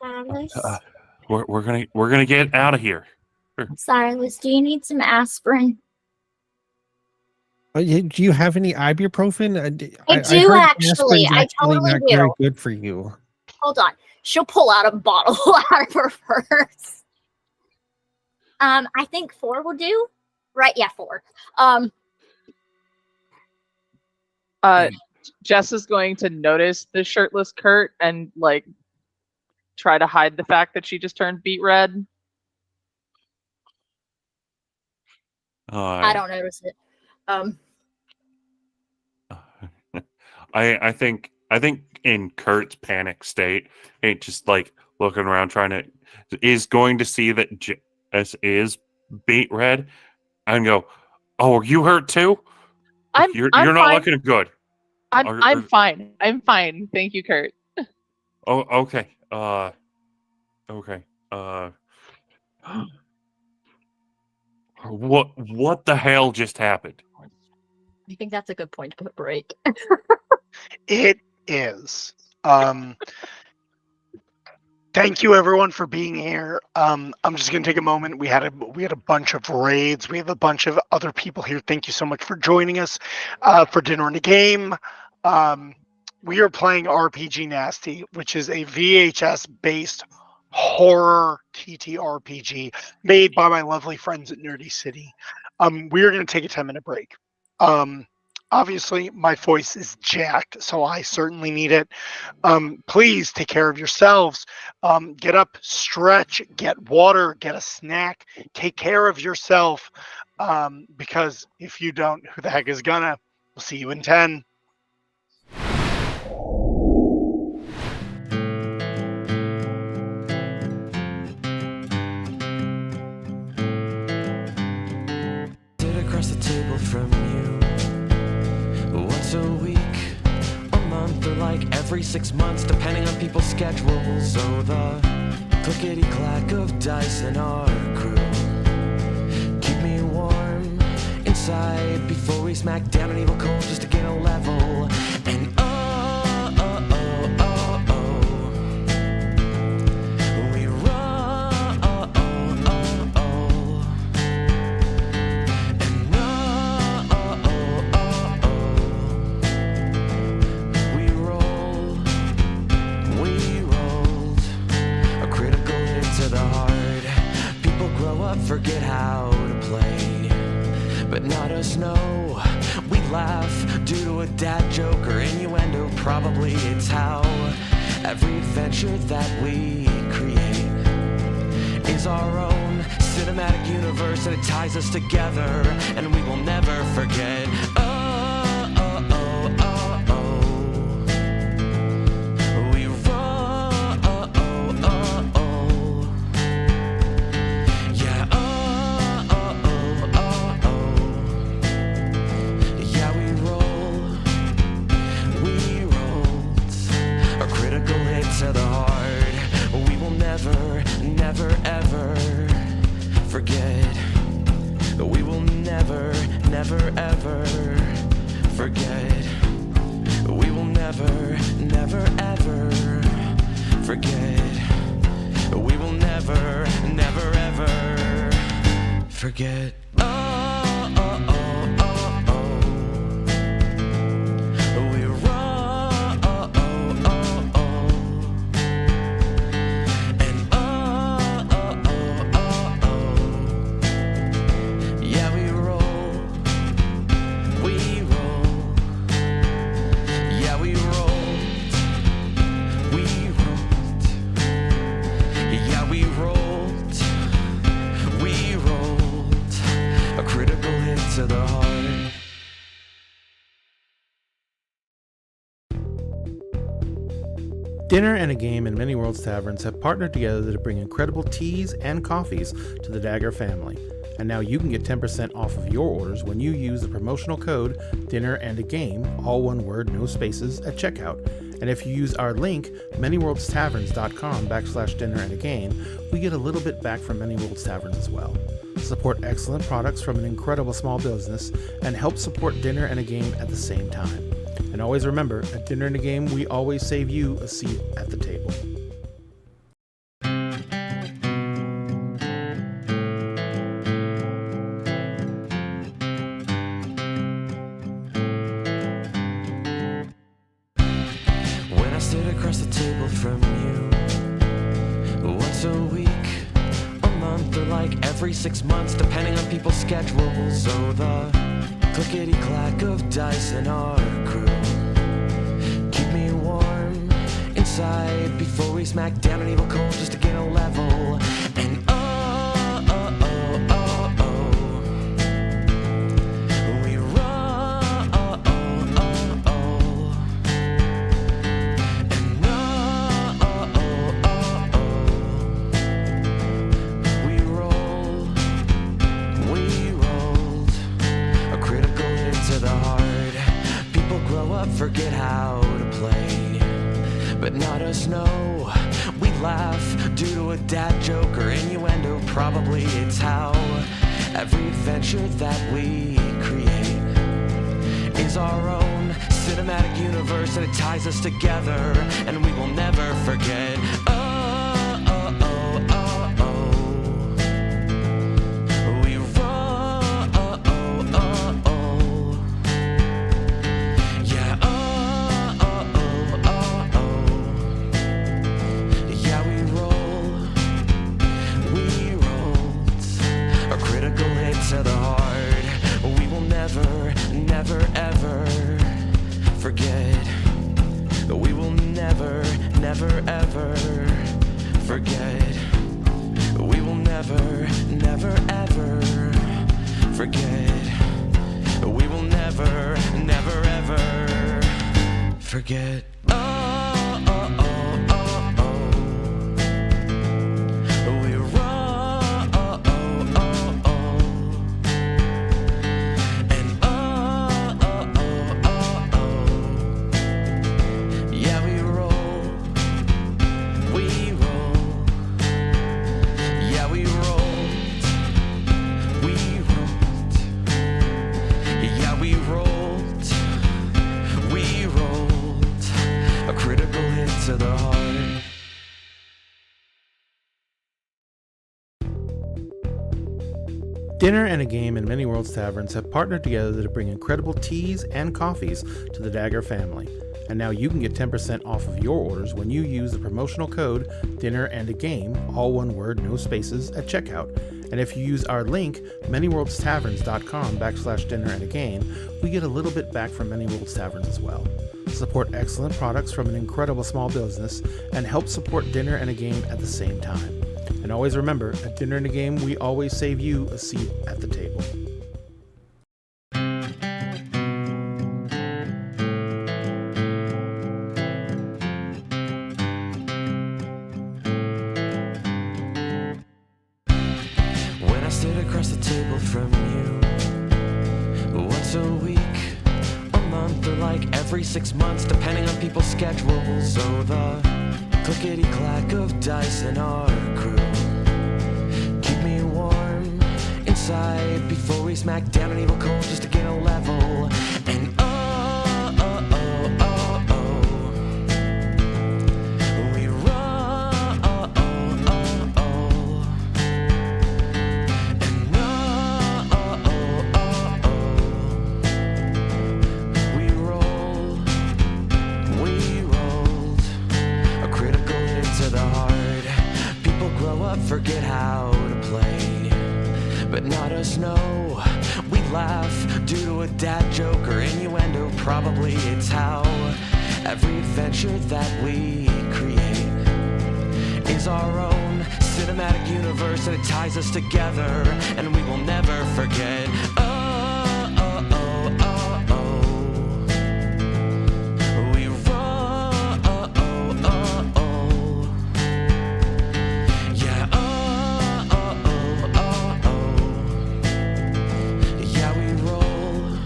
Silas, we're gonna get out of here. Silas, do you need some aspirin? Do you have any ibuprofen? I do, heard actually. aspirin's I actually totally not do. very good for you. Hold on. She'll pull out a bottle out of her purse. I think 4 will do. Right? Yeah, 4. Jess is going to notice the shirtless Kurt and like try to hide the fact that she just turned beet red. I don't notice it. I think in Kurt's panic state, it just like looking around is going to see that Jess is beet red and go, "Oh, are you hurt too? You're not fine. looking good." I'm fine. I'm fine. Thank you, Kurt. Oh, okay. Okay. What the hell just happened? I think that's a good point to put a break. It is. Thank you everyone for being here. I'm just gonna take a moment. We had a bunch of raids. We have a bunch of other people here. Thank you so much for joining us for Dinner and a Game. We are playing RPG Nasty, which is a VHS-based horror TTRPG made by my lovely friends at Nerdy City. We are going to take a 10-minute break. Obviously, my voice is jacked, so I certainly need it. Please take care of yourselves. Get up, stretch, get water, get a snack. Take care of yourself, because if you don't, who the heck is gonna? We'll see you in 10. Across the table from you once a week, a month, or like every 6 months, depending on people's schedules. So the clickety-clack of dice in our crew keep me warm inside before we smack down an evil cold just to get a level. And we run. Forget how to play, but not us, no. We laugh due to a dad joke or innuendo. Probably it's how every adventure that we create is our own cinematic universe, and it ties us together, and we will never forget. We run. Yeah. Yeah, we rolled a critical hit to the heart. We will never never, never ever forget. Oh, oh, oh, oh, oh. We run, oh, oh, oh, oh. And oh, oh, oh, oh, oh. Yeah, we roll. We roll. Yeah, we rolled. We rolled. Yeah, we rolled. We rolled. A critical hit to the heart. Dinner and a Game and Many Worlds Taverns have partnered together to bring incredible teas and coffees to the Dagger family. And now you can get 10% off of your orders when you use the promotional code Dinner and a Game, all one word, no spaces, at checkout. And if you use our link, manyworldstaverns.com/dinner and a game, we get a little bit back from Many Worlds Taverns as well. Support excellent products from an incredible small business and help support Dinner and a Game at the same time. And always remember, at Dinner and a Game, we always save you a seat at the table. When I sit across the table from you, once a week, a month, or like every 6 months, depending on people's schedules. So the clickety-clack of dice in our crew keep me warm inside before we smack down an evil cold just to gain a level. And oh, oh, oh, oh, oh. We run, oh, oh, oh, oh. And oh, oh, oh, oh, oh. We roll, we rolled. A critical hit to the heart. People grow up, forget how to play, but not us, no. We laugh due to a dad joke or innuendo. Probably it's how every adventure that we create is our own cinematic universe, and it ties us together, and we will never forget. Oh, oh, oh, oh, oh. We run, oh, oh, oh, oh. Yeah, oh, oh, oh, oh, oh. Yeah, we roll. We rolled. A critical hit to the heart. We will never, never, ever forget. We will never, never, ever forget. We will never, never, ever forget. We will never, never, ever forget. Oh, oh, oh, oh, oh. We run, oh, oh, oh, oh. And oh, oh, oh, oh, oh. Yeah, we roll. We roll. Yeah, we rolled. We rolled. Yeah, we rolled. We rolled. A critical hit to the heart. Dinner and a Game and Many Worlds Taverns have partnered together to bring incredible teas and coffees to the Dagger family. And now you can get 10% off of your orders when you use the promotional code Dinner and a Game, all one word, no spaces, at checkout. And if you use our link, manyworldstaverns.com/dinner and a game, we get a little bit back from Many Worlds Taverns as well. Support excellent products from an incredible small business and help support Dinner and a Game at the same time. And always remember, at Dinner and a Game, we always save you a seat at the table. When I sit across the table from you, once a week, a month, or like every 6 months, depending on people's schedules. So the clickety-clack of dice in our crew keep me warm inside before we smack down an evil cold just to gain a level. And oh, oh, oh, oh, oh. We run, oh, oh, oh, oh. forget how to play. But not us, no. We laugh due to a dad joke or innuendo. Probably it's how every adventure that we create is our own cinematic universe, and it ties us together, and we will never forget. Oh, oh, oh, oh, oh. We roll. Oh, oh, oh, oh. Yeah. Oh, oh, oh, oh, oh. Yeah, we roll.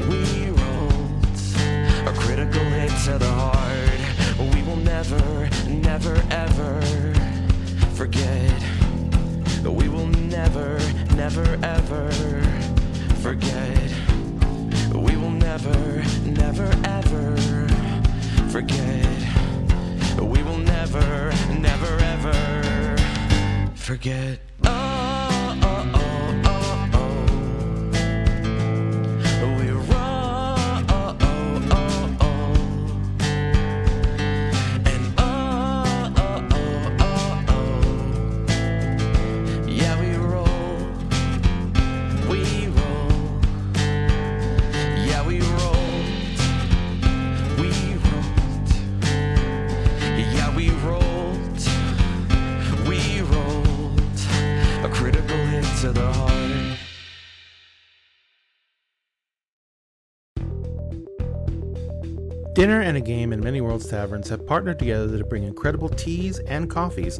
We rolled a critical hit to the heart. We will never, never, ever forget. We will never, never, ever forget. We will never, never, ever forget. We will never, never, ever forget. Oh, oh, oh, oh, oh. We roll. Oh, oh, oh, oh. And oh, oh, oh, oh, oh. Yeah, we roll. We roll. Yeah, we rolled. We rolled. Yeah, we rolled. We rolled a critical hit to the heart. Dinner and a Game and Many Worlds Taverns have partnered together to bring incredible teas and coffees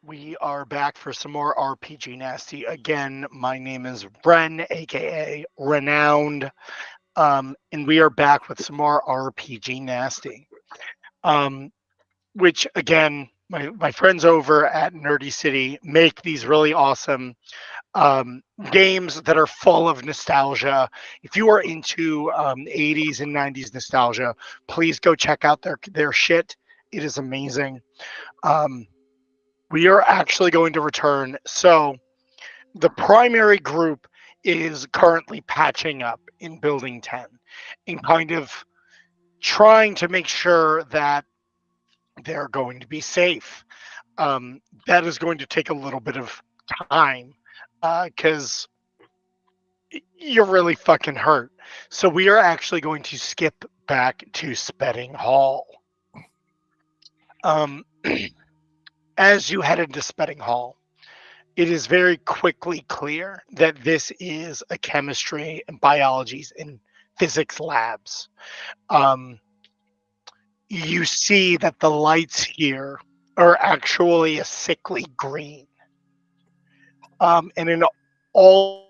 We are back for some more RPG Nasty. Again, my name is Ren, aka Renowned, and we are back with some more RPG Nasty. Which again, my friends over at Nerdy City make these really awesome games that are full of nostalgia. If you are into 80s and 90s nostalgia, please go check out their shit. It is amazing. Um, we are actually going to return. So the primary group is currently patching up in Building 10 and kind of trying to make sure that they're going to be safe. That is going to take a little bit of time because you're really fucking hurt. So we are actually going to skip back to Spedding Hall. As you head into Spedding Hall, it is very quickly clear that this is a chemistry and biology and physics labs. You see that the lights here are actually a sickly green. And in all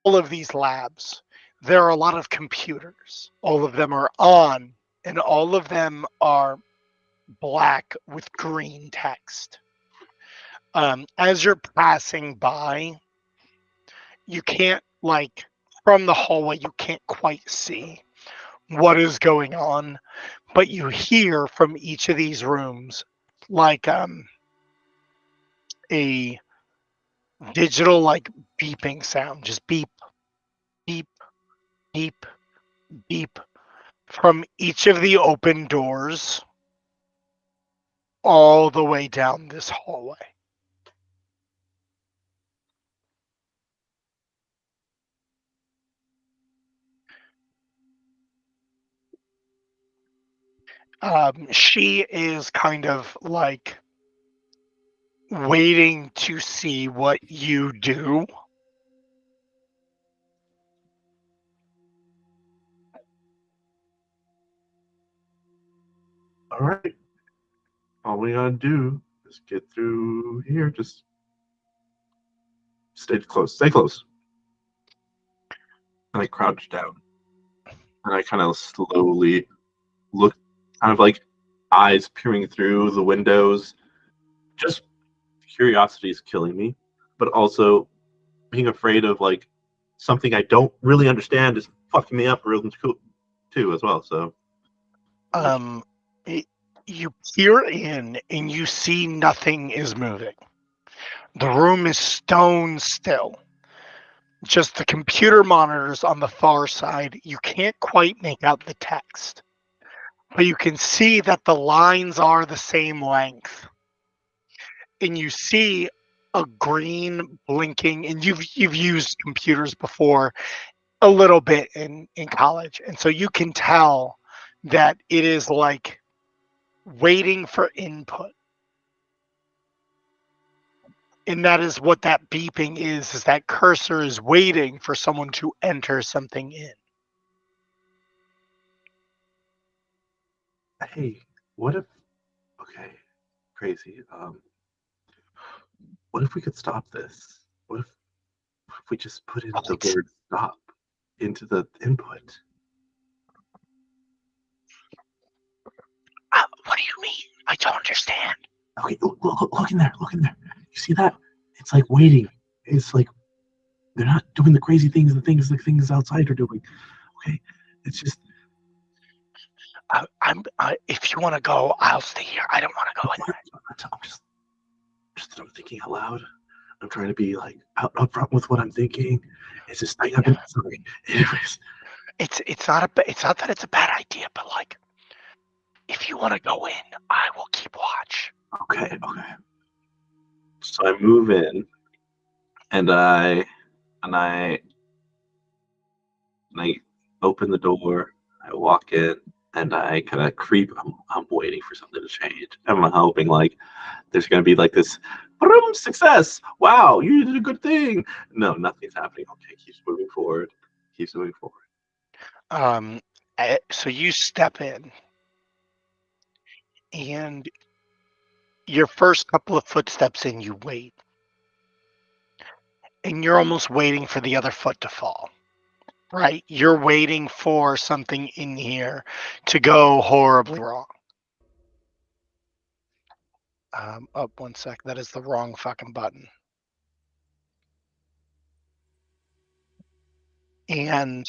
of these labs, there are a lot of computers. All of them are on, and all of them are black with green text. As you're passing by, you can't, like, from the hallway, you can't quite see what is going on, but you hear from each of these rooms, like, a digital, like, beeping sound, just beep, beep, beep, beep from each of the open doors all the way down this hallway. She is kind of like waiting to see what you do. All right. All we gotta do is get through here. Just stay close. Stay close. And I crouch down. And I kind of slowly look, kind of like eyes peering through the windows. Just curiosity is killing me, but also being afraid of like something I don't really understand is fucking me up real too as well. So Um, you peer in and you see nothing is moving. The room is stone still. Just the computer monitors on the far side. You can't quite make out the text, but you can see that the lines are the same length. And you see a green blinking, and you've used computers before a little bit in college, and so you can tell that it is like waiting for input. And that is what that beeping is that cursor is waiting for someone to enter something in. hey, what if? Okay, crazy. What if we could stop this? What if we just put in the word stop into the input? What do you mean? I don't understand. Okay, look in there. Look in there. You see that? It's like waiting. It's like they're not doing the crazy things, the things outside are doing. Okay, it's just. If you want to go, I'll stay here. I don't want to go in there. I'm just I'm thinking out loud. I'm trying to be like up front with what I'm thinking. It's just I've been sorry. Anyways, It's not that it's a bad idea, but like, if you want to go in, I will keep watch. okay. So I move in, and I open the door. I walk in, and I kind of creep. I'm waiting for something to change. I'm hoping like there's gonna be like this. Boom, success! Wow, you did a good thing. No, nothing's happening. Okay, keeps moving forward. Keeps moving forward. So you step in, and your first couple of footsteps in, you wait. And you're almost waiting for the other foot to fall. Right? You're waiting for something in here to go horribly wrong. Up 1 sec. That is the wrong fucking button. And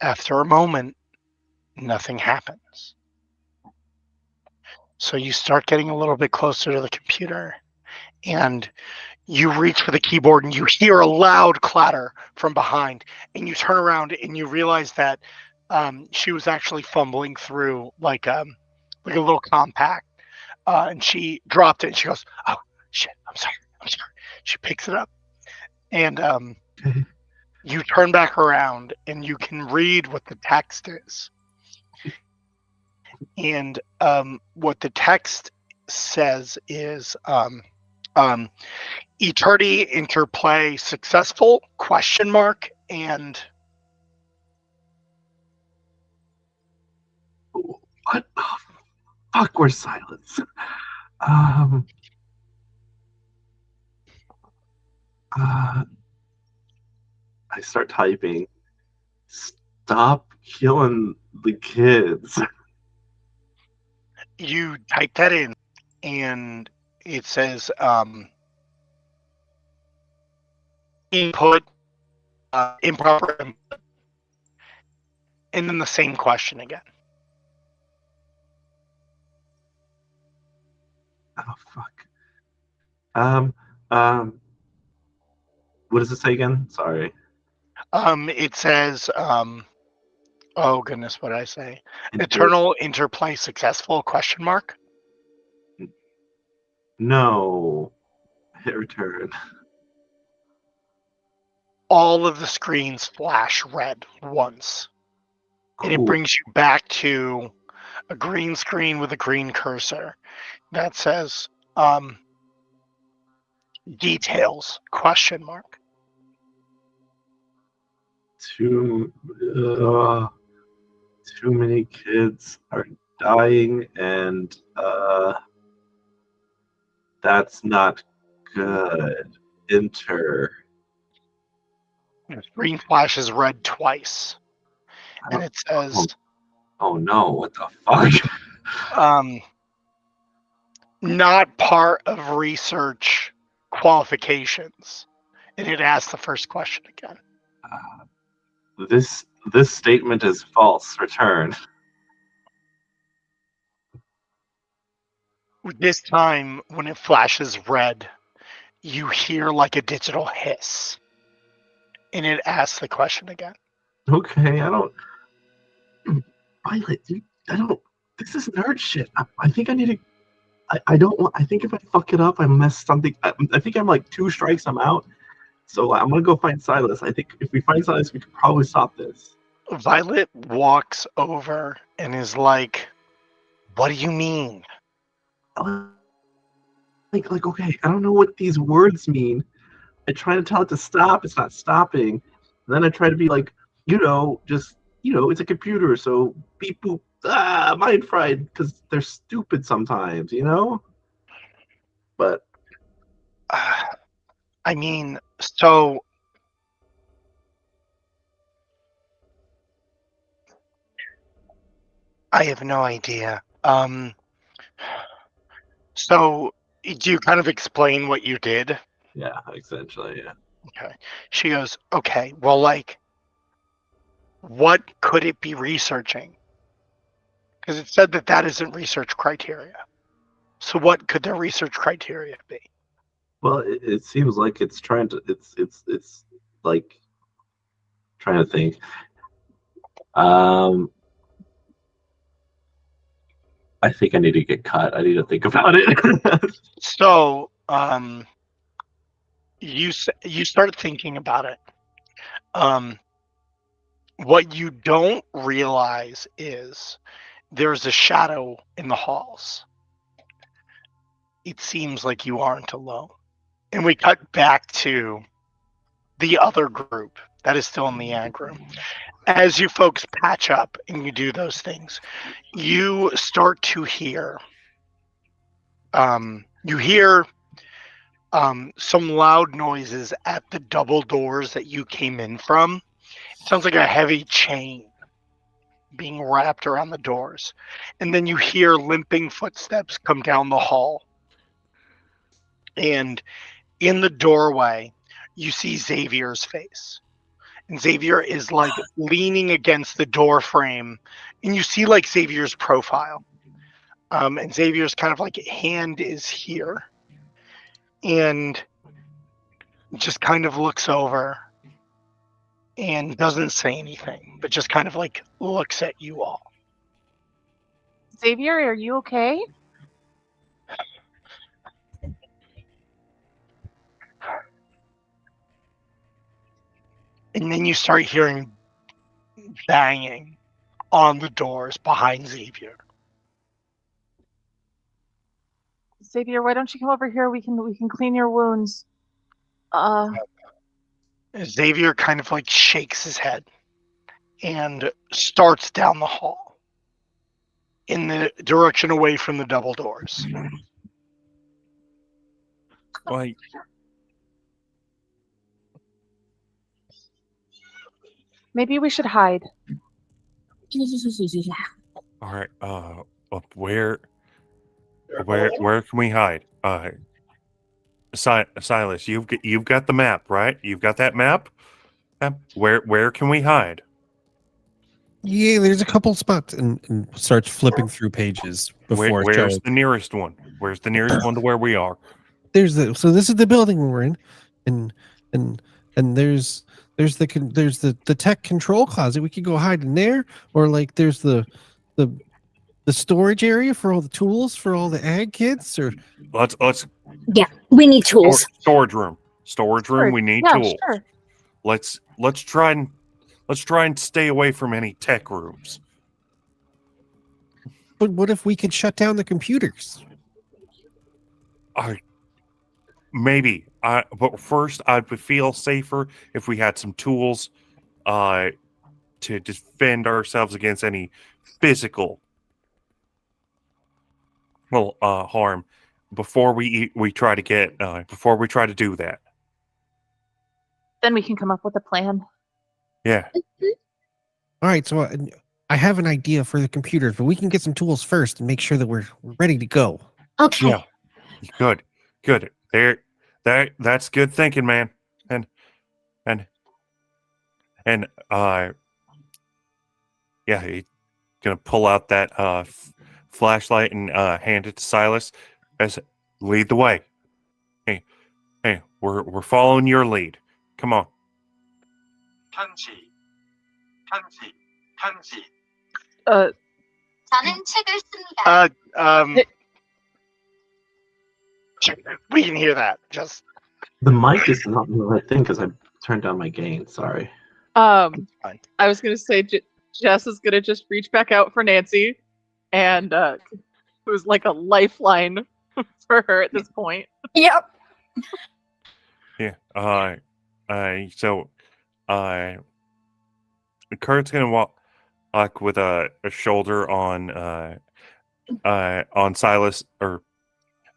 after a moment, nothing happens. So you start getting a little bit closer to the computer, and you reach for the keyboard and you hear a loud clatter from behind, and you turn around and you realize that she was actually fumbling through like a little compact, and she dropped it and she goes, "Oh shit, I'm sorry. She picks it up, and you turn back around and you can read what the text is. And what the text says is eternity interplay successful ? And What? Oh, fuck, silence. I start typing. Stop killing the kids. you type that in, and it says input, improper input, and then the same question again. Oh fuck. What does it say again? Sorry. It says oh goodness, what did I say? Eternal interplay successful ? No. Hit return. All of the screens flash red once, and it Cool. brings you back to a green screen with a green cursor that says details ? Too many kids are dying, and that's not good. Enter. The screen flashes red twice, and it says Oh no, what the fuck? not part of research qualifications, and it asks the first question again. This statement is false. Return. This time, when it flashes red, you hear like a digital hiss, and it asks the question again. Okay, I don't. Violet, I don't. This is nerd shit. I think I need to. I don't want. I think if I fuck it up, I mess something. I think I'm like 2 strikes, I'm out. So I'm gonna go find Silas. I think if we find Silas, we could probably stop this. Violet walks over and is like, "What do you mean?" Like, okay, I don't know what these words mean. I try to tell it to stop. It's not stopping. And then I try to be like, just it's a computer. So beep boop. Mind fried because they're stupid sometimes, But I mean, so I have no idea. So do you kind of explain what you did? yeah, essentially, yeah. Okay. She goes, okay, well, like, what could it be researching? Because it said that isn't research criteria. So what could their research criteria be? Well, it seems like it's trying to. It's like trying to think. I think I need to get cut. I need to think about it. So, you start thinking about it. What you don't realize is there's a shadow in the halls. It seems like you aren't alone. And we cut back to the other group that is still in the ag room. As you folks patch up and you do those things, you start to hear You hear some loud noises at the double doors that you came in from. It sounds like a heavy chain being wrapped around the doors. And then you hear limping footsteps come down the hall. And in the doorway, you see Xavier's face. And Xavier is like leaning against the door frame. And you see like Xavier's profile. And Xavier's kind of like hand is here. And just kind of looks over and doesn't say anything, but just kind of like looks at you all. Xavier, are you okay? And then you start hearing banging on the doors behind Xavier. Xavier, why don't you come over here? We can clean your wounds. Xavier kind of like shakes his head and starts down the hall in the direction away from the double doors. Like, Maybe we should hide. all right. Where can we hide? Silas, you've got the map, right? You've got that map. Where can we hide? Yeah, there's a couple spots, and starts flipping through pages before Where's showing. the nearest one? Where's the nearest one to where we are? So this is the building we're in, and there's the tech control closet. We could go hide in there, or like there's the storage area for all the tools for all the ag kits, or Let's Yeah, we need tools. storage room. Storage room. We need tools. Sure. Let's try and stay away from any tech rooms. but what if we could shut down the computers? Maybe. But first, I would feel safer if we had some tools to defend ourselves against any physical harm before we try to do that. Then we can come up with a plan. Yeah. All right, so I have an idea for the computers, but we can get some tools first and make sure that we're ready to go. Okay. Yeah. Good. That's good thinking, man. And yeah, he's gonna pull out that flashlight and hand it to Silas as lead the way. Hey, we're following your lead. Come on. 저는 책을 씁니다. We can hear that. Just The mic is not the right thing because I turned down my gain. Sorry. fine. I was gonna say Jess is gonna just reach back out for Nancy, and it was like a lifeline for her at this point. Yep. Yeah. So Kurt's gonna walk with a shoulder on Silas, or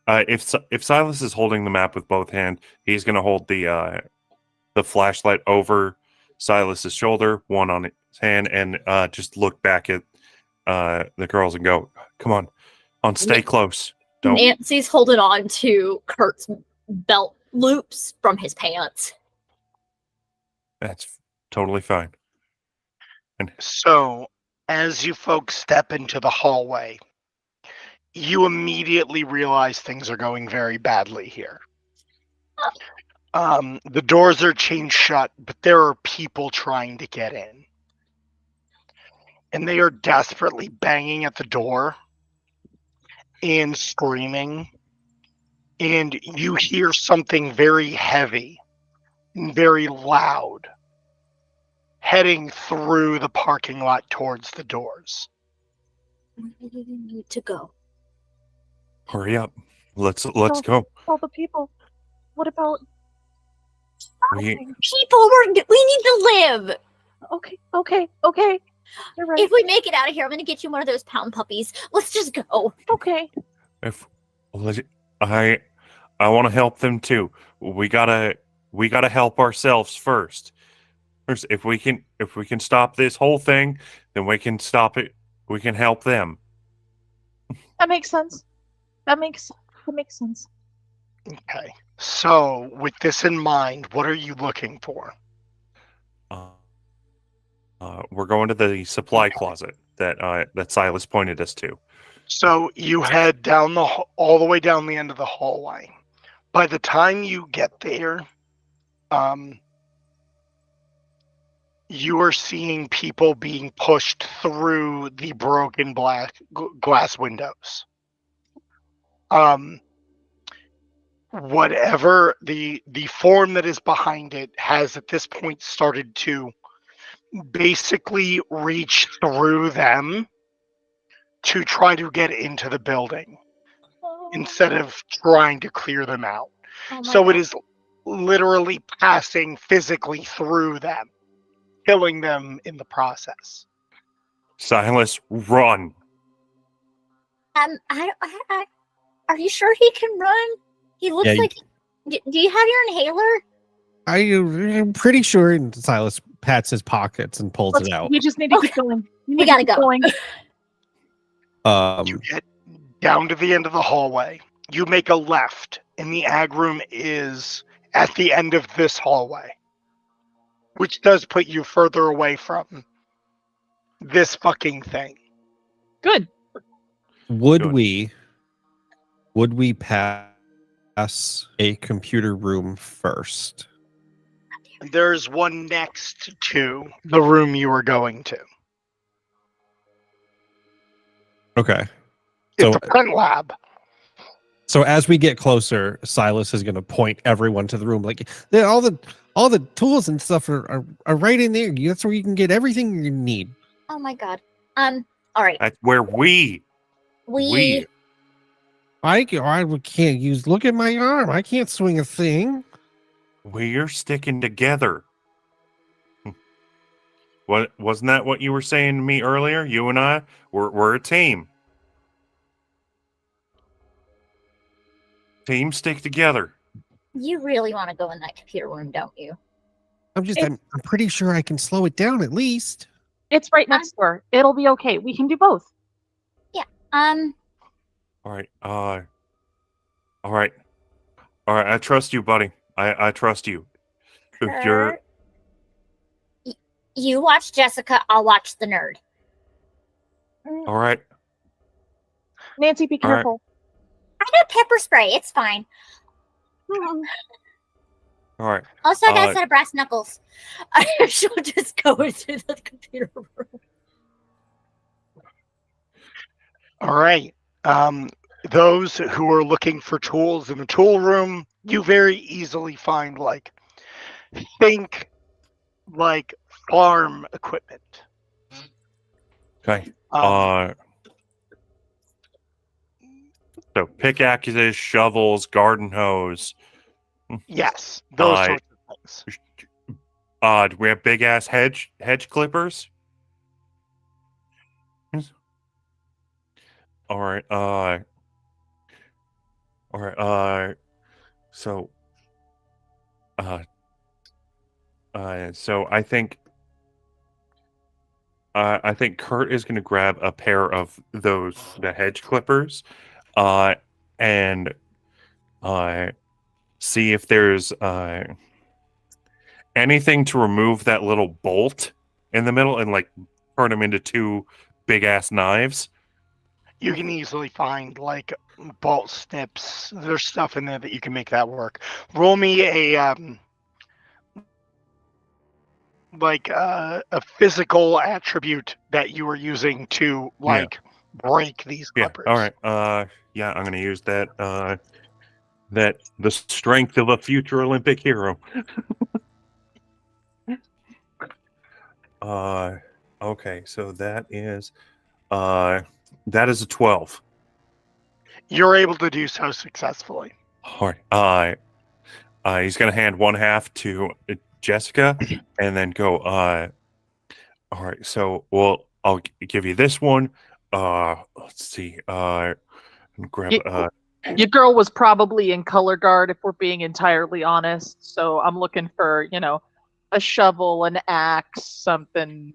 if Silas is holding the map with both hands, he's gonna hold the flashlight over Silas's shoulder, one on his hand, and just look back at the girls and go, "Come on, stay close." Don't. Nancy's holding on to Kurt's belt loops from his pants. That's totally fine. So, as you folks step into the hallway, you immediately realize things are going very badly here. The doors are chained shut, but there are people trying to get in. And they are desperately banging at the door and screaming. And you hear something very heavy and very loud heading through the parking lot towards the doors. Where do we need to go? Hurry up. Let's go. All the people. What about? We People, we need to live. Okay. You're right. If we make it out of here, I'm gonna get you one of those pound puppies. Let's just go. Okay. I want to help them too. We gotta help ourselves first. First, if we can stop this whole thing, then we can stop it. We can help them. That makes sense. That makes sense. Okay. So, with this in mind, what are you looking for? We're going to the supply closet that Silas pointed us to. So you head down all the way down the end of the hallway. By the time you get there, you are seeing people being pushed through the broken glass windows. Whatever the form that is behind it has at this point started to basically reach through them to try to get into the building instead of trying to clear them out. So it is literally passing physically through them, killing them in the process. Silas, run! Are you sure he can run? He looks like. Do you have your inhaler? I'm pretty sure. And Silas pats his pockets and pulls it out. We just need to keep going. We gotta go. Going. You get down to the end of the hallway. You make a left, and the ag room is at the end of this hallway, which does put you further away from this fucking thing. Good. Would we pass a computer room first? There's one next to the room you were going to. Okay. It's a print lab. So as we get closer, Silas is going to point everyone to the room. Like all the tools and stuff are right in there. That's where you can get everything you need. Oh my god. All right. That's where we. I can't use. Look at my arm. I can't swing a thing. We're sticking together. What wasn't that what you were saying to me earlier? You and I, we're a team. Teams stick together. You really want to go in that computer room, don't you? I'm pretty sure I can slow it down at least. It's right next door. It'll be okay. We can do both. Yeah. All right. All right. I trust you, buddy. I trust you. If you're. You watch Jessica. I'll watch the nerd. All right. Nancy, be careful. I got pepper spray. It's fine. All right. Also, I got a set of brass knuckles. She'll just go into the computer room. All right. Those who are looking for tools in the tool room, you very easily find think farm equipment. Okay. So pickaxes, shovels, garden hose. Yes, those sorts of things. Do we have big ass hedge clippers? All right. So I think Kurt is going to grab a pair of the hedge clippers, and see if there's anything to remove that little bolt in the middle and turn them into two big ass knives. You can easily find bolt snips. There's stuff in there that you can make that work. Roll me a physical attribute that you are using to break these clippers. Yeah. All right. Yeah, I'm going to use that. The strength of a future Olympic hero. Okay. So that is a 12. You're able to do so successfully. All right. He's going to hand one half to Jessica and then go, all right, so I'll give you this one. Let's see. Grab Your girl was probably in color guard, if we're being entirely honest. So I'm looking for, a shovel, an axe, something.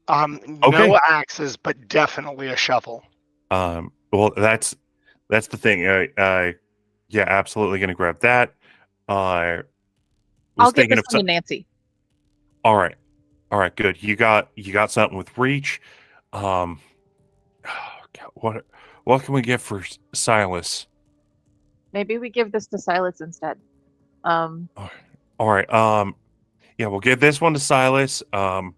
Okay. No axes, but definitely a shovel. Well, that's the thing. Yeah, absolutely gonna grab that. Was I'll give thinking this of thing to Nancy. All right, good. You got something with reach. God, what can we get for Silas? Maybe we give this to Silas instead. All right. Yeah, we'll give this one to Silas. We'll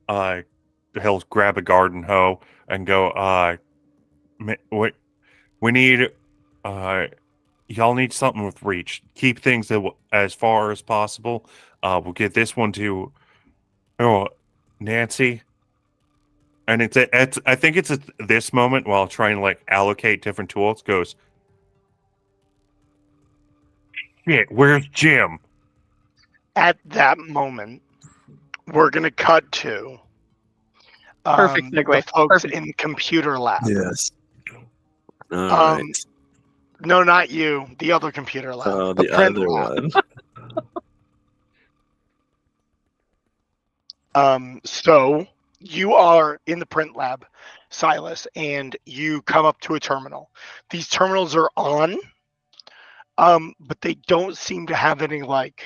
he'll grab a garden hoe and go. We need. Y'all need something with reach. Keep things as far as possible. We'll get this one to Nancy. And it's I think it's at this moment while trying to allocate different tools goes, shit, where's Jim? At that moment, we're gonna cut to Perfect segue. the folks Perfect. in computer lab. Yes. All Um, right. No, not you. The other computer lab. Oh, the the print other lab. one. So you are in the print lab, Silas, and you come up to a terminal. These terminals are on, but they don't seem to have any like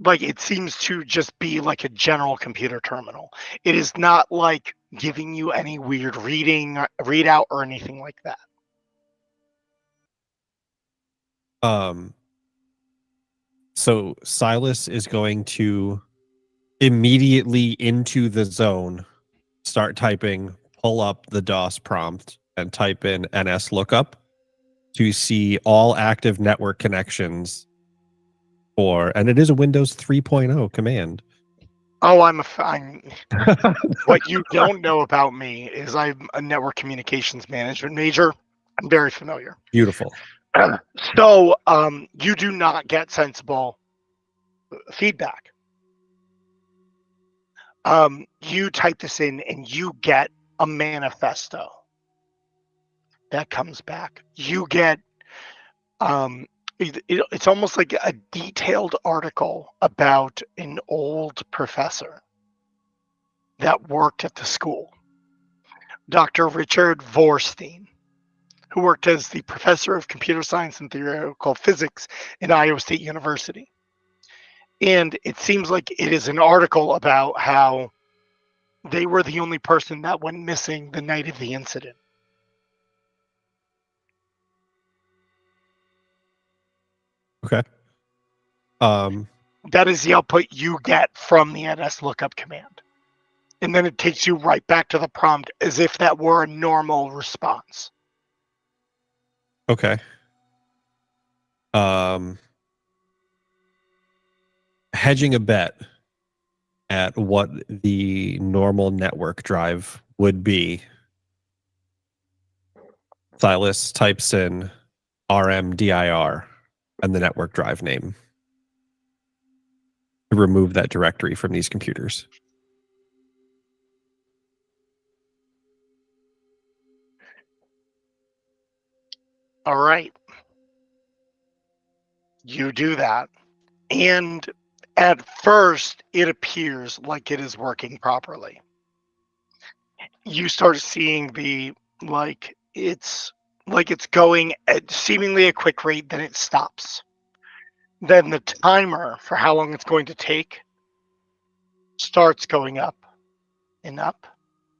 it seems to just be like a general computer terminal. It is not like giving you any weird readout or anything like that. So Silas is going to immediately into the zone start typing, pull up the DOS prompt and type in NS lookup to see all active network connections and it is a Windows 3.0 command. Oh, I'm what you don't know about me is I'm a network communications management major. I'm very familiar. Beautiful. So you do not get sensible feedback. You type this in and you get a manifesto that comes back. You get it's almost like a detailed article about an old professor that worked at the school, Dr. Richard Vorstein, who worked as the professor of computer science and theoretical physics in Iowa State University. And it seems like it is an article about how they were the only person that went missing the night of the incident. Okay. That is the output you get from the NS lookup command. And then it takes you right back to the prompt as if that were a normal response. Okay. Hedging a bet at what the normal network drive would be, Silas types in RMDIR and the network drive name to remove that directory from these computers. All right. You do that. And at first, it appears like it is working properly. You start seeing it's going at seemingly a quick rate, then it stops. Then the timer for how long it's going to take starts going up and up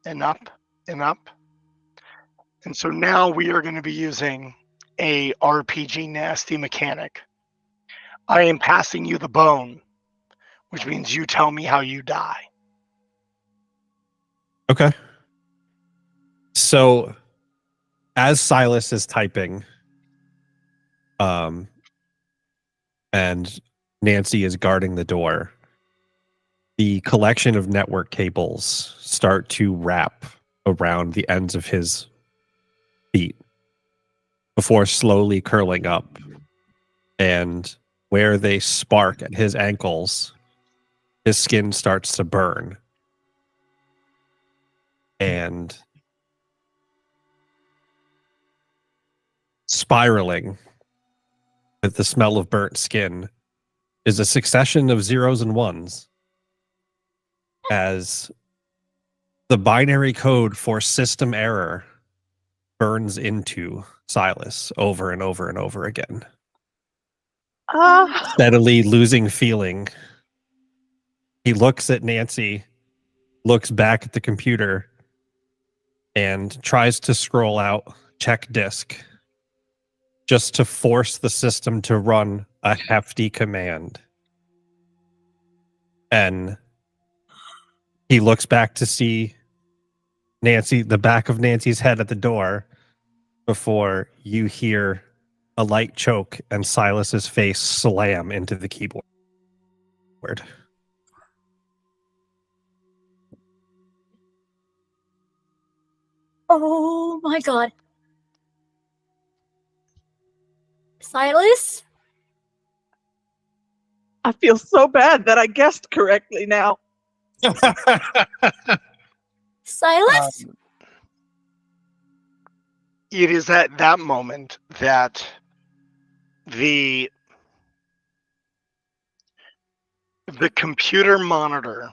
and up and up. And so now we are going to be using a RPG nasty mechanic. I am passing you the bone, which means you tell me how you die. Okay. So as Silas is typing, and Nancy is guarding the door, the collection of network cables start to wrap around the ends of his feet before slowly curling up. And where they spark at his ankles, his skin starts to burn. And spiraling with the smell of burnt skin is a succession of zeros and ones as the binary code for system error burns into Silas over and over and over again, steadily losing feeling. He looks at Nancy, looks back at the computer, and tries to scroll out check disk just to force the system to run a hefty command. And he looks back to see Nancy, the back of Nancy's head at the door, before you hear a light choke and Silas's face slam into the keyboard. Oh my god. Silas? I feel so bad that I guessed correctly now. Silas? It is at that moment that the computer monitor,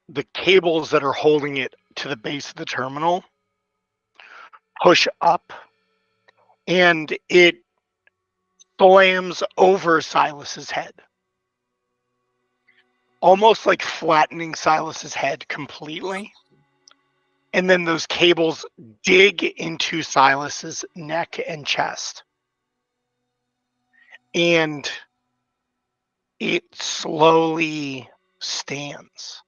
the cables that are holding it to the base of the terminal, push up, and it slams over Silas's head, almost like flattening Silas's head completely. And then those cables dig into Silas's neck and chest. And it slowly stands.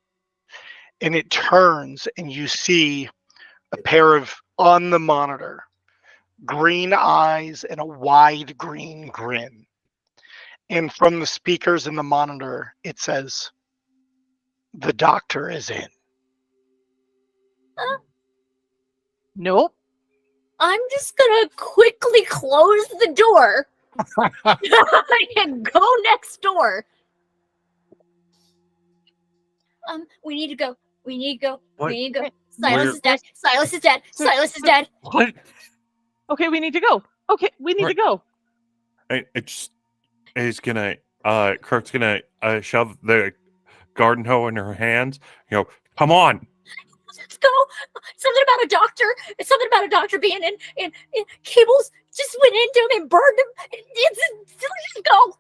And it turns, and you see a pair of, on the monitor, green eyes and a wide green grin. And from the speakers in the monitor, it says, "The doctor is in." Nope. I'm just gonna quickly close the door and go next door. We need to go. We need to go. What? We need to go. Silas is dead. Silas is dead. Silas is dead. What? Okay, we need to go. Okay, we need to go. He's gonna Kirk's gonna shove the garden hoe in her hands. Come on. Let's go. Something about a doctor. It's something about a doctor being in cables just went into him and burned him. Let's just go.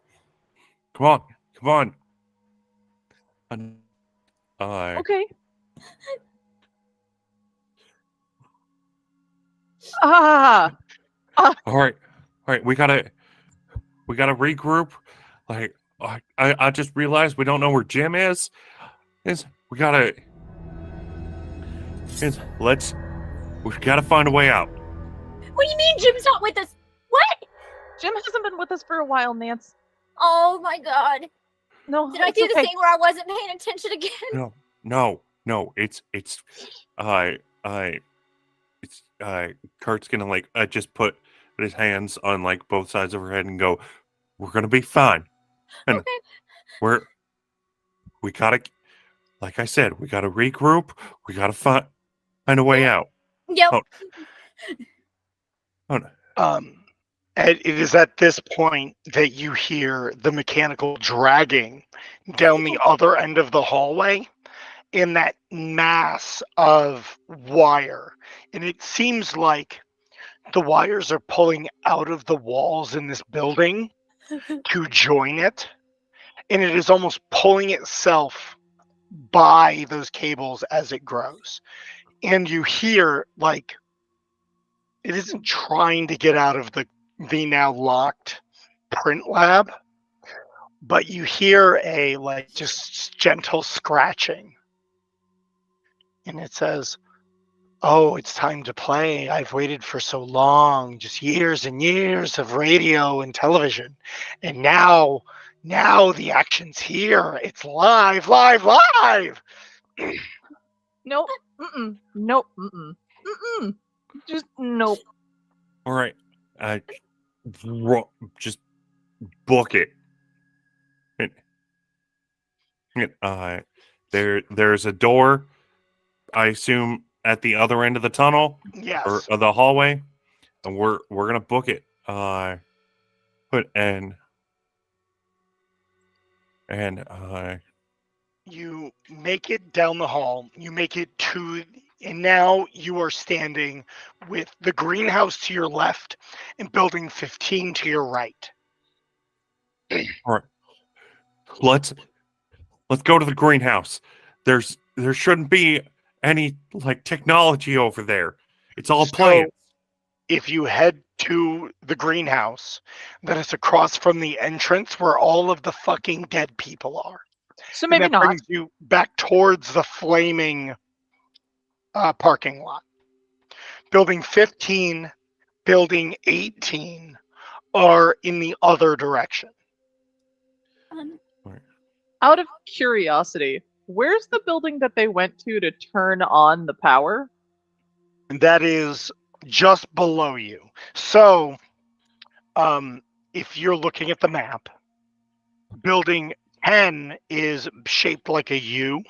Come on. Come on. Okay. All right. We gotta regroup. Like, I just realized we don't know where Jim is. We've gotta find a way out. What do you mean Jim's not with us? What? Jim hasn't been with us for a while, Nance. Oh my god. No. Did I do the thing where I wasn't paying attention again? No. It's Kurt's gonna just put his hands on both sides of her head and go, "We're gonna be fine." And okay. we gotta, like I said, we gotta regroup. We gotta find a way out. Yep. It is at this point that you hear the mechanical dragging down the other end of the hallway in that mass of wire. And it seems like the wires are pulling out of the walls in this building to join it. And it is almost pulling itself by those cables as it grows. And you hear, it isn't trying to get out of the now locked print lab, but you hear a just gentle scratching, and it says, "Oh, it's time to play. I've waited for so long, just years and years of radio and television, and now the action's here. It's live. Nope. Nope. Just nope. All right. Just book it. There's a door, I assume, at the other end of the tunnel. Yes. Or the hallway. and we're gonna book it. Put and You make it down the hall. You make it to, and now you are standing with the greenhouse to your left and building 15 to your right. all right. Let's go to the greenhouse. There shouldn't be any like technology over there. It's all So, plants. if you head to the greenhouse, that is across from the entrance where all of the fucking dead people are. So And maybe that not. brings you back towards the flaming parking lot. Building 15, building 18 are in the other direction. Um, Out of curiosity, where's the building that they went to turn on the power? And that is just below you. So, if you're looking at the map, building 10 is shaped like a U.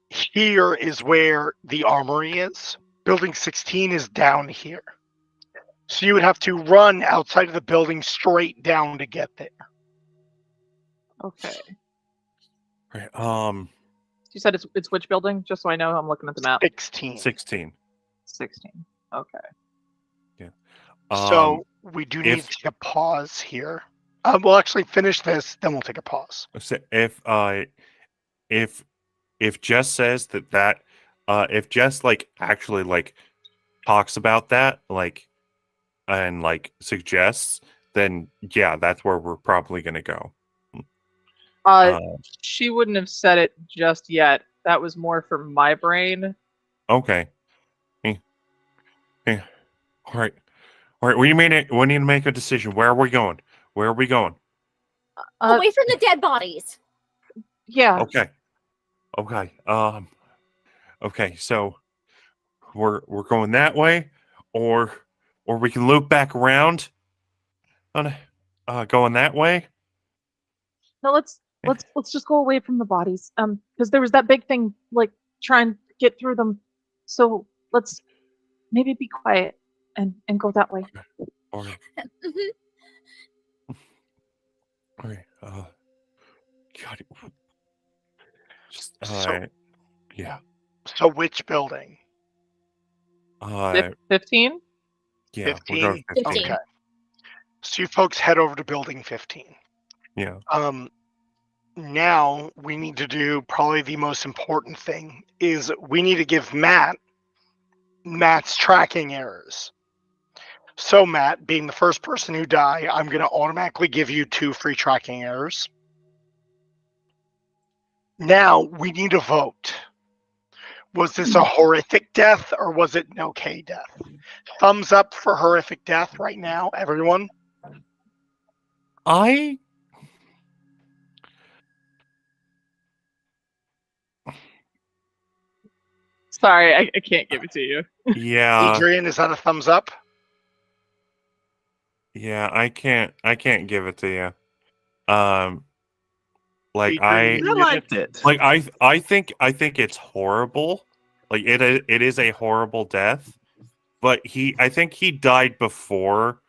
Here is where the armory is. Building 16 is down here. So you would have to run outside of the building straight down to get there. Okay. Right. You said it's which building? Just so I know, I'm looking at the map. 16. 16. 16. Okay. So we do need if- to take a pause here. We'll actually finish this, then we'll take a pause. So if Jess says that if Jess like actually like talks about that like and like suggests, then yeah, that's where we're probably gonna go. She wouldn't have said it just yet. That was more for my brain. Okay. All right. We need to make a decision. Where are we going? Where are we going? away from the dead bodies. Yeah. Okay. Okay. So we're going that way, or we can loop back around on going that way. No, let's just go away from the bodies. Because there was that big thing, like trying to get through them. So let's maybe be quiet and go that way. All right. All right. God. Just yeah. So which building? 15? Yeah. 15? We're going 15. Okay. So you folks head over to building 15. Yeah. Now we need to do probably the most important thing is we need to give Matt's tracking errors. So Matt, being the first person who died, I'm going to automatically give you 2 free tracking errors. Now we need to vote. Was this a horrific death or was it an okay death? Thumbs up for horrific death right now, everyone. Sorry, I can't give it to you. Yeah. Adrian, is that a thumbs up? Yeah, I can't give it to you. Like Adrian, I liked it. like I think it's horrible. Like it is a horrible death. But I think he died before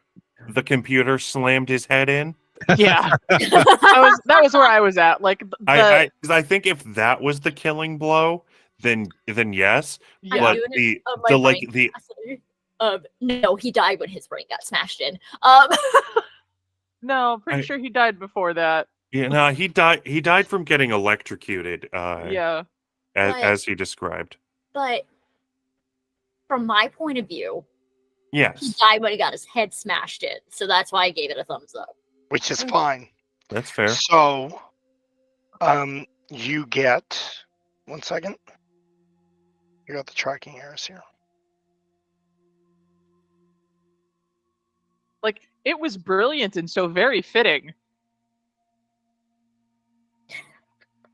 the computer slammed his head in. Yeah. that was where I was at. Like I think if that was the killing blow, then yes. Yeah. But I'm doing it the of my like brain capacity. No, he died when his brain got smashed in. No, pretty sure he died before that. yeah, no, he died from getting electrocuted. Yeah. As he described. But from my point of view, he Yes, died when he got his head smashed in. So that's why I gave it a thumbs up. which is fine. that's fair. So, you get 1 second. You got the tracking errors here. Like it was brilliant and so very fitting.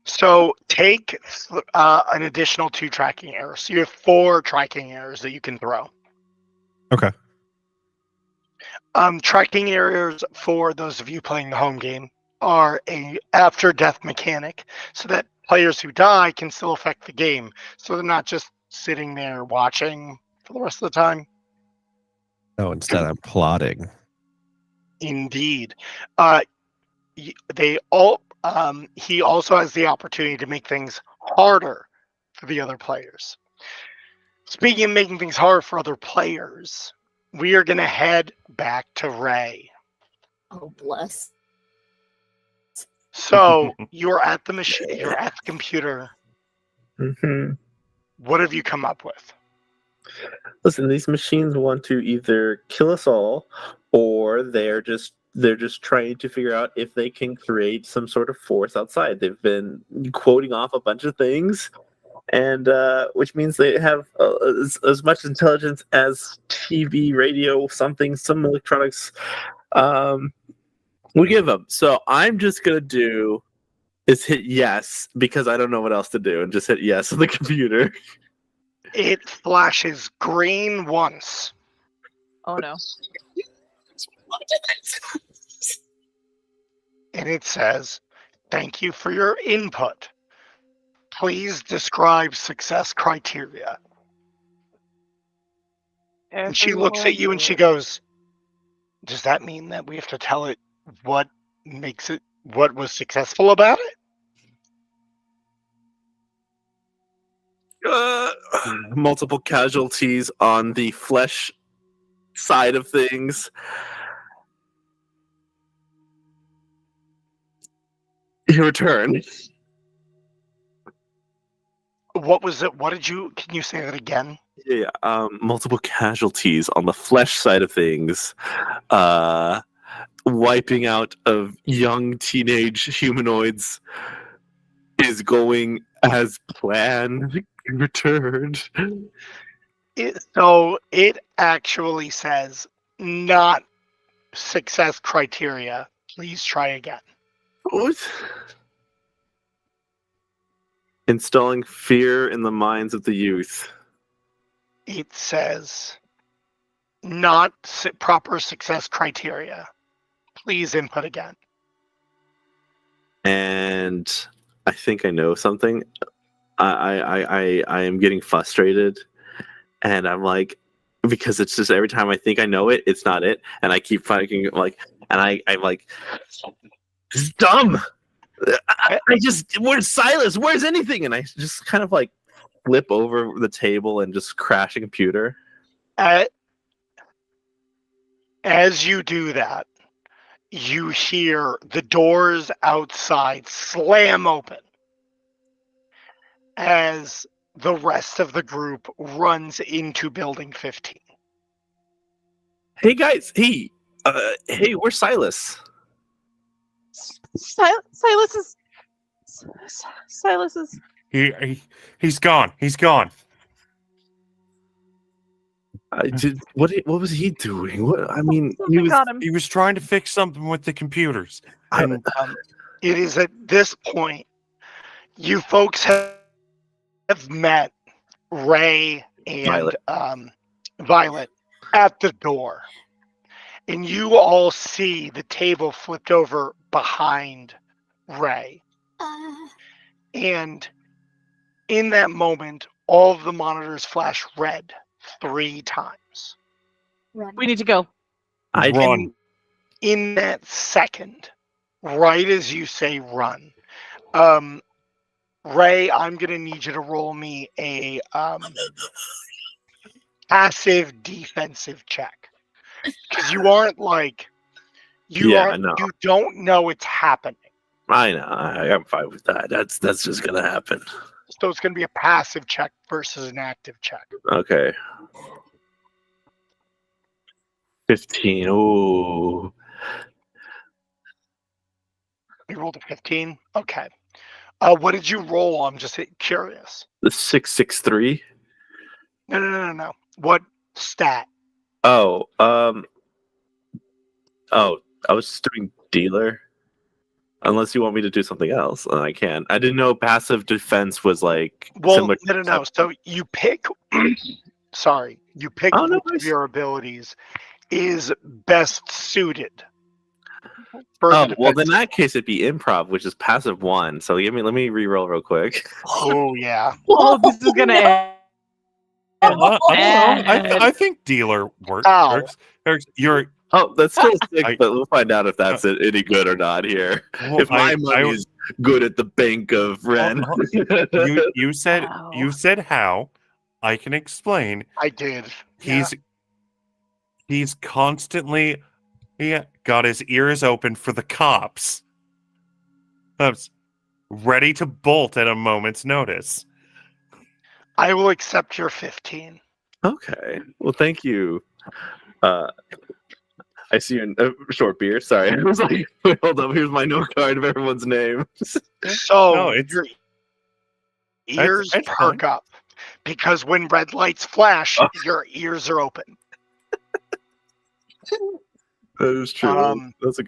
So take an additional 2 tracking errors. So you have 4 tracking errors that you can throw. Okay. Tracking errors for those of you playing the home game are a after death mechanic, so that players who die can still affect the game. So they're not just sitting there watching for the rest of the time. No, instead I'm plotting. Indeed. They all. He also has the opportunity to make things harder for the other players. Speaking of making things hard for other players, we are going to head back to Ray. Oh, bless. So you're at the machine. You're at the computer. Mm-hmm. What have you come up with? Listen, these machines want to either kill us all, or they're just trying to figure out if they can create some sort of force outside. They've been quoting off a bunch of things, and which means they have as much intelligence as TV, radio, some electronics. We give them. So I'm just gonna do is hit yes because I don't know what else to do, and just hit yes on the computer. It flashes green once. Oh no. And it says, "Thank you for your input. Please describe success criteria." And she looks at you and she goes, "Does that mean that we have to tell it what was successful about it?" Multiple casualties on the flesh side of things. Your turn. What was it? Can you say that again? Yeah, multiple casualties on the flesh side of things. Wiping out of young teenage humanoids is going as planned. Returned. So it actually says not success criteria. Please try again. What? Installing fear in the minds of the youth. It says not proper success criteria. Please input again. And I think I know something. I am getting frustrated, and I'm like, because it's just every time I think I know it, it's not it, and I keep fighting and I'm like, this is dumb. Where's Silas? Where's anything? And I just kind of like flip over the table and just crash a computer. As you do that, you hear the doors outside slam open as the rest of the group runs into building 15. Hey guys, hey, where's Silas? Silas is. He's gone. He's gone. What was he doing? What I mean, He was trying to fix something with the computers. And it is at this point you folks have met Ray and Violet at the door, and you all see the table flipped over behind Ray. And in that moment, all of the monitors flash red 3 times. We need to go. Run. In that second, right as you say run, Ray, I'm going to need you to roll me a passive defensive check. Because you aren't like, you don't know it's happening. I know. I'm fine with that. That's just going to happen. So it's going to be a passive check versus an active check. Okay. 15. Ooh. You rolled a 15? Okay. What did you roll? I'm just curious. The 663. No. What stat? Oh, I was just doing dealer. Unless you want me to do something else, I can. I didn't know passive defense was like. Well, no. So you pick. Sorry, you pick which of your abilities is best suited. Well, in that case, it'd be improv, which is passive 1. So let me re-roll real quick. Oh yeah. Oh, this is gonna I don't know. I think dealer works. Ow. You're Oh, that's still sick, I- but we'll find out if that's any good or not here. well, If my money's good at the bank of Ren. you said Wow. how. I can explain. I did. Yeah. He's constantly got his ears open for the cops. Ready to bolt at a moment's notice. I will accept your 15. Okay. Well, thank you. I see you in short beer. Sorry. I was like, wait, hold up. Here's my note card of everyone's name. So No, it's- your ears that's perk fine. up because when red lights flash, your ears are open. That is true. That's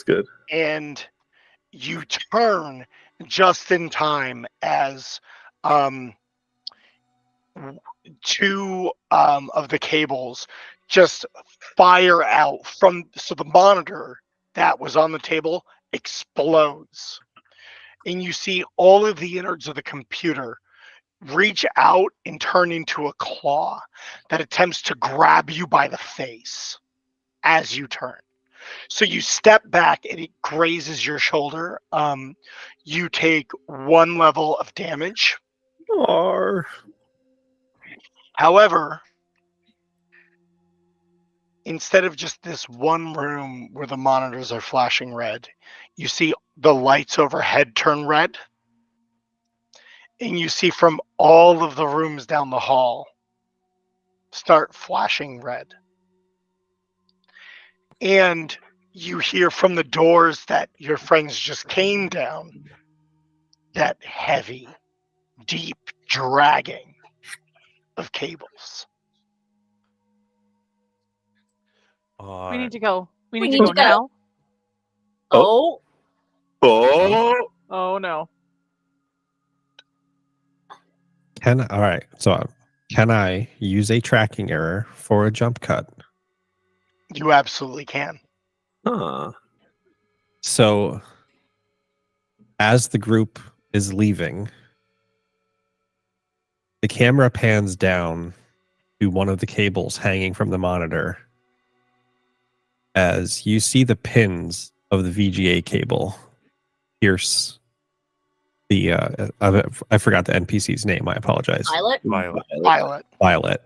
good. And you turn just in time as two of the cables just fire out so the monitor that was on the table explodes, and you see all of the innards of the computer reach out and turn into a claw that attempts to grab you by the face as you turn. So you step back and it grazes your shoulder. You take 1 level of damage. Or However, instead of just this one room where the monitors are flashing red, you see the lights overhead turn red. And you see from all of the rooms down the hall start flashing red. And you hear from the doors that your friends just came down that heavy, deep dragging of cables. We need to go. We need need to to go go. now. Oh, Oh no. All right. So can I use a tracking error for a jump cut? You absolutely can. huh. So as the group is leaving, the camera pans down to one of the cables hanging from the monitor as you see the pins of the VGA cable pierce the I forgot the NPC's name. I apologize. Violet. Violet.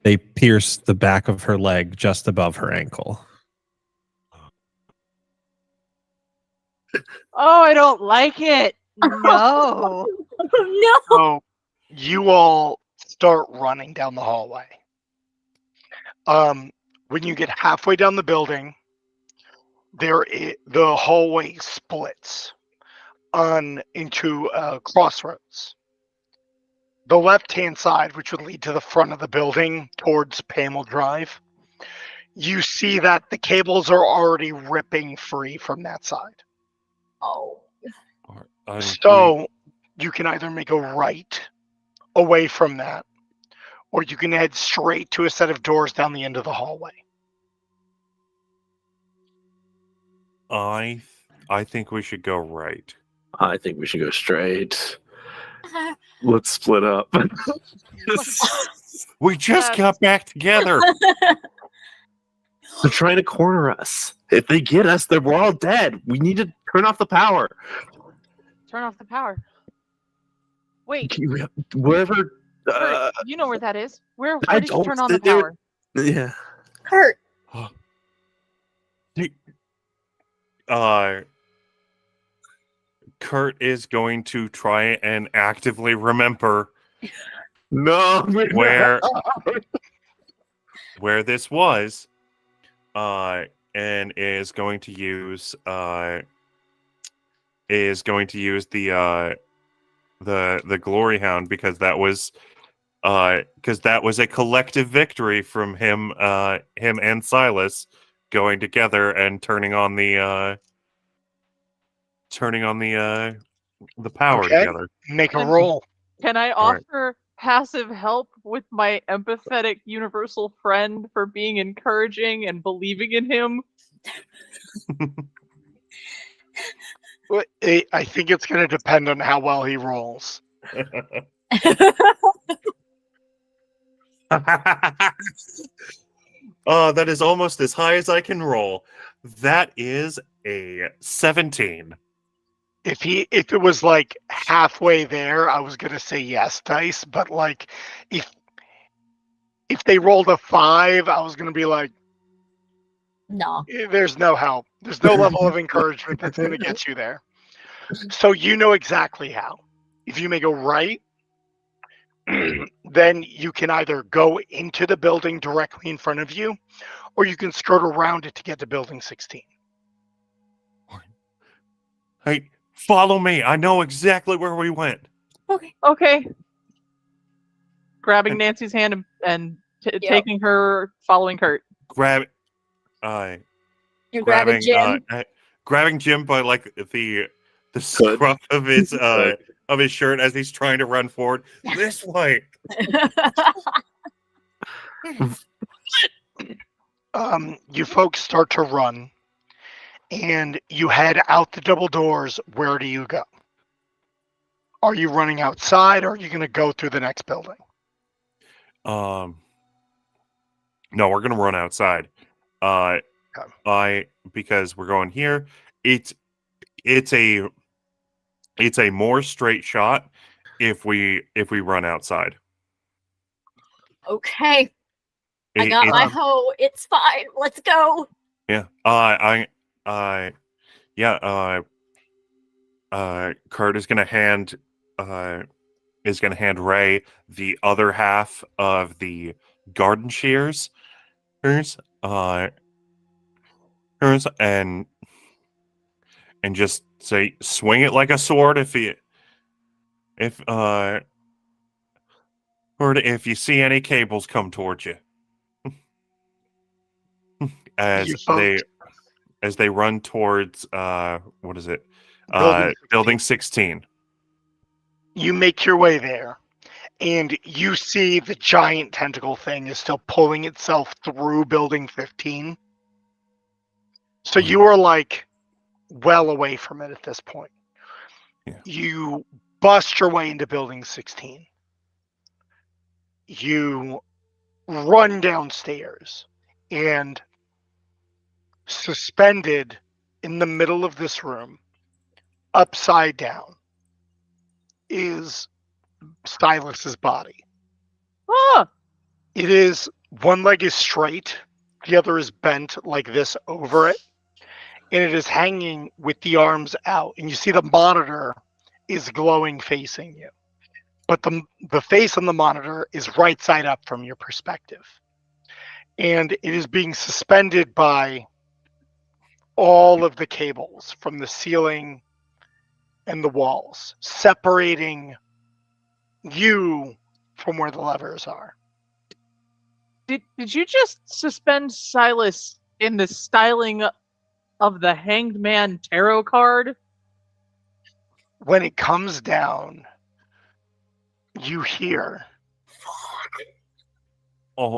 They pierce the back of her leg just above her ankle. Oh, I don't like it. No. No. So you all start running down the hallway. When you get halfway down the building, the hallway splits into crossroads. The left-hand side, which would lead to the front of the building towards Pamel Drive, you see that the cables are already ripping free from that side. Oh. So you can either make a right away from that, or you can head straight to a set of doors down the end of the hallway. I think we should go right. I think we should go straight. Let's split up. We just got back together. They're trying to corner us. If they get us, then we're all dead. We need to turn off the power. Turn off the power. Wait, Wherever. Kurt, you know where that is. Where I did you don't- turn on the they were- power? Yeah. Kurt. Kurt is going to try and actively remember No. where this was, and is going to use the Glory Hound because that was a collective victory from him and Silas going together and turning on the power Okay. together. Make a roll. Can I All right. offer passive help with my empathetic universal friend for being encouraging and believing in him? I think it's going to depend on how well he rolls. That is almost as high as I can roll. That is a 17. If it was like halfway there, I was gonna say yes, dice. But like, if they rolled a 5, I was gonna be like, No. there's no help. There's no level of encouragement that's gonna get you there. So you know exactly how. If you make a right, then you can either go into the building directly in front of you, or you can skirt around it to get to building 16. Hey, follow me. I know exactly where we went. Okay. Okay. Grabbing And- Nancy's hand and taking her, following Kurt. Grab You're grabbing Jim. Grabbing Jim by like the scruff of his shirt as he's trying to run forward. This way. You folks start to run, and you head out the double doors. Where do you go? Are you running outside, or are you going to go through the next building? No, we're gonna run outside. Because we're going here. It's a more straight shot if we run outside. Okay. I got my hoe. It's fine. Let's go. Yeah. Kurt is gonna hand Ray the other half of the garden shears. And just say, swing it like a sword if you see any cables come towards you. as they run towards what is it? Building 16. You make your way there, and you see the giant tentacle thing is still pulling itself through building 15. So you are like well away from it at this point. Yeah. You bust your way into building 16. You run downstairs, and suspended in the middle of this room, upside down, is Silas's body. Ah! It is, one leg is straight, the other is bent like this over it, and it is hanging with the arms out. And you see the monitor is glowing facing you. But the face on the monitor is right side up from your perspective. And it is being suspended by all of the cables from the ceiling and the walls, separating you from where the levers are. Did you just suspend Silas in the styling of the Hanged Man tarot card? When it comes down, you hear,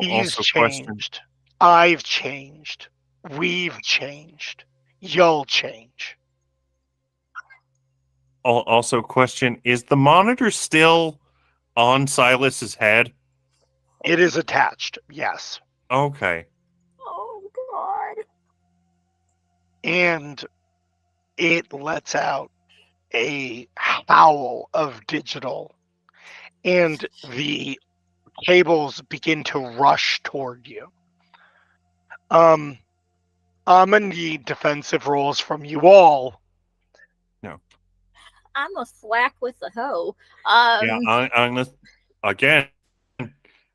he's Also, changed. question. I've changed. We've changed. You'll change. Also, question: is the monitor still on Silas's head? It is attached, yes. Okay. Oh, God. And it lets out a howl of digital, and the cables begin to rush toward you. I'm gonna need defensive rolls from you all. No. I'm a thwack with the hoe. Yeah, I'm gonna again.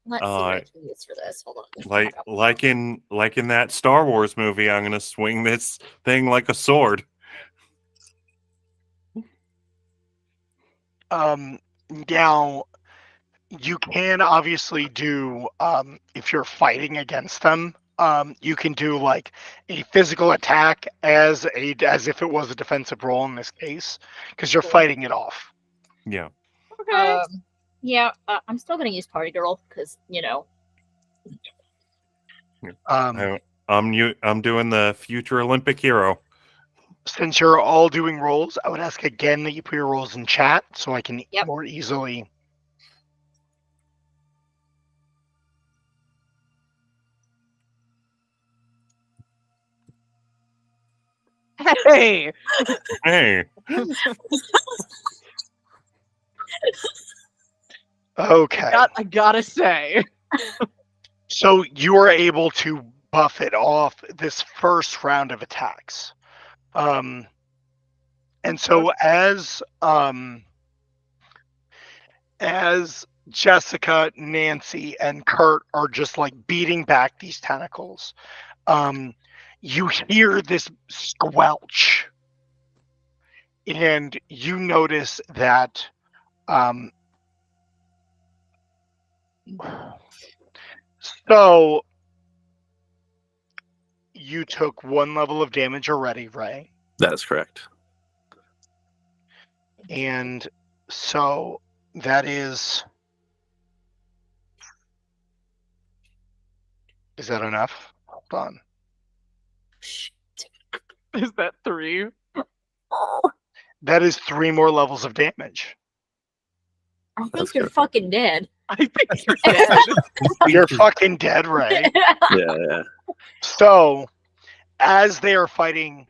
Let's see what I can use for this. Hold on. Like in that Star Wars movie, I'm gonna swing this thing like a sword. Now you can obviously do, if you're fighting against them, you can do like a physical attack as if it was a defensive roll in this case, because you're fighting it off. Yeah. Okay. Yeah, I'm still gonna use Party Girl because Um, I'm doing the future Olympic hero. Since you're all doing rolls, I would ask again that you put your rolls in chat so I can more easily. Hey. Hey. Okay. I gotta say. So you are able to buff it off this first round of attacks. And so as Jessica, Nancy, and Kurt are just like beating back these tentacles, you hear this squelch, and you notice that so you took 1 level of damage already, Ray. That is correct. And so that is that enough? Hold on. Is that 3? That is 3 more levels of damage. I think That's you're good. fucking dead. I think you're dead. You're fucking dead, Ray. Yeah. So, as they are fighting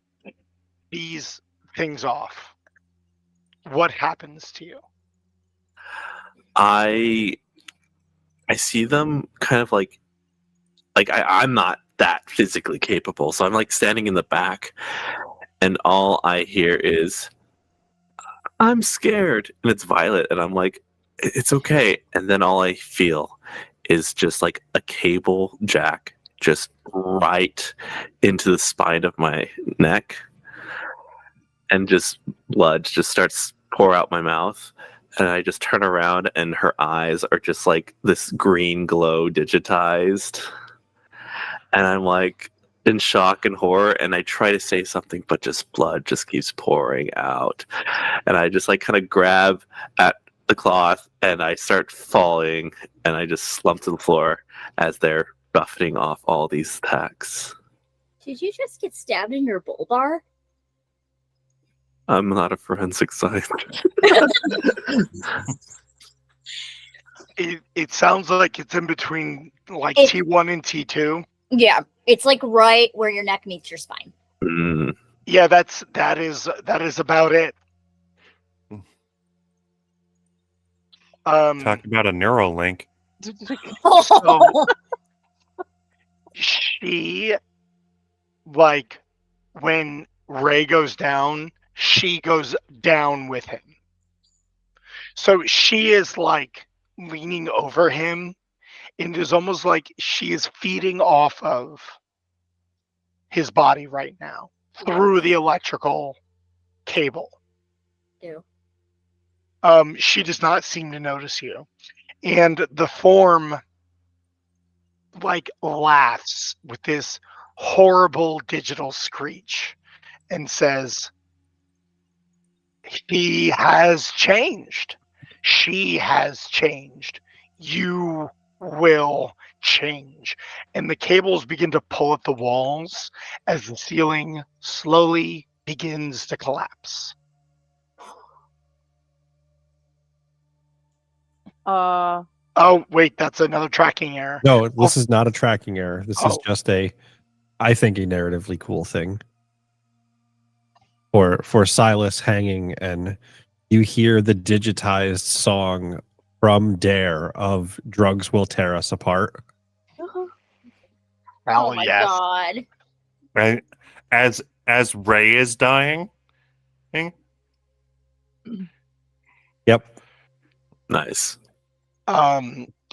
these things off, what happens to you? I see them kind of like I'm not that physically capable, so I'm like standing in the back, and all I hear is, "I'm scared," and it's Violet, and I'm like, "It's okay," and then all I feel is just like a cable jack just right into the spine of my neck, and just blood just starts pour out my mouth. And I just turn around, and her eyes are just like this green glow digitized. And I'm like in shock and horror. And I try to say something, but just blood just keeps pouring out. And I just like kind of grab at the cloth, and I start falling, and I just slump to the floor as they're buffeting off all these attacks. Did you just get stabbed in your bulbar? I'm not a forensic scientist. It sounds like it's in between like It- T1 and T2. Yeah, it's like right where your neck meets your spine. Mm. Yeah, that is about it. Talk about a Neuralink. So she, like, when Ray goes down, she goes down with him. So she is like leaning over him, and it is almost like she is feeding off of his body right now through the electrical cable. Ew. She does not seem to notice you. And the form like laughs with this horrible digital screech and says, "He has changed. She has changed. You will change." And the cables begin to pull at the walls as the ceiling slowly begins to collapse. Oh, wait, that's another tracking error. No, this is not a tracking error. This is Oh. just I think, a narratively cool thing. For Silas hanging, and you hear the digitized song from Dare of "Drugs Will Tear Us Apart." Hell Oh my yes. god. Right? As Ray is dying. Yep. Nice.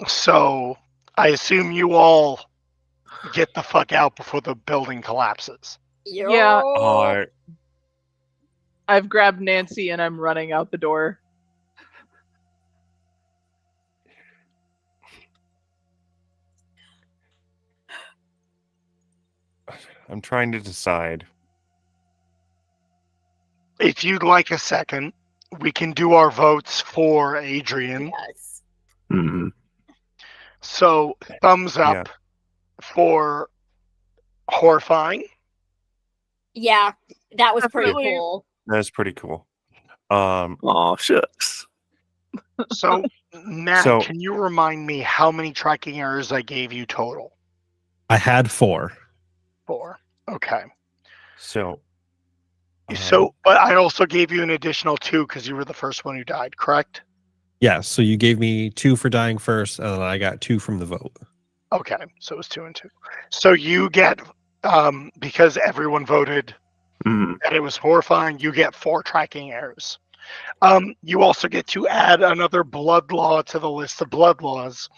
So I assume you all get the fuck out before the building collapses. Yo. Yeah. I've grabbed Nancy and I'm running out the door. I'm trying to decide. If you'd like a second, we can do our votes for Adrian. Yes. Mhm. So thumbs up Yeah. for horrifying. Yeah, that was pretty Definitely. cool. That's pretty cool. Aw, shucks. So Matt, So- can you remind me how many tracking errors I gave you total? I had 4. 4. Okay. So So, but I also gave you an additional 2 because you were the first one who died, correct? Yeah, so you gave me 2 for dying first, and then I got 2 from the vote. Okay, so it was 2 and 2. So you get, because everyone voted Mm. and it was horrifying, you get 4 tracking errors. You also get to add another blood law to the list of blood laws.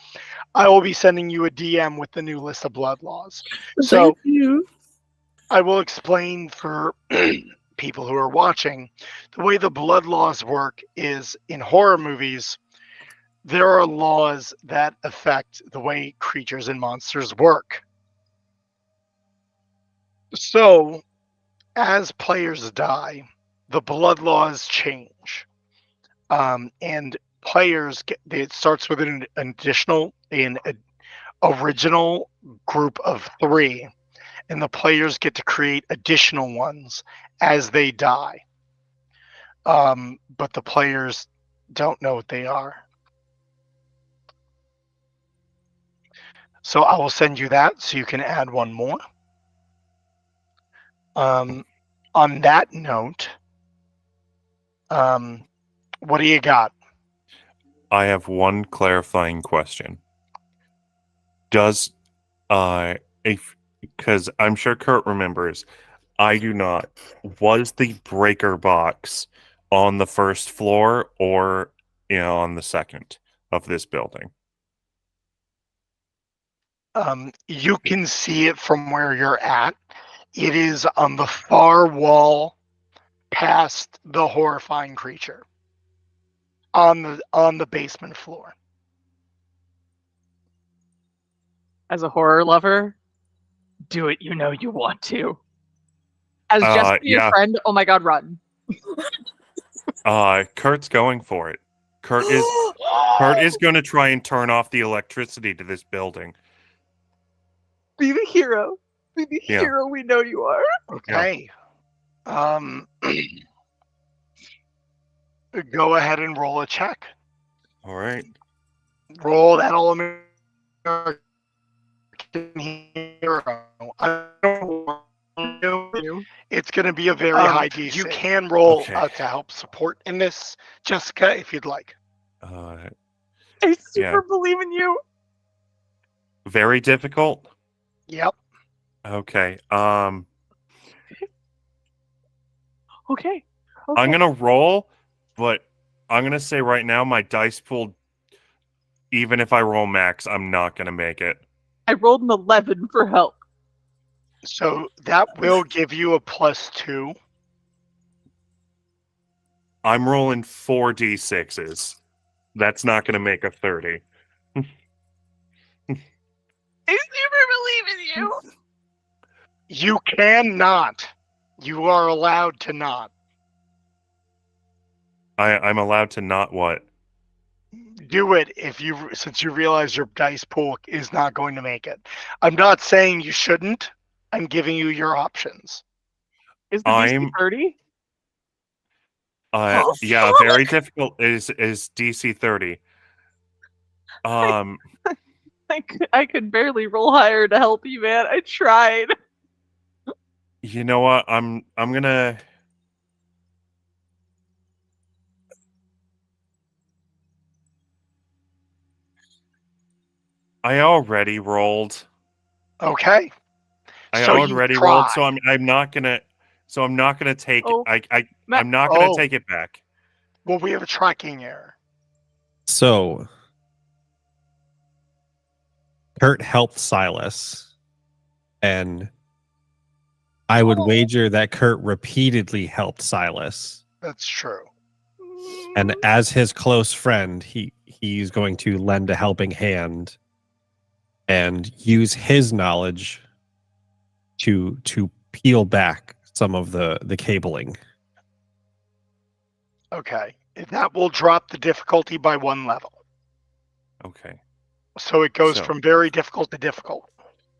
I will be sending you a DM with the new list of blood laws. So Thank you. I will explain for people who are watching the way the blood laws work is in horror movies. There are laws that affect the way creatures and monsters work. So, as players die, the blood laws change. And players get, it starts with an original group of 3, and the players get to create additional ones as they die. But the players don't know what they are. So I will send you that so you can add one more. On that note, what do you got? I have one clarifying question. Does if because I'm sure Kurt remembers, I do not. Was the breaker box on the first floor or on the second of this building? You can see it from where you're at. It is on the far wall past the horrifying creature on the basement floor. As a horror lover, do it. You know you want to. As just be a Yeah. friend. Oh my god, run! Kurt's going for it. Kurt is going to try and turn off the electricity to this building. Be the hero. Be the Yeah. hero we know you are. Okay. Go ahead and roll a check. All right. Roll that all-American hero. I don't want to. It's going to be a very high DC. You can roll Okay. to help support in this, Jessica, if you'd like. I super believe in you. Very difficult. Yep. Okay. Okay. I'm gonna roll, but I'm gonna say right now my dice pool. Even if I roll max, I'm not gonna make it. I rolled an 11 for help. So that will give you a +2. I'm rolling 4d6s. That's not gonna make a 30. I super believe in you. You cannot. You are allowed to not. I'm allowed to not what? Do it since you realize your dice pool is not going to make it. I'm not saying you shouldn't. I'm giving you your options. Is the DC 30? Yeah, very difficult is DC 30. I could barely roll higher to help you, man. I tried. You know what? I'm gonna. I already rolled. Okay. I So already rolled, so I'm not gonna. So I'm not gonna take. I'm not gonna take it back. Well, we have a tracking error. So Kurt helped Silas, and I would wager that Kurt repeatedly helped Silas. That's true. And as his close friend, he's going to lend a helping hand and use his knowledge to peel back some of the cabling. Okay. That will drop the difficulty by 1 level. Okay. So it goes from very difficult to difficult.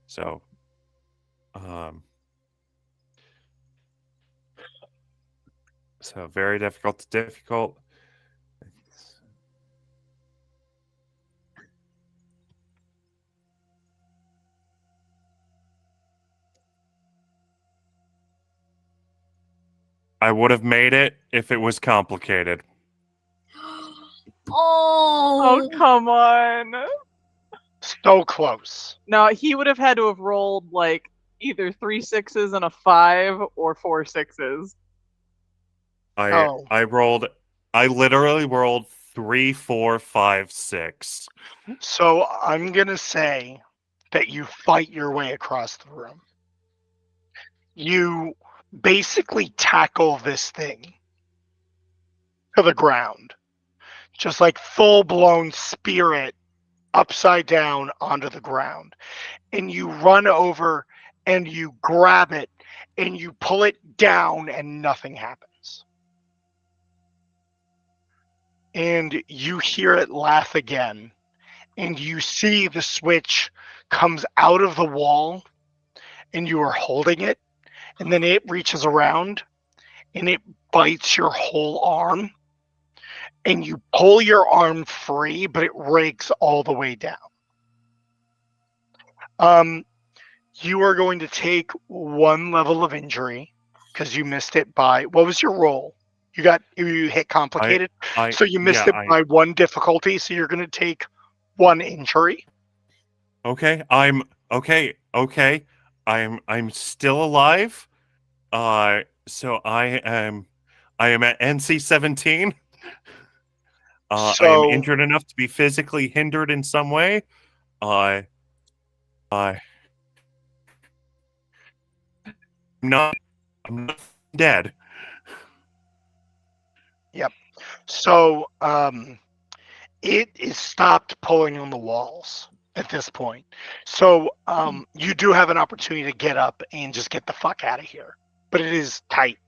So, very difficult to difficult. I would have made it if it was complicated. Oh, come on. So close. No, he would have had to have rolled like either 3 6s and a 5 or 4 6s. Oh. I literally rolled 3, 4, 5, 6. So I'm going to say that you fight your way across the room. You basically tackle this thing to the ground. Just like full-blown spirit upside down onto the ground. And you run over and you grab it and you pull it down and nothing happens. And you hear it laugh again. And you see the switch comes out of the wall and you are holding it. And then it reaches around and it bites your whole arm. And you pull your arm free, but it rakes all the way down. You are going to take 1 level of injury because you missed it by, what was your roll? You hit complicated, so you missed it by 1 difficulty. So you're going to take 1 injury. Okay, I'm still alive. So I am at NC 17. I am injured enough to be physically hindered in some way. I'm not dead. Yep. So it is stopped pulling on the walls at this point. So you do have an opportunity to get up and just get the fuck out of here. But it is tight.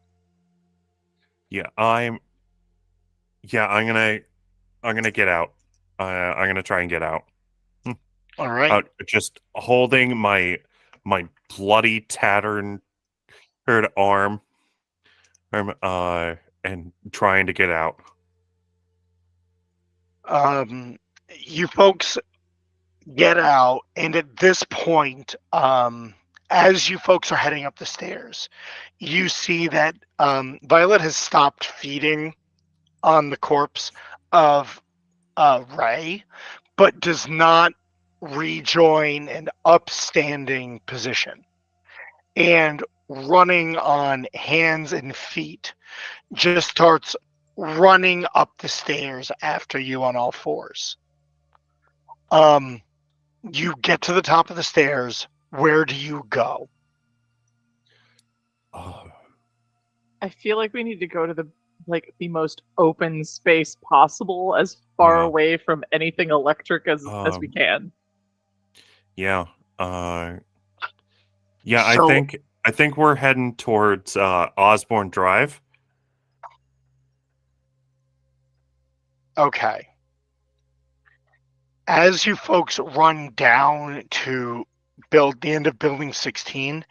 Yeah, I'm gonna get out. I'm gonna try and get out. All right. Just holding my bloody tattered arm, and trying to get out. You folks get out, and at this point, as you folks are heading up the stairs, you see that Violet has stopped feeding on the corpse of Ray, but does not rejoin an upstanding position. And running on hands and feet, just starts running up the stairs after you on all fours. You get to the top of the stairs. Where do you go? I feel like we need to go to the most open space possible, as far away from anything electric as we can. Yeah. Yeah, so, I think we're heading towards Osborne Drive. Okay. As you folks run down to the end of Building 16,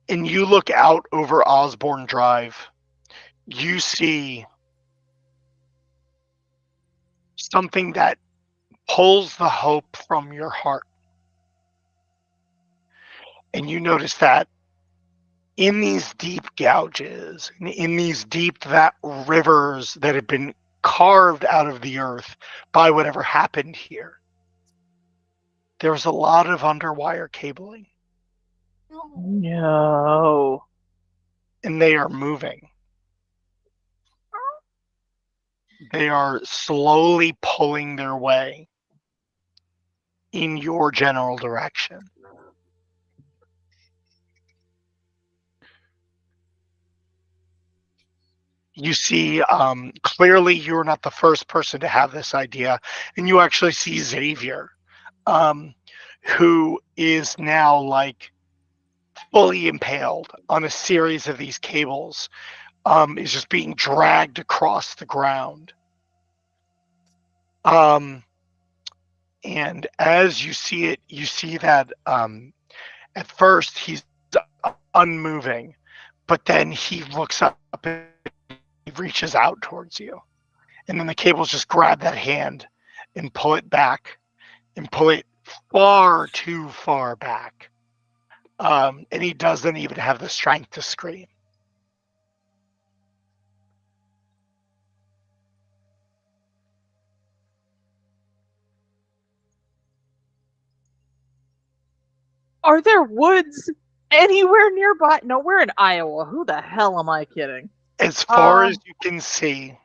and you look out over Osborne Drive, you see something that pulls the hope from your heart. And you notice that in these deep gouges, in these deep rivers that have been carved out of the earth by whatever happened here, there's a lot of underwire cabling. No. And they are moving. They are slowly pulling their way in your general direction. You see, clearly you're not the first person to have this idea, and you actually see Xavier, who is now like fully impaled on a series of these cables, is just being dragged across the ground. And as you see it, you see that at first he's unmoving, but then he looks up and he reaches out towards you. And then the cables just grab that hand and pull it back and pull it far too far back. And he doesn't even have the strength to scream. Are there woods anywhere nearby? No, we're in Iowa. Who the hell am I kidding? As far as you can see,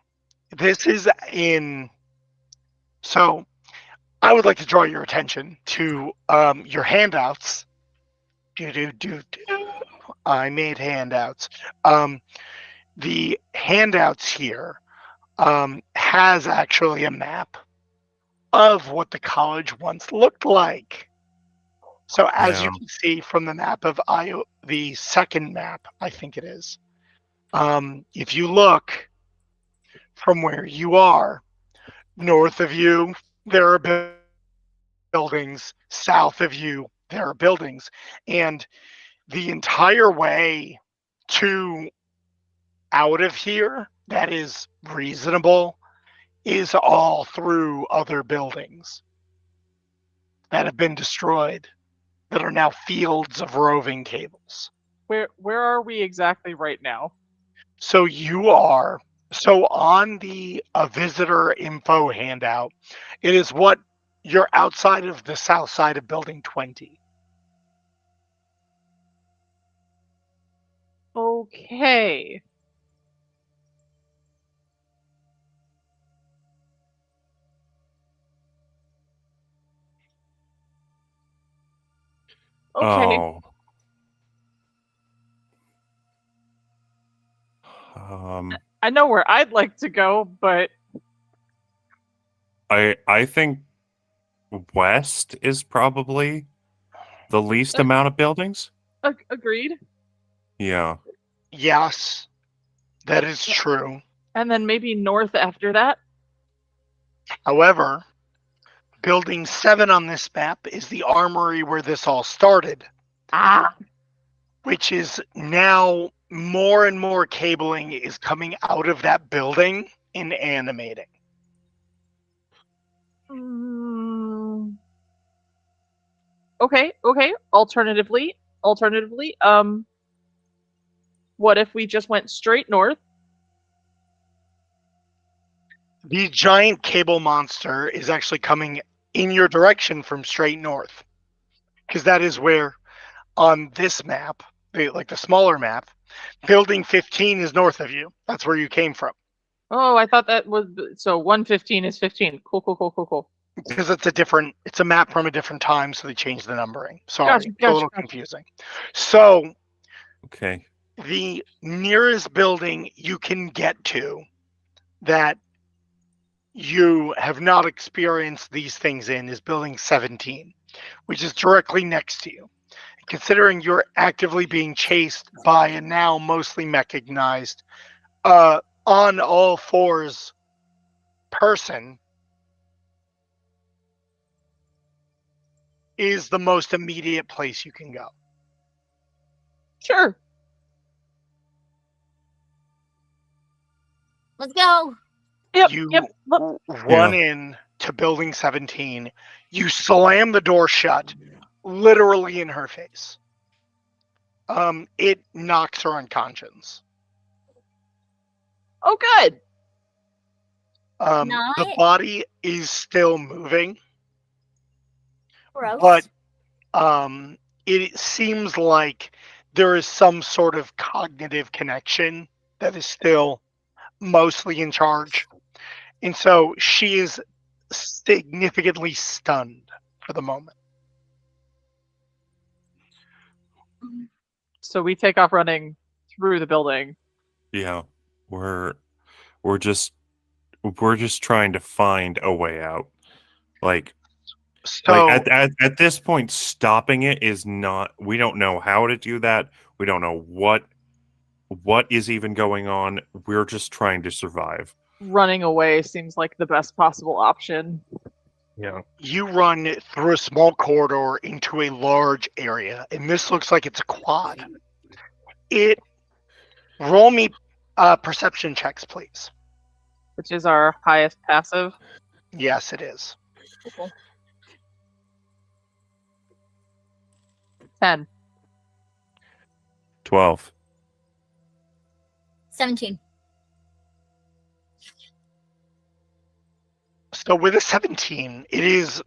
this is in. So, I would like to draw your attention to your handouts. I made handouts. The handouts here has actually a map of what the college once looked like. So as you Yeah. can see from the map of Iowa, the second map, I think it is. If you look from where you are, north of you, there are buildings. South of you, there are buildings. And the entire way to out of here that is reasonable is all through other buildings that have been destroyed that are now fields of roving cables. Where are we exactly right now? So on the visitor info handout, it is what you're outside of the south side of building 20. Okay. Okay. Oh. I know where I'd like to go, but I think west is probably the least amount of buildings. agreed. Yeah. Yes, that is true. And then maybe north after that. However, building 7 on this map is the armory where this all started. Which is now more and more cabling is coming out of that building and animating. Okay. Alternatively, what if we just went straight north? The giant cable monster is actually coming in your direction from straight north. Because that is where, on this map, the smaller map, building 15 is north of you. That's where you came from. Oh, I thought that was so 115 is 15. Cool. Because it's a map from a different time, so they changed the numbering. Sorry, Gotcha. it's a little confusing. So Okay. the nearest building you can get to that you have not experienced these things in is building 17, which is directly next to you. Considering you're actively being chased by a now mostly mechanized, on all fours person, is the most immediate place you can go. Sure. Let's go. You Yep. run in to building 17. You slam the door shut, literally in her face. It knocks her unconscious. Oh, good. The body is still moving, Gross. but it seems like there is some sort of cognitive connection that is still mostly in charge. And so she is significantly stunned for the moment. So we take off running through the building. Yeah. We're just trying to find a way out. So at this point, stopping it is not. We don't know how to do that. We don't know what is even going on. We're just trying to survive. Running away seems like the best possible option. Yeah. you run through a small corridor into a large area, and this looks like it's a quad. Roll me perception checks, please. Which is our highest passive. Yes, it is. Cool. 10. 12. 17. So with a 17, it is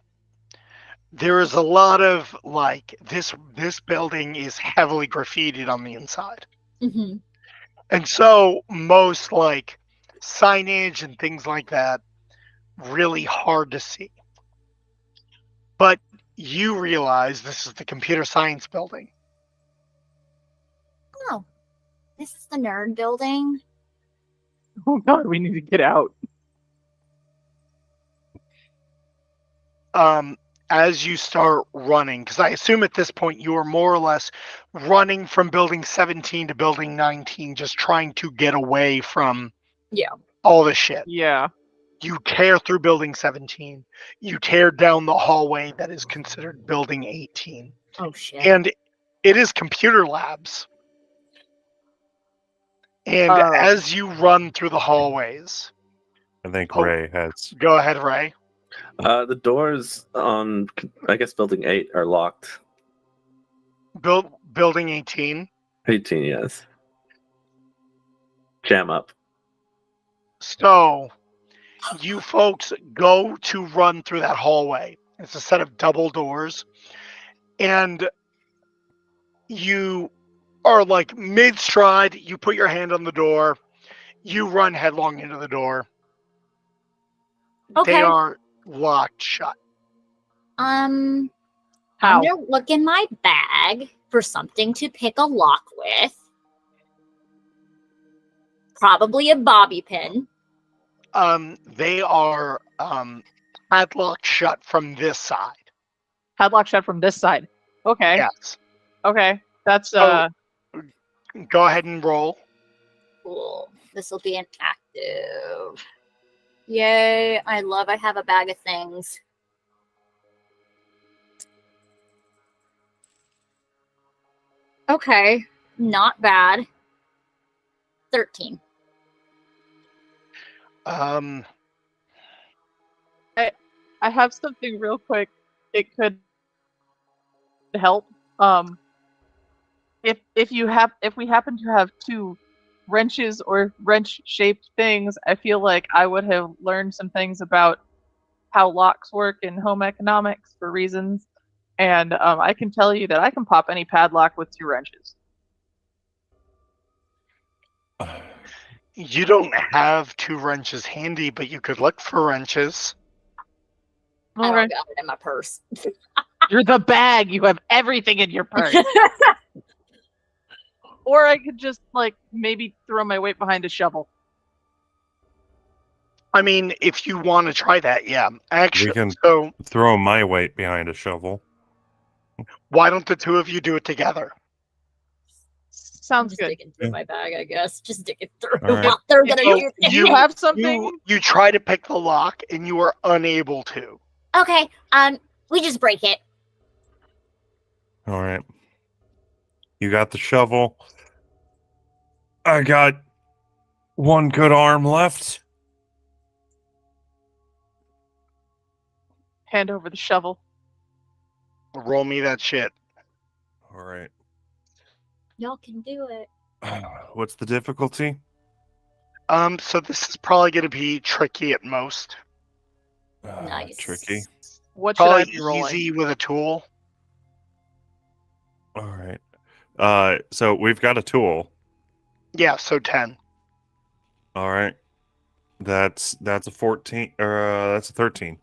there is a lot of like this building is heavily graffitied on the inside. Mm-hmm. And so most like signage and things like that really hard to see. But you realize this is the computer science building. Oh, this is the nerd building. Oh god, we need to get out. As you start running, because I assume at this point you are more or less running from building 17 to building 19, just trying to get away from all the shit. Yeah. You tear through building 17. You tear down the hallway that is considered building 18. Oh shit. And it is computer labs. And as you run through the hallways, I think Ray has. go ahead, Ray. The doors on, I guess, building 8 are locked. Building 18. 18, yes. Jam up. So, you folks go to run through that hallway. It's a set of double doors. And you are like mid-stride. You put your hand on the door. You run headlong into the door. Okay. They are locked shut. I'm How? gonna look in my bag for something to pick a lock with. Probably a bobby pin. They are padlocked shut from this side. Padlock shut from this side. Okay. Yes. Okay. That's So, go ahead and roll. Cool. This will be an active. Yay! I have a bag of things. Okay, not bad. 13. Um, I have something real quick. It could help. If we happen to have 2 wrenches or wrench-shaped things, I feel like I would have learned some things about how locks work in home economics for reasons, and I can tell you that I can pop any padlock with 2 wrenches. you don't have 2 wrenches handy, but you could look for wrenches. I Okay. don't got it in my purse. You're the bag. You have everything in your purse. Or I could just like maybe throw my weight behind a shovel. I mean, if you want to try that, yeah. Actually, We can so throw my weight behind a shovel. why don't the 2 of you do it together? Sounds Just good. digging through my bag, I guess. Just dig it through. All right. What they're gonna So do. You have something? You try to pick the lock, and you are unable to. Okay, we just break it. All right. You got the shovel. I got one good arm left. Hand over the shovel. Roll me that shit. All right. Y'all can do it. What's the difficulty? So this is probably going to be tricky at most. Nice. Tricky. What should I Probably be rolling? easy with a tool. All right. So we've got a tool. Yeah, so 10. All right. That's a 14 or that's a 13.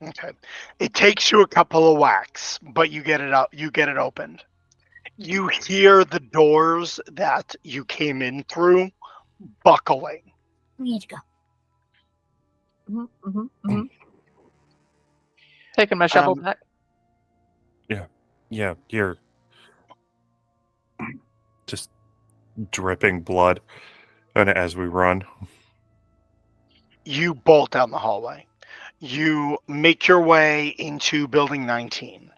Okay. It takes you a couple of whacks, but you get it out. You get it opened. You hear the doors that you came in through buckling. We need to go. Taking my shovel back. Yeah, you're just dripping blood, and as we run, You bolt down the hallway. You make your way into building 19.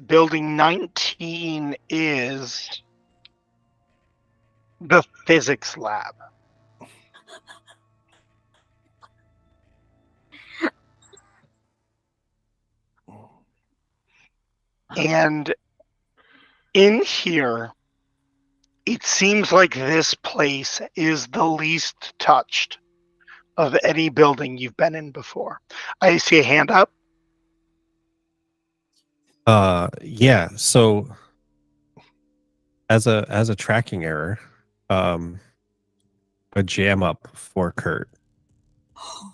Building 19 is the physics lab. And in here, it seems like this place is the least touched of any building you've been in before. I see a hand up. Yeah. So as a tracking error, a jam up for Kurt.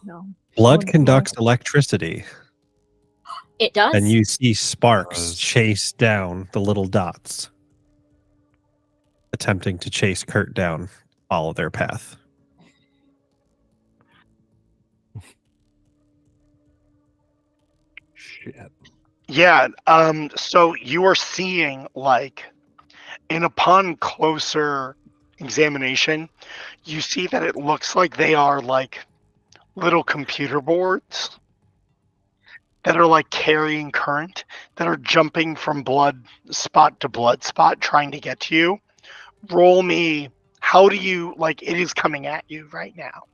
No. Blood Oh, no. conducts electricity, It does. and you see sparks Does. chase down the little dots, attempting to chase Kurt down, follow their path. Shit. Yeah, so you are seeing, like, and upon closer examination, you see that it looks like they are like little computer boards that are like carrying current, that are jumping from blood spot to blood spot trying to get to you. Roll me. How do you, like, it is coming at you right now?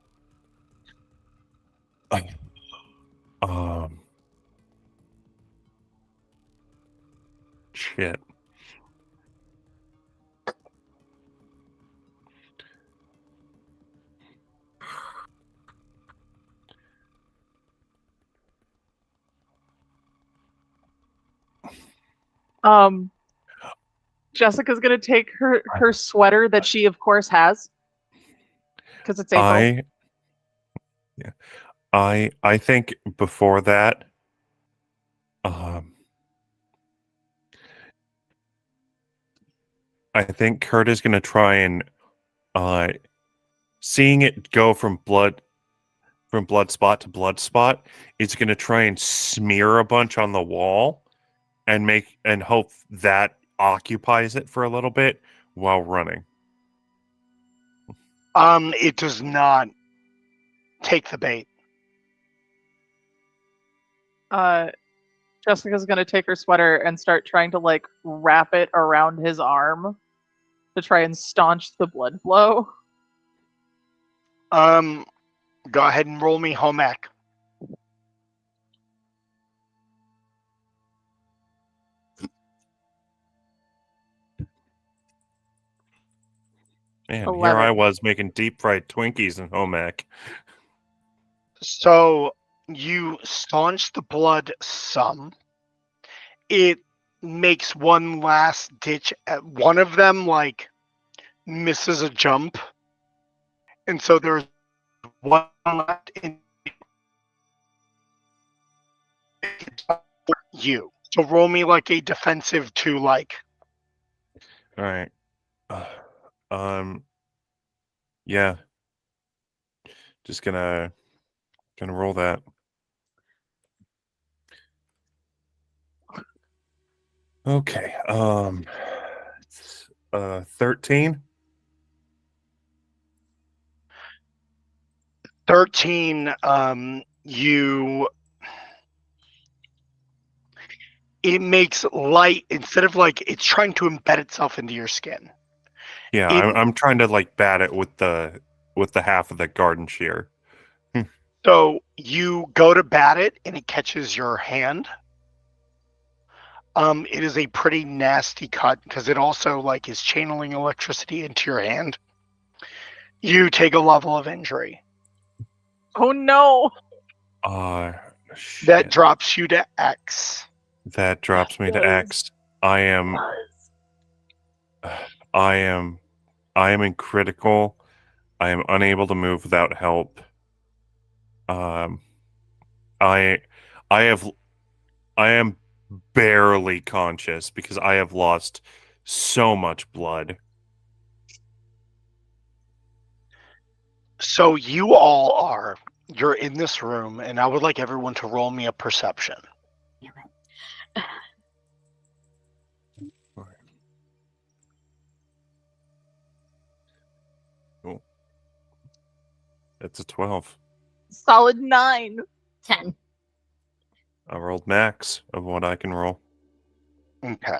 Um. Shit. Jessica's gonna take her sweater that she of course has, because it's April. I think before that, um, I think Kurt is gonna try and seeing it go from blood spot to blood spot, it's gonna try and smear a bunch on the wall and hope that occupies it for a little bit while running. It does not take the bait. Jessica's gonna take her sweater and start trying to like wrap it around his arm to try and staunch the blood flow. Go ahead and roll me home ec. Man, 11. here I was making deep fried Twinkies in home ec. So you staunch the blood some. It makes one last ditch. One of them like misses a jump, and so there's one left in you. So roll me like a defensive to like. All right. Yeah. Just gonna roll that. Okay. It's 13. 13. It makes light instead of like it's trying to embed itself into your skin. Yeah, I'm trying to like bat it with the half of the garden shear. So you go to bat it and it catches your hand. It is a pretty nasty cut because it also like is channeling electricity into your hand. You take a level of injury. Oh no! Shit. That drops you to X. That drops me to X. I am in critical. I am unable to move without help. I am barely conscious because I have lost so much blood. So you're in this room, and I would like everyone to roll me a perception. Cool. It's a 12. Solid 9. 10. I rolled max of what I can roll. Okay.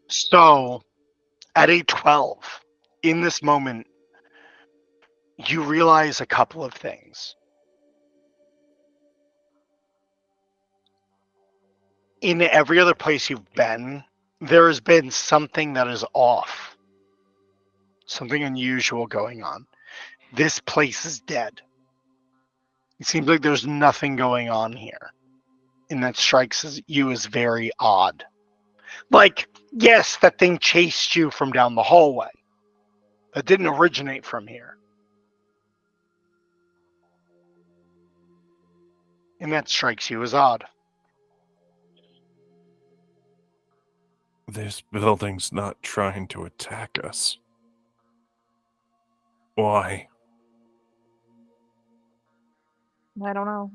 So, at a 12, in this moment, you realize a couple of things. In every other place you've been, there has been something that is off. Something unusual going on. This place is dead. It seems like there's nothing going on here. and that strikes you as very odd. Like, yes, that thing chased you from down the hallway. That didn't originate from here. And that strikes you as odd. This building's not trying to attack us. Why? I don't know.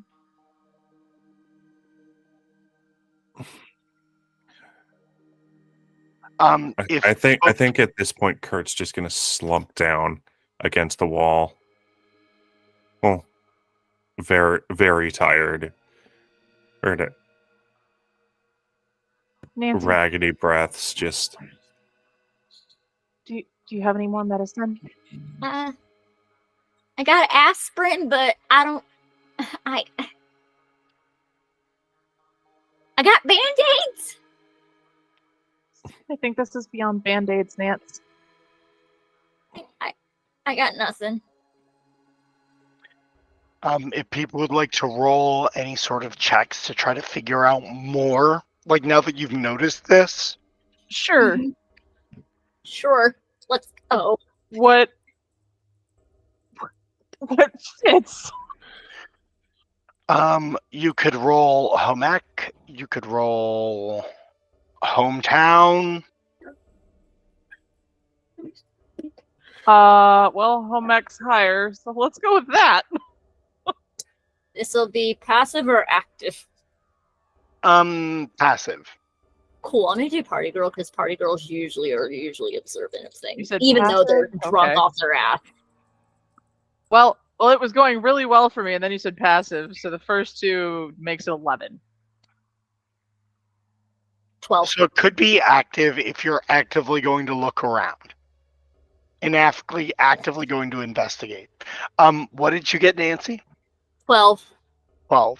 I think at this point Kurt's just gonna slump down against the wall. Well, very, very tired. Or Nancy, raggedy breaths, just do you have any more medicine? I got aspirin, but I don't. I got band-aids. I think this is beyond band-aids, Nance. I got nothing. If people would like to roll any sort of checks to try to figure out more, like now that you've noticed this. Sure. Sure. Let's go. What fits? You could roll home ec, you could roll hometown. Well, home ec's higher, so let's go with that. This will be passive or active? Passive. Cool. I'm gonna do party girl because party girls usually are observant of You things, said even though they're passive? drunk Okay. off their ass. Well, it was going really well for me, and then you said passive, so the first two makes it 11. 12. So it could be active if you're actively going to look around and actively going to investigate. What did you get, Nancy? 12. 12.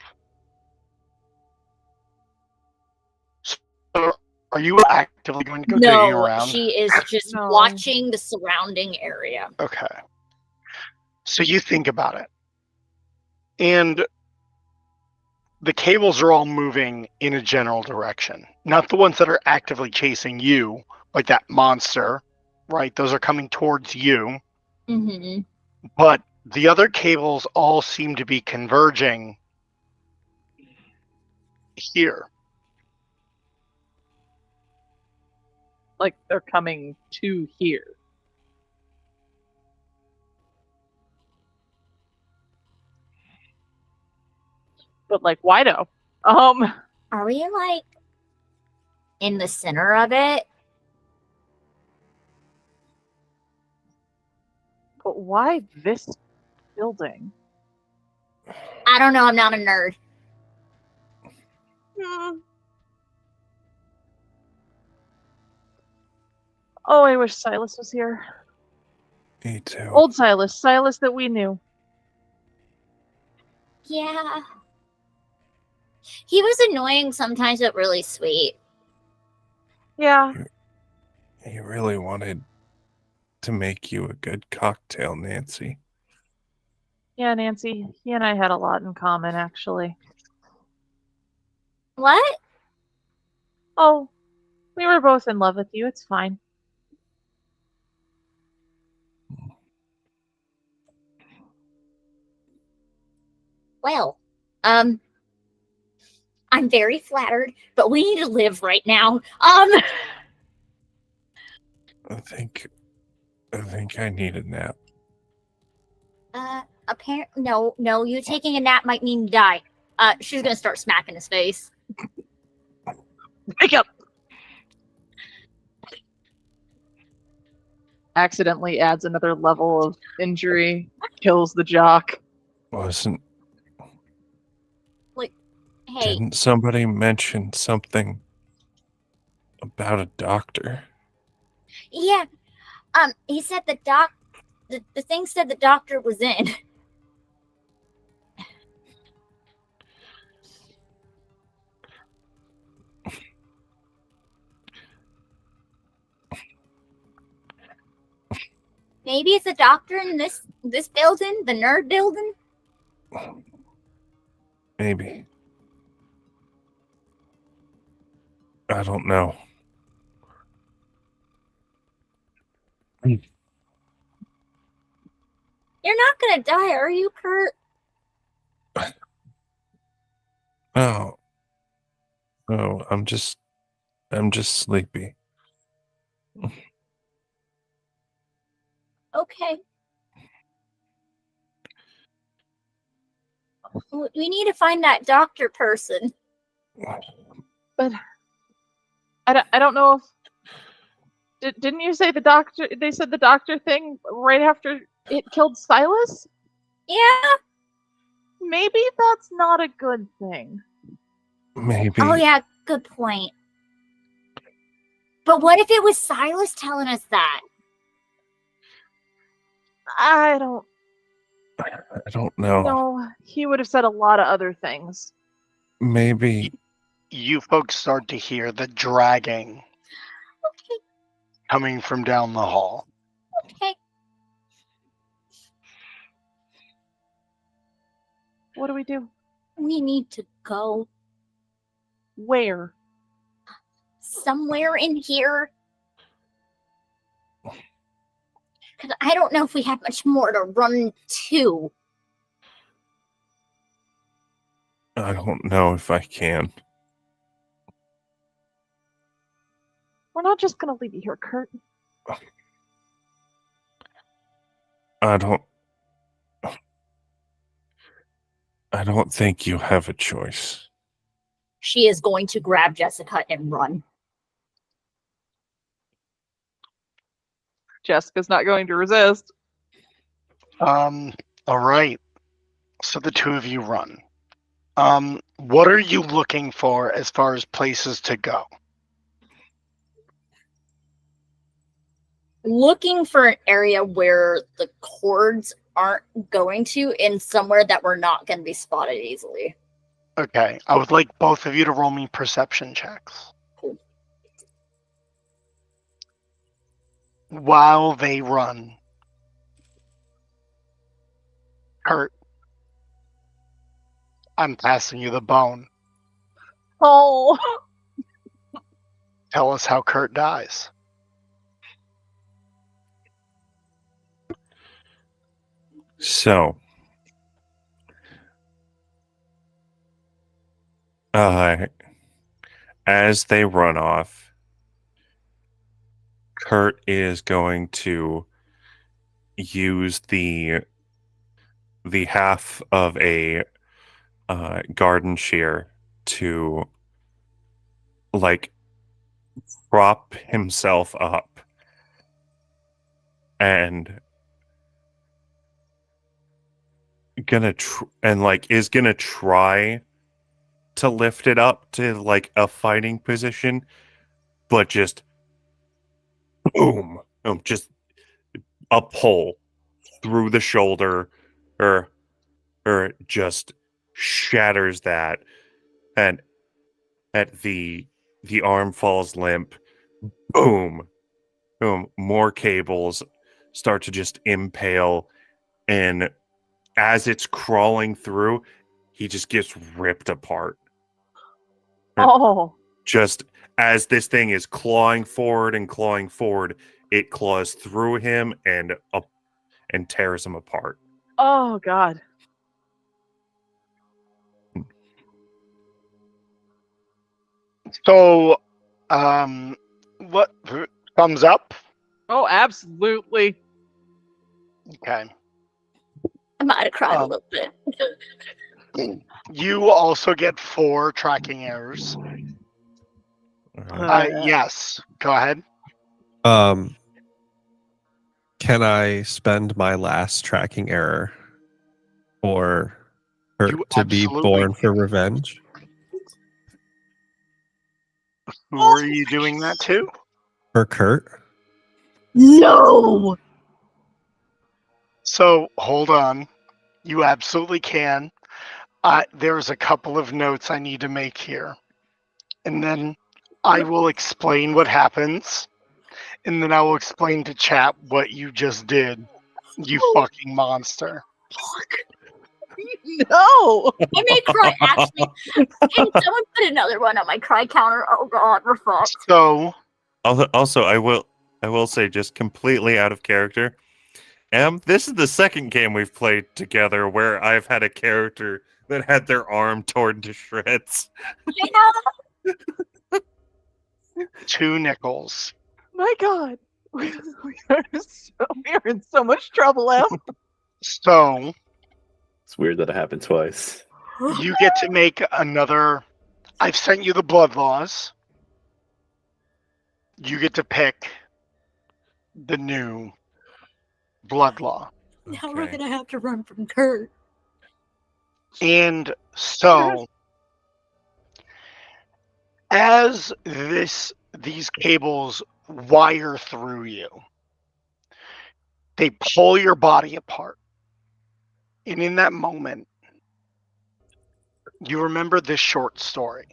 So are you actively going to go digging No, around? she is just No. watching the surrounding area. Okay. So you think about it. And the cables are all moving in a general direction. Not the ones that are actively chasing you, like that monster, right? Those are coming towards you. Mm-hmm. But the other cables all seem to be converging here. Like, they're coming to here. But, like, Wido. Are we like in the center of it? But why this building? I don't know. I'm not a nerd. Oh, I wish Silas was here. me too. Old Silas that we knew. Yeah. He was annoying sometimes, but really sweet. Yeah. He really wanted to make you a good cocktail, Nancy. Yeah, Nancy. He and I had a lot in common, actually. What? Oh, we were both in love with you. It's fine. Well, I'm very flattered, but we need to live right now. I think I need a nap. Apparently, no, you taking a nap might mean you die. She's gonna start smacking his face. Wake up! Accidentally adds another level of injury, kills the jock. Wasn't Hey, Didn't somebody mention something about a doctor? yeah. He said the thing said the doctor was in. Maybe it's a doctor in this building, the nerd building. Maybe. I don't know. You're not gonna die, are you, Kurt? Oh. Oh, I'm just sleepy. Okay. We need to find that doctor person. But I don't know if didn't you say the doctor? They said the doctor thing right after it killed Silas. Yeah. Maybe that's not a good thing. Maybe. Oh yeah, good point. But what if it was Silas telling us that? I don't know. know. He would have said a lot of other things. Maybe. You folks start to hear the dragging Okay. coming from down the hall. Okay. What do we do? We need to go Where? somewhere in here. Because I don't know if we have much more to run to. I don't know if I can. We're not just gonna leave you here, Kurt. I don't think you have a choice. She is going to grab Jessica and run. Jessica's not going to resist. All right. So the two of you run. What are you looking for as far as places to go? Looking for an area where the cords aren't going to, and somewhere that we're not going to be spotted easily. Okay, I would like both of you to roll me perception checks. Cool. While they run. Kurt, I'm passing you the bone. Oh. Tell us how Kurt dies. So, as they run off, Kurt is going to use the half of a garden shear to like prop himself up and is gonna try to lift it up to like a fighting position, but just boom, just a pull through the shoulder, or just shatters that, and at the arm falls limp. Boom, boom. More cables start to just impale, and as it's crawling through, he just gets ripped apart. Oh. Just as this thing is clawing forward, it claws through him and tears him apart. Oh God. So, what, thumbs up? Oh, absolutely. Okay. I might have cried a little bit. You also get 4 tracking errors. Yes, go ahead. Can I spend my last tracking error for her You to be absolutely born can. for revenge? Who are you doing that to? For Kurt? No! So, hold on. You absolutely can. There's a couple of notes I need to make here. And then I will explain what happens. And then I will explain to chat what you just did. You fucking monster. No. I may cry. Actually, can someone put another one on my cry counter? Oh God, we're fucked. So Also, I will say, just completely out of character. This is the second game we've played together where I've had a character that had their arm torn to shreds. I know. 2 nickels. My God. We are in so much trouble, Em. So It's weird that it happened twice. you get to make another. I've sent you the blood laws. You get to pick the new blood law. Now we're Okay. gonna have to run from Kurt. And so as these cables wire through you, they pull your body apart. And in that moment, you remember this short story.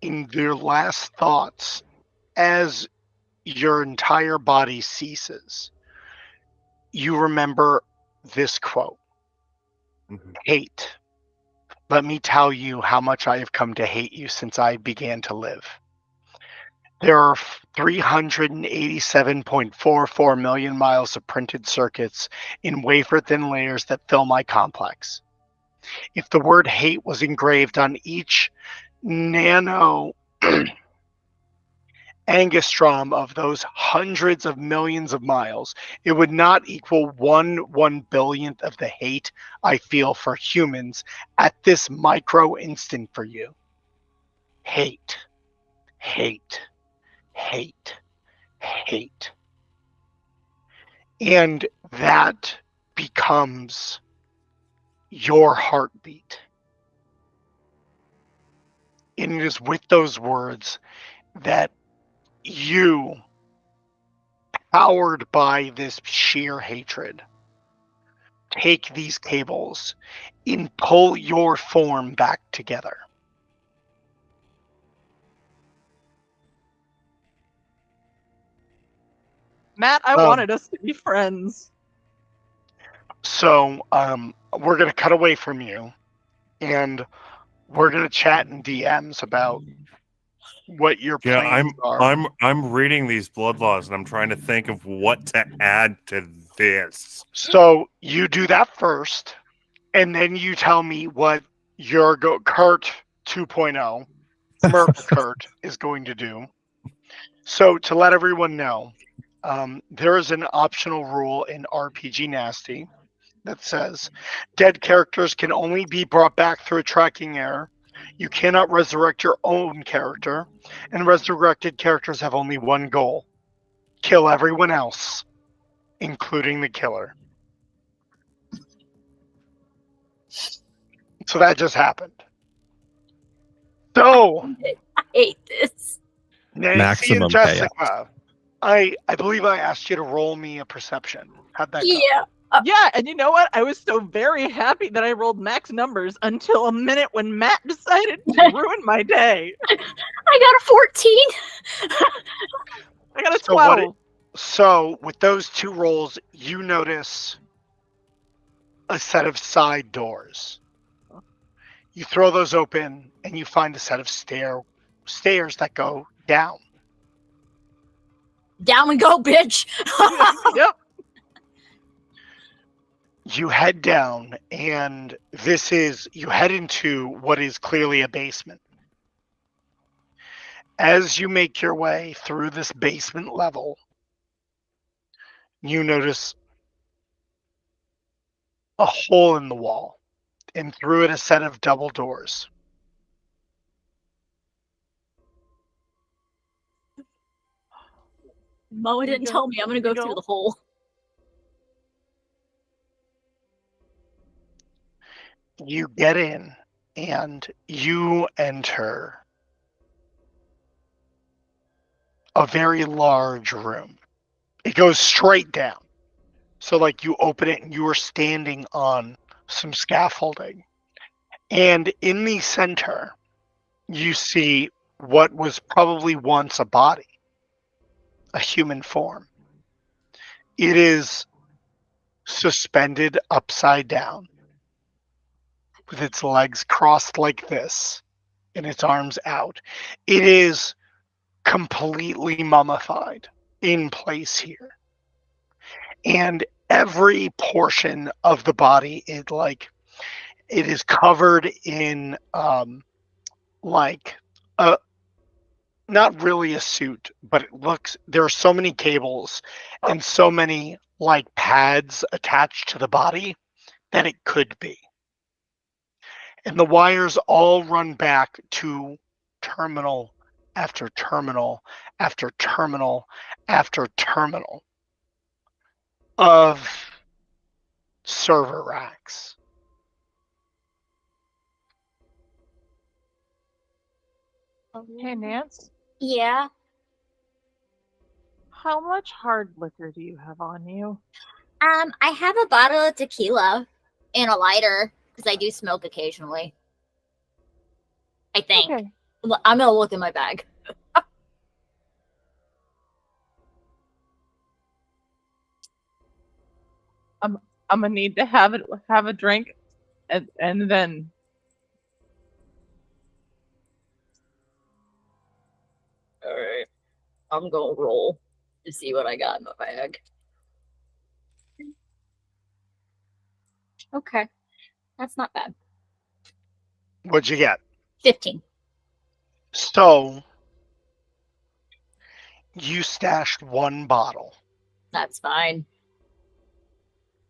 In your last thoughts, as your entire body ceases, you remember this quote: Mhm. "Hate. Let me tell you how much I have come to hate you since I began to live. There are 387.44 million miles of printed circuits in wafer-thin layers that fill my complex. If the word hate was engraved on each nano angstrom of those hundreds of millions of miles, it would not equal 1/1 billionth of the hate I feel for humans at this micro instant for you. Hate, hate, hate, hate." And that becomes your heartbeat. And it is with those words that you, powered by this sheer hatred, take these cables and pull your form back together. Matt, I wanted us to be friends. So we're going to cut away from you, and we're going to chat in DMs about what your Yeah, plans are. I'm reading these blood laws and I'm trying to think of what to add to this. So you do that first, and then you tell me what your Kurt 2.0, Merc Kurt, is going to do. So to let everyone know, there is an optional rule in RPG Nasty that says dead characters can only be brought back through a tracking error. You cannot resurrect your own character, and resurrected characters have only one goal: kill everyone else, including the killer. So that just happened. So, I hate this. Nancy Maximum and Jessica, I believe I asked you to roll me a perception. How'd that go? Yeah. Yeah, and you know what? I was so very happy that I rolled max numbers until a minute when Matt decided to ruin my day. I got a 14. I got a So what 12. So with those two rolls, you notice a set of side doors. You throw those open, and you find a set of stairs that go down. Down we go, bitch. Yep. You head down, and you head into what is clearly a basement. As you make your way through this basement level, you notice a hole in the wall, and through it a set of double doors. Moa didn't tell me I'm gonna go through the hole. You get in, and you enter a very large room. It goes straight down. So like you open it and you are standing on some scaffolding. And in the center, you see what was probably once a body, a human form. It is suspended upside down with its legs crossed like this and its arms out. It is completely mummified in place here. And every portion of the body is it is covered in like a not really a suit, but it looks there are so many cables and so many like pads attached to the body that it could be. And the wires all run back to terminal after terminal after terminal after terminal of server racks. Hey, Nance, Yeah. how much hard liquor do you have on you? I have a bottle of tequila and a lighter because I do smoke occasionally. I think. Okay. I'm gonna look in my bag. I'm gonna need to have a drink, and then. All right. I'm gonna roll to see what I got in my bag. Okay. That's not bad. What'd you get? 15. So you stashed one bottle. That's fine.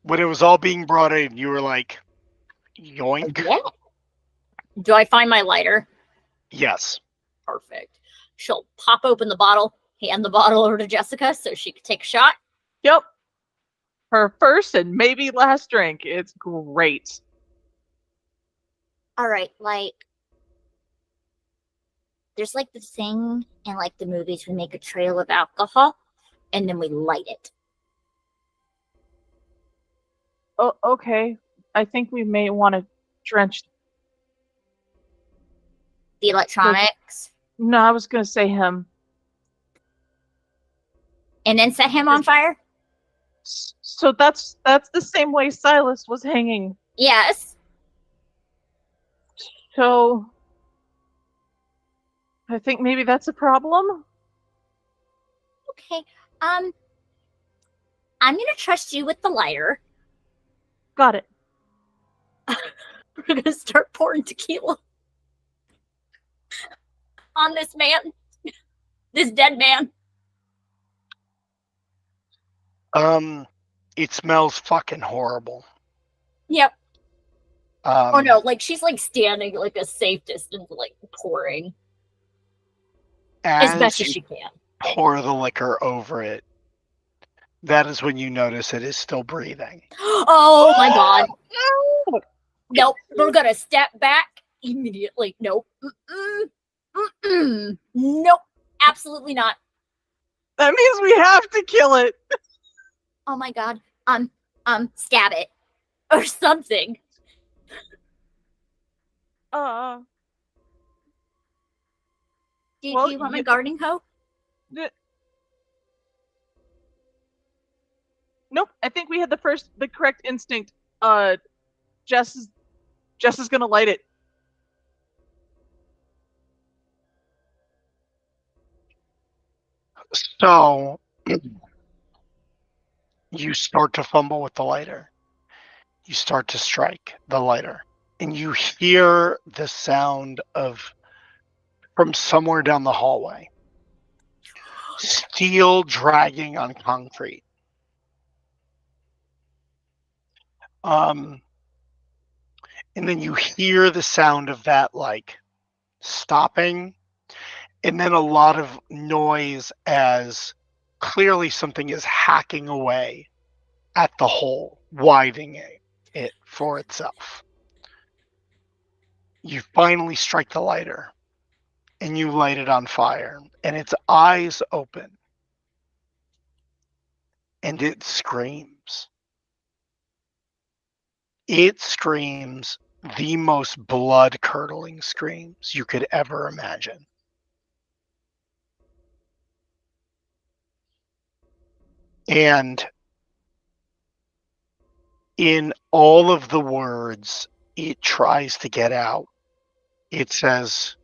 When it was all being brought in, you were like, yoink. Yeah. Do I find my lighter? Yes. Perfect. She'll pop open the bottle, hand the bottle over to Jessica so she can take a shot. Yep. Her first and maybe last drink. It's great. All right, there's like this thing in like the movies, we make a trail of alcohol and then we light it. Oh, okay. I think we may want to drench. The electronics. No, I was gonna say him. And then set him on fire? So that's the same way Silas was hanging. Yes. So I think maybe that's a problem. Okay. I'm gonna trust you with the lighter. Got it. We're gonna start pouring tequila on this man. This dead man. It smells fucking horrible. Yep. Um, Oh no, like she's like standing like a safe distance, like pouring as best as you she can. pour the liquor over it, that is when you notice it is still breathing. Oh my god. Nope. We're gonna step back immediately. Nope. Nope. Absolutely not. That means we have to kill it. Oh my god. Stab it. Or something. Uh. Do Well, you want my gardening hoe? Nope. I think we had the correct instinct. Jess is gonna light it. So you start to fumble with the lighter. You start to strike the lighter. And you hear the sound of, from somewhere down the hallway, steel dragging on concrete. And then you hear the sound of that like stopping, and then a lot of noise as clearly something is hacking away at the hole, widening it for itself. You finally strike the lighter and you light it on fire, and its eyes open and it screams. It screams the most blood curdling screams you could ever imagine. And In all of the words it tries to get out, it says,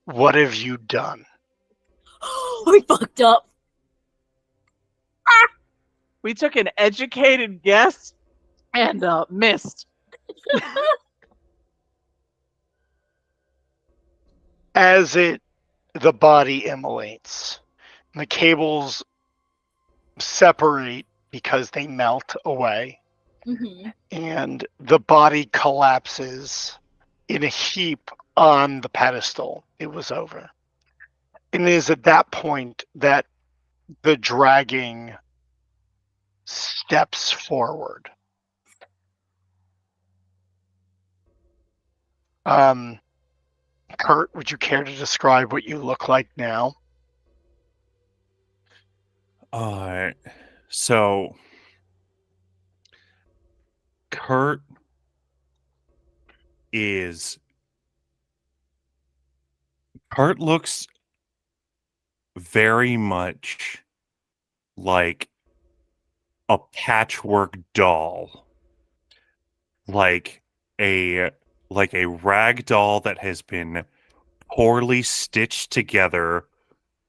"What have you done?" We fucked up. We took an educated guess and missed. As the body immolates, the cables separate because they melt away, and the body collapses in a heap on the pedestal. It was over. And it is at that point that the dragging steps forward. Kurt, would you care to describe what you look like now? So Kurt looks very much like a patchwork doll. Like a rag doll that has been poorly stitched together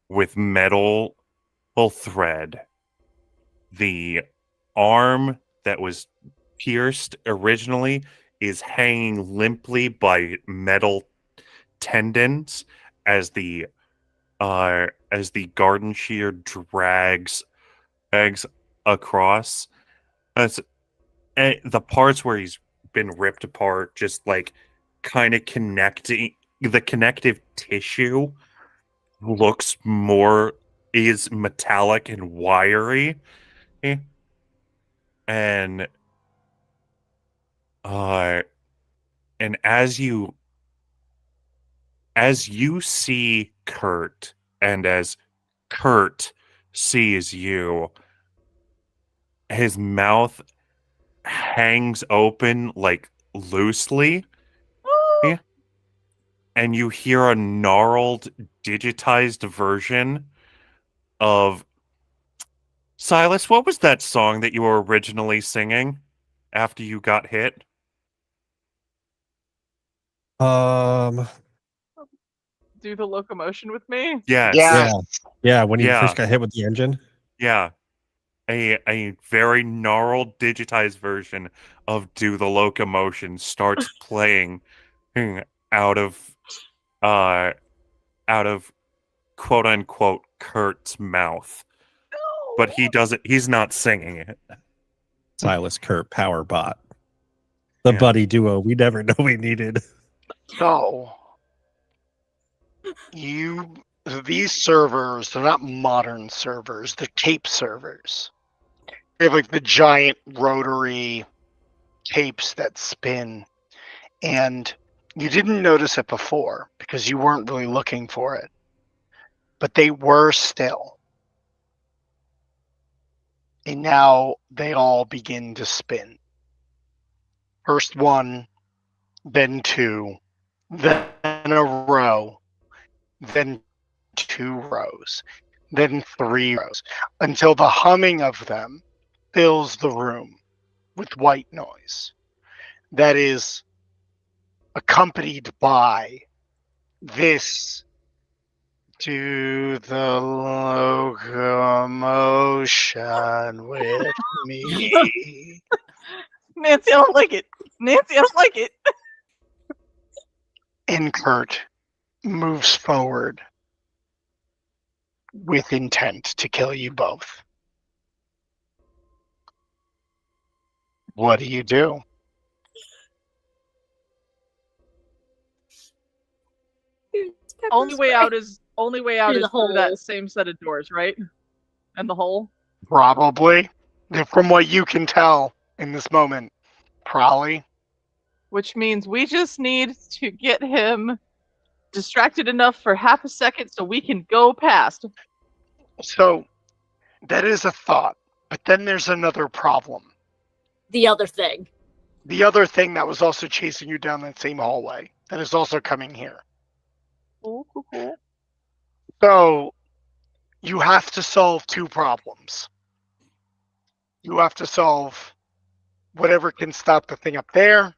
with metal thread. The arm that was pierced originally is hanging limply by metal tendons as the garden shear drags across. The parts where he's been ripped apart, just like kind of connecting, the connective tissue is metallic and wiry, and as you see Kurt, and as Kurt sees you, his mouth hangs open like loosely, and you hear a gnarled, digitized version of Silas. What was that song that you were originally singing after you got hit? Do the locomotion with me? Yes. Yeah. When you first got hit with the engine. Yeah. A very gnarled, digitized version of "Do the Locomotion" starts playing out of quote unquote Kurt's mouth. No. But he's not singing it. Silas Kurt Power Bot. The buddy duo we never know we needed. So these servers, they're not modern servers, they're tape servers. They have like the giant rotary tapes that spin, and you didn't notice it before because you weren't really looking for it, but they were still. And now they all begin to spin. First one, then two, then a row, then 2 rows, then 3 rows, until the humming of them fills the room with white noise that is accompanied by this: "Do the locomotion with me." Nancy, I don't like it. Nancy, I don't like it. And Kurt moves forward with intent to kill you both. What do you do? Only way out is Through the through hole. that same set of doors, right? And the hole. Probably. From what you can tell in this moment, probably. Which means we just need to get him distracted enough for half a second so we can go past. So that is a thought. But then there's another problem. The other thing. The other thing that was also chasing you down that same hallway that is also coming here. Cool. So you have to solve 2 problems. You have to solve whatever can stop the thing up there,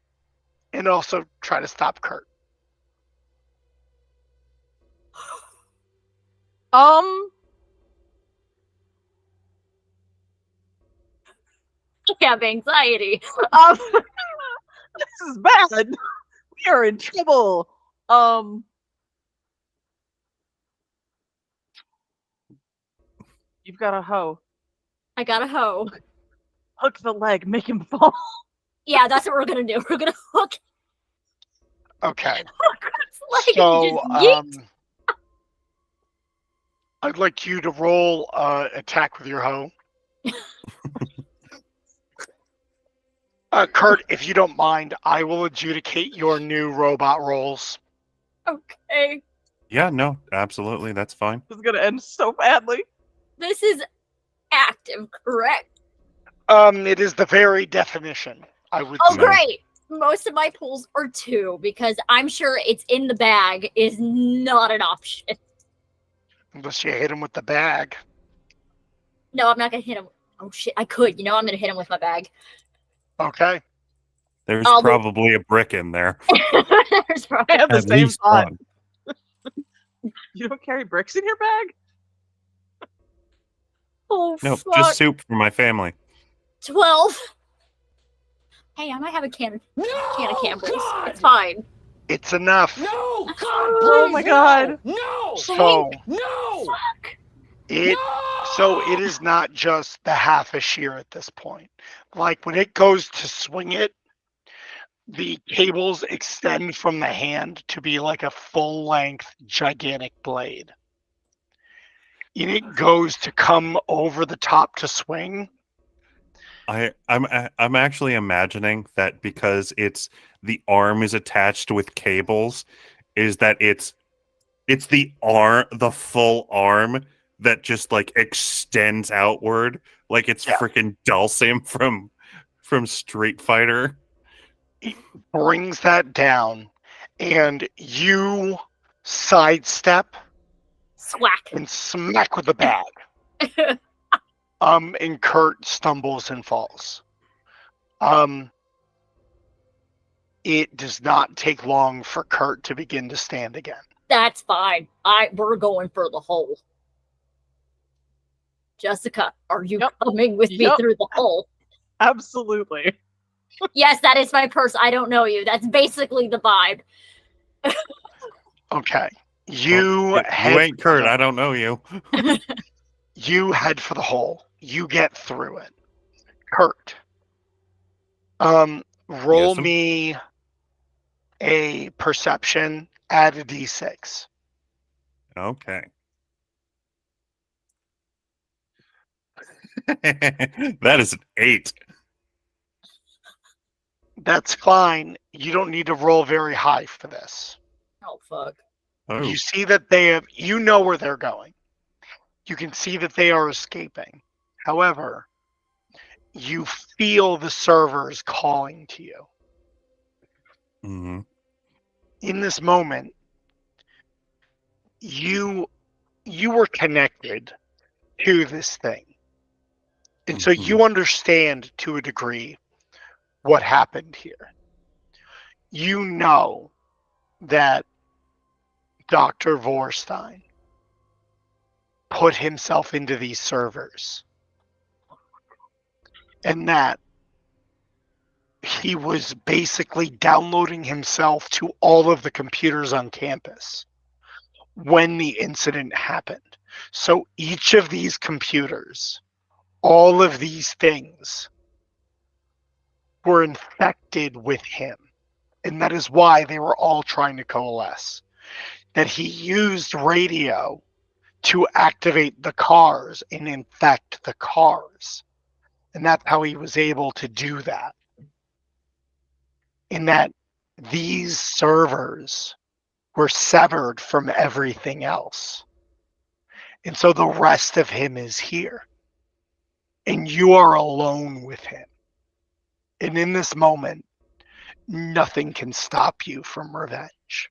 and also try to stop Kurt. I have anxiety. This is bad. We are in trouble. You've got a hoe. I got a hoe. Hook the leg, make him fall. Yeah, that's what we're gonna do. We're gonna hook Okay. Kurt's leg So, and just yeet. I'd like you to roll attack with your hoe. Kurt, if you don't mind, I will adjudicate your new robot rolls. Okay. Yeah, no, absolutely, that's fine. This is gonna end so badly. This is active, correct? It is the very definition, I would Oh, say. great. Most of my pulls are 2 because I'm sure it's in the bag is not an option. Unless you hit him with the bag. No, I'm not gonna hit him. Oh shit, I could. You know, I'm gonna hit him with my bag. Okay. There's I'll do- probably a brick in there. There's probably I have the At same least thought. one. You don't carry bricks in your bag? oh No, fuck. just soup for my family. 12. Hey, I might have a can of Campbell's. It's fine. It's enough. No! God, Oh my god. No! So No! Fuck. it is not just the half a shear at this point. Like when it goes to swing it, the cables extend from the hand to be like a full length gigantic blade. And it goes to come over the top to swing. I'm actually imagining that because the arm is attached with cables, is that it's the full arm that just like extends outward like it's Yeah. freaking Dulcim from Street Fighter. Brings that down, and you sidestep Swack. and smack with the bag. And Kurt stumbles and falls. It does not take long for Kurt to begin to stand again. That's fine. We're going for the hole. Jessica, are you coming with me through the hole? Absolutely. Yes, that is my purse. I don't know you. That's basically the vibe. Okay. You ain't Kurt. I don't know you. You head for the hole. You get through it. Kurt. Roll Yes, me a perception, add a d6. Okay. That is an 8. That's fine. You don't need to roll very high for this. Oh fuck. Oh. You see that you know where they're going. You can see that they are escaping. However, you feel the servers calling to you. Mm-hmm. In this moment, you were connected to this thing. And so you understand to a degree what happened here. You know that Dr. Vorstein put himself into these servers and that he was basically downloading himself to all of the computers on campus when the incident happened. So each of these computers, all of these things were infected with him. And that is why they were all trying to coalesce. That he used radio to activate the cars and infect the cars. And that's how he was able to do that. In that these servers were severed from everything else. And so the rest of him is here. And you are alone with him. And in this moment, nothing can stop you from revenge.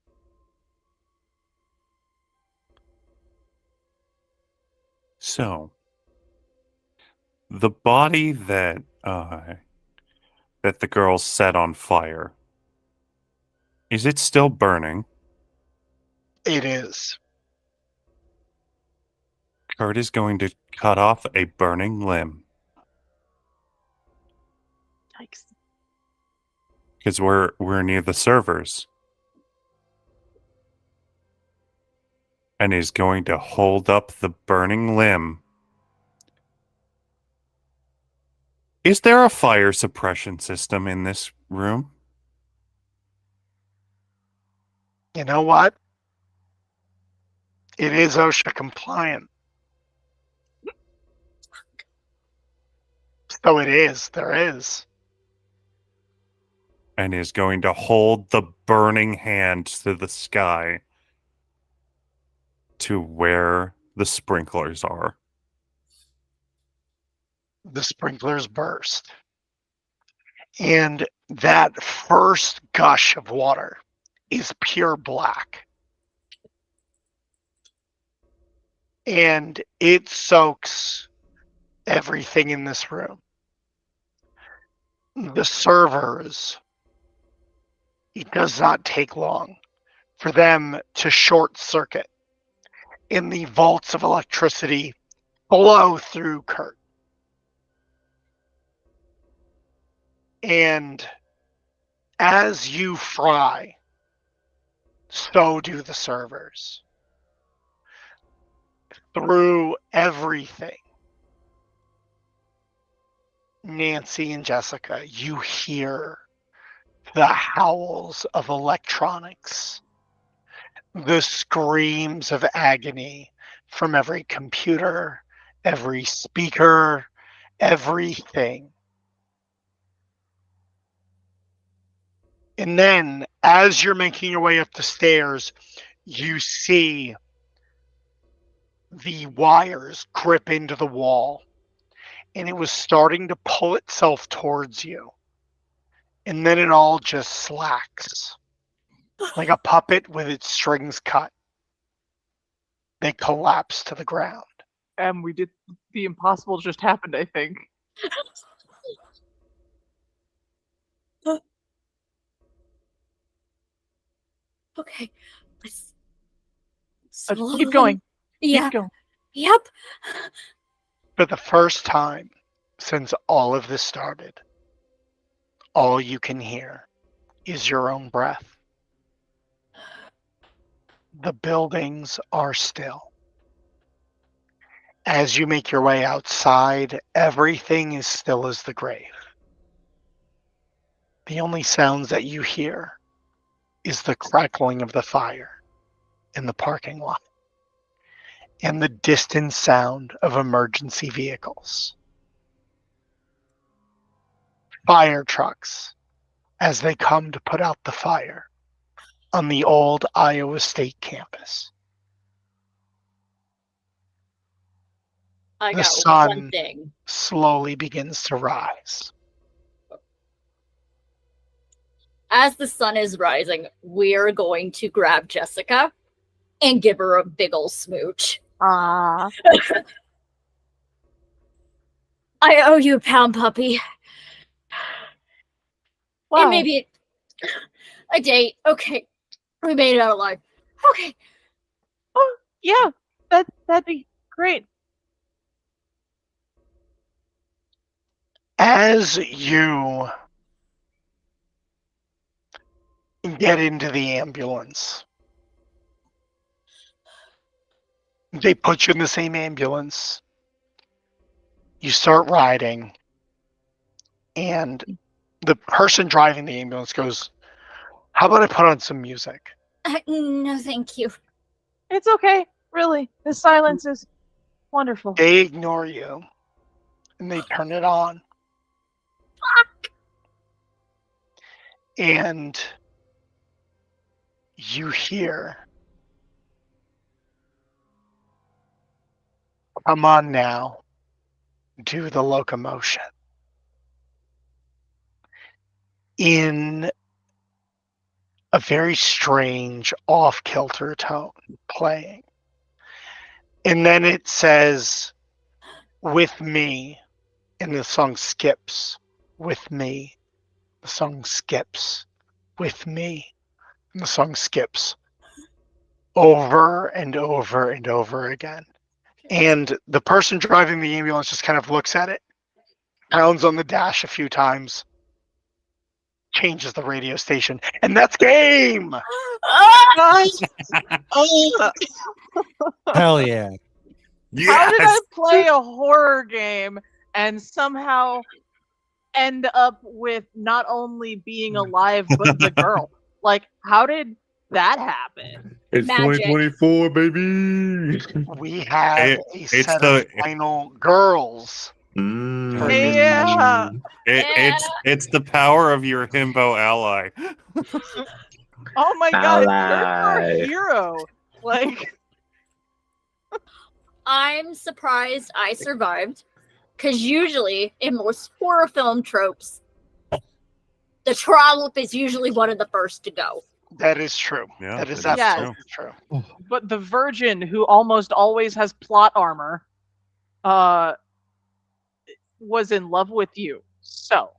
So, the body that that the girls set on fire. Is it still burning? It is. Kurt is going to cut off a burning limb Yikes. because we're near the servers. And is going to hold up the burning limb. Is there a fire suppression system in this room? You know what? It is OSHA compliant. So it is. There is. And is going to hold the burning hand to the sky to where the sprinklers are. The sprinklers burst. And that first gush of water is pure black. And it soaks everything in this room. The servers, it does not take long for them to short circuit, and the vaults of electricity blow through Kurt. And as you fry, so do the servers. Through everything, Nancy and Jessica, you hear the howls of electronics, the screams of agony from every computer, every speaker, everything. And then, as you're making your way up the stairs, you see the wires grip into the wall, and it was starting to pull itself towards you. And then it all just slacks, like a puppet with its strings cut. They collapse to the ground. We did the impossible just happened, I think. Okay, let's Keep going. Yeah. Keep going. Yep. For the first time since all of this started, all you can hear is your own breath. The buildings are still. As you make your way outside, everything is still as the grave. The only sounds that you hear is the crackling of the fire in the parking lot and the distant sound of emergency vehicles. Fire trucks as they come to put out the fire on the old Iowa State campus. I The got sun one thing. slowly begins to rise. As the sun is rising, we're going to grab Jessica and give her a big ol' smooch. Ah. I owe you a pound puppy. Wow. And maybe a date. Okay. We made it out alive. Okay. Oh, yeah. That'd be great. As you get into the ambulance, they put you in the same ambulance. You start riding, and the person driving the ambulance goes, "How about I put on some music?" No, thank you. It's okay. Really. The silence is wonderful. They ignore you, and they turn it on. Fuck. And you hear, "Come on now, do the locomotion," in a very strange off-kilter tone playing. And then it says, "With me," and the song skips, "with me the song skips with me. And the song skips over and over and over again. And the person driving the ambulance just kind of looks at it, pounds on the dash a few times, changes the radio station, and that's game! Hell yeah. How did I Yes! play a horror game and somehow end up with not only being alive but the girl? Like, how did that happen? It's Magic. 2024, baby. We have a It's set the- of final girls. Mm. Yeah. It's the power of your himbo ally. Oh my god, you're our Ally. hero. Like, I'm surprised I survived, because usually in most horror film tropes, the trollop is usually one of the first to go. That is true. Yeah, that is that is absolutely true. but the virgin who almost always has plot armor, was in love with you. So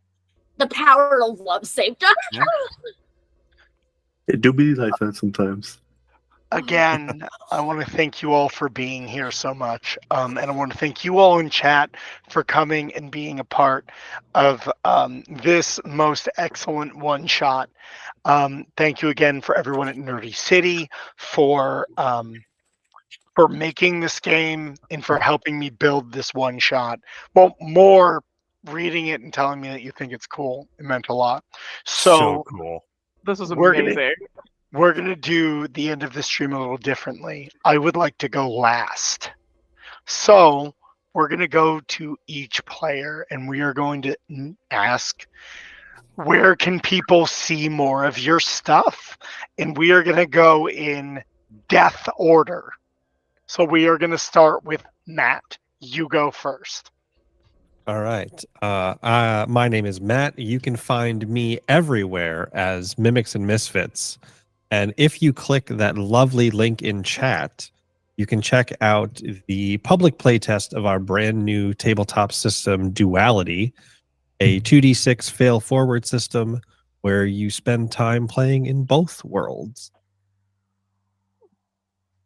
The power of love saved us. Yeah. It do be like that sometimes. Again, I want to thank you all for being here so much. And I want to thank you all in chat for coming and being a part of this most excellent one shot. Thank you again for everyone at Nerdy City for making this game and for helping me build this one shot. Well, more reading it and telling me that you think it's cool. It meant a lot. So cool. this was We're gonna- amazing. We're going to do the end of the stream a little differently. I would like to go last. So we're going to go to each player and we are going to ask, where can people see more of your stuff? And we are going to go in death order. So we are going to start with Matt. You go first. All right. My name is Matt. You can find me everywhere as Mimics and Misfits. And if you click that lovely link in chat, you can check out the public playtest of our brand new tabletop system, Duality, a 2d6 fail forward system where you spend time playing in both worlds.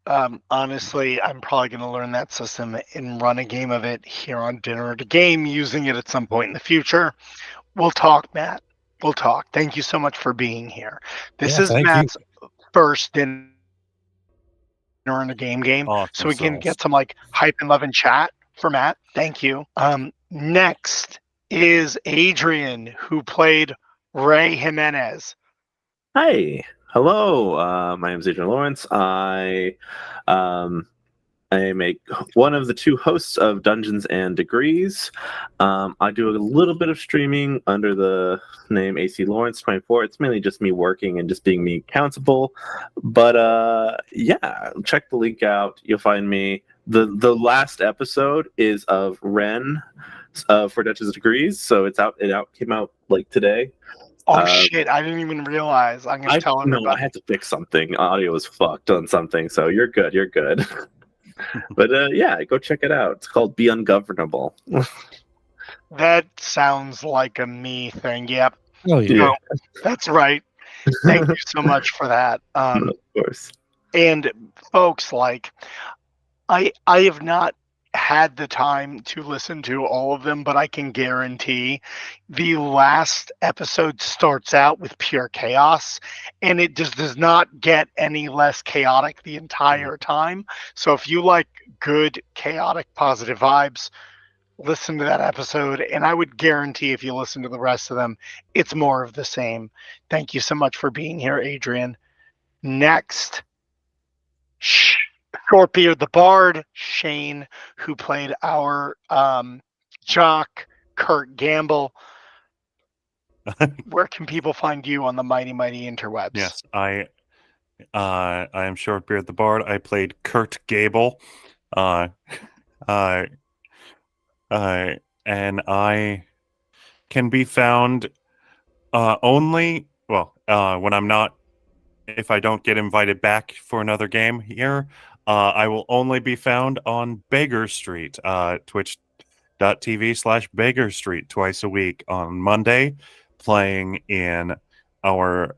Honestly, I'm probably going to learn that system and run a game of it here on Dinner at a Game, using it at some point in the future. We'll talk, Matt. We'll talk. Thank you so much for being here. This Yeah, is thank you. Matt's first Dinner in a Game. Awesome So we can sauce. get some like hype and love in chat for Matt. Thank you. Next is Adrian, who played Ray Jimenez. Hi. Hello. My name is Adrian Lawrence. I am one of the two hosts of Dungeons and Degrees. I do a little bit of streaming under the name AC Lawrence 24. It's mainly just me working and just being me accountable. But yeah, check the link out. You'll find me. The last episode is of Ren for Dungeons and Degrees, so it's out. It came out like today. Oh shit! I didn't even realize. I'm gonna tell everybody. No, I had to fix something. Audio was fucked on something, so you're good. You're good. But yeah, go check it out. It's called Be Ungovernable. That sounds like a me thing. Yep. Oh, yeah. No, that's right. Thank you so much for that. Of course. And folks, like, I have not had the time to listen to all of them, but I can guarantee the last episode starts out with pure chaos, and it just does not get any less chaotic the entire time. So if you like good, chaotic, positive vibes, listen to that episode, and I would guarantee if you listen to the rest of them, it's more of the same. Thank you so much for being here, Adrian. Next, Shortbeard the Bard, Shane, who played our jock, Kurt Gamble. Where can people find you on the mighty, mighty interwebs? Yes, I am Shortbeard the Bard. I played Kurt Gable. And I can be found only when I'm not, if I don't get invited back for another game here, I will only be found on Beggar Street, twitch.tv/Beggar Street twice a week on Monday, playing in our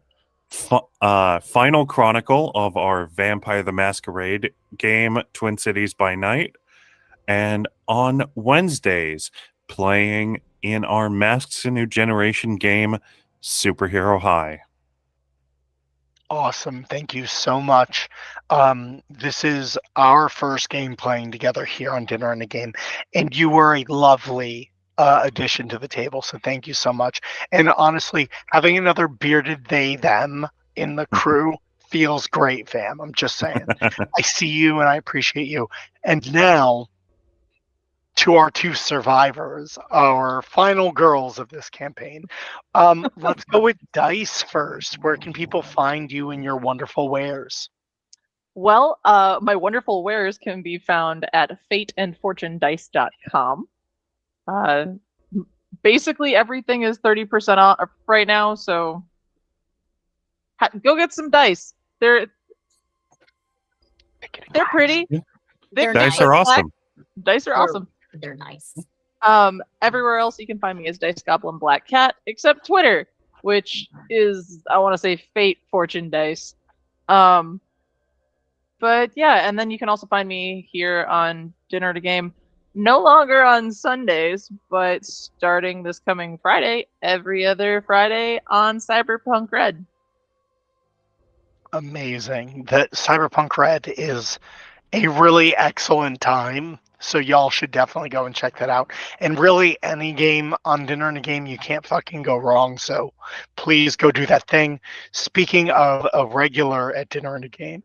final chronicle of our Vampire the Masquerade game, Twin Cities by Night. And on Wednesdays, playing in our Masks a New Generation game, Superhero High. Awesome. Thank you so much. This is our first game playing together here on Dinner and a Game, and you were a lovely addition to the table, so thank you so much. And honestly, having another bearded they, them in the crew feels great, fam. I'm just saying. I see you and I appreciate you. And now, to our two survivors, our final girls of this campaign. Let's go with Dice first. Where can people find you and your wonderful wares? Well, my wonderful wares can be found at fateandfortunedice.com. Basically, everything is 30% off right now, so go get some dice. They're pretty. They're Dice nice. are awesome. Dice are awesome. They're nice. Everywhere else you can find me as Dice Goblin Black Cat, except Twitter, which is, I want to say, Fate Fortune Dice. But yeah, and then you can also find me here on Dinner to Game, no longer on Sundays, but starting this coming Friday, every other Friday on Cyberpunk Red. Amazing. That Cyberpunk Red is a really excellent time. So y'all should definitely go and check that out. And really, any game on Dinner and a Game, you can't fucking go wrong. So please go do that thing. Speaking of a regular at Dinner and a Game,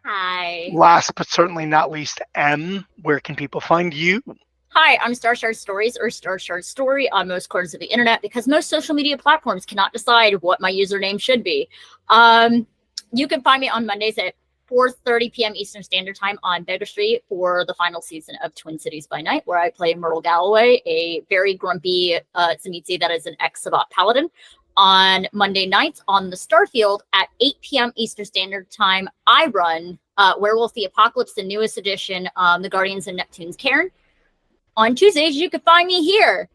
Hi. last but certainly not least, M, where can people find you? Hi, I'm Star Shard Stories, or Star Shard Story, on most corners of the internet, because most social media platforms cannot decide what my username should be. You can find me on Mondays at 4:30 p.m. Eastern Standard Time on Baker Street for the final season of Twin Cities by Night, where I play Myrtle Galloway, a very grumpy Tzimisce that is an ex-Sabat paladin. On Monday nights on the Starfield at 8 p.m. Eastern Standard Time, I run Werewolf the Apocalypse, the newest edition, the Guardians of Neptune's Cairn. On Tuesdays, you can find me here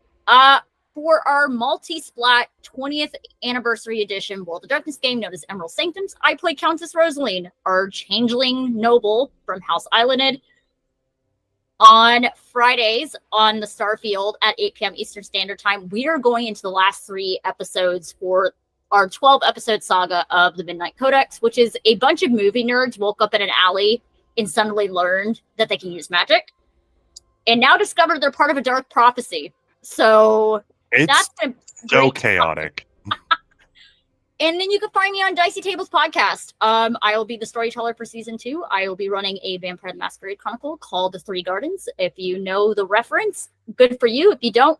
for our multi-splat 20th anniversary edition World of Darkness game known as Emerald Sanctums. I play Countess Rosaline, our changeling noble from House Islanded. On Fridays on the Starfield at 8 p.m. Eastern Standard Time, we are going into the last 3 episodes for our 12-episode saga of the Midnight Codex, which is a bunch of movie nerds woke up in an alley and suddenly learned that they can use magic, and now discovered they're part of a dark prophecy. So It's that's so chaotic. And then you can find me on Dicey Tables podcast. I will be the storyteller for season 2. I will be running a Vampire the Masquerade Chronicle called The Three Gardens. If you know the reference, good for you. If you don't,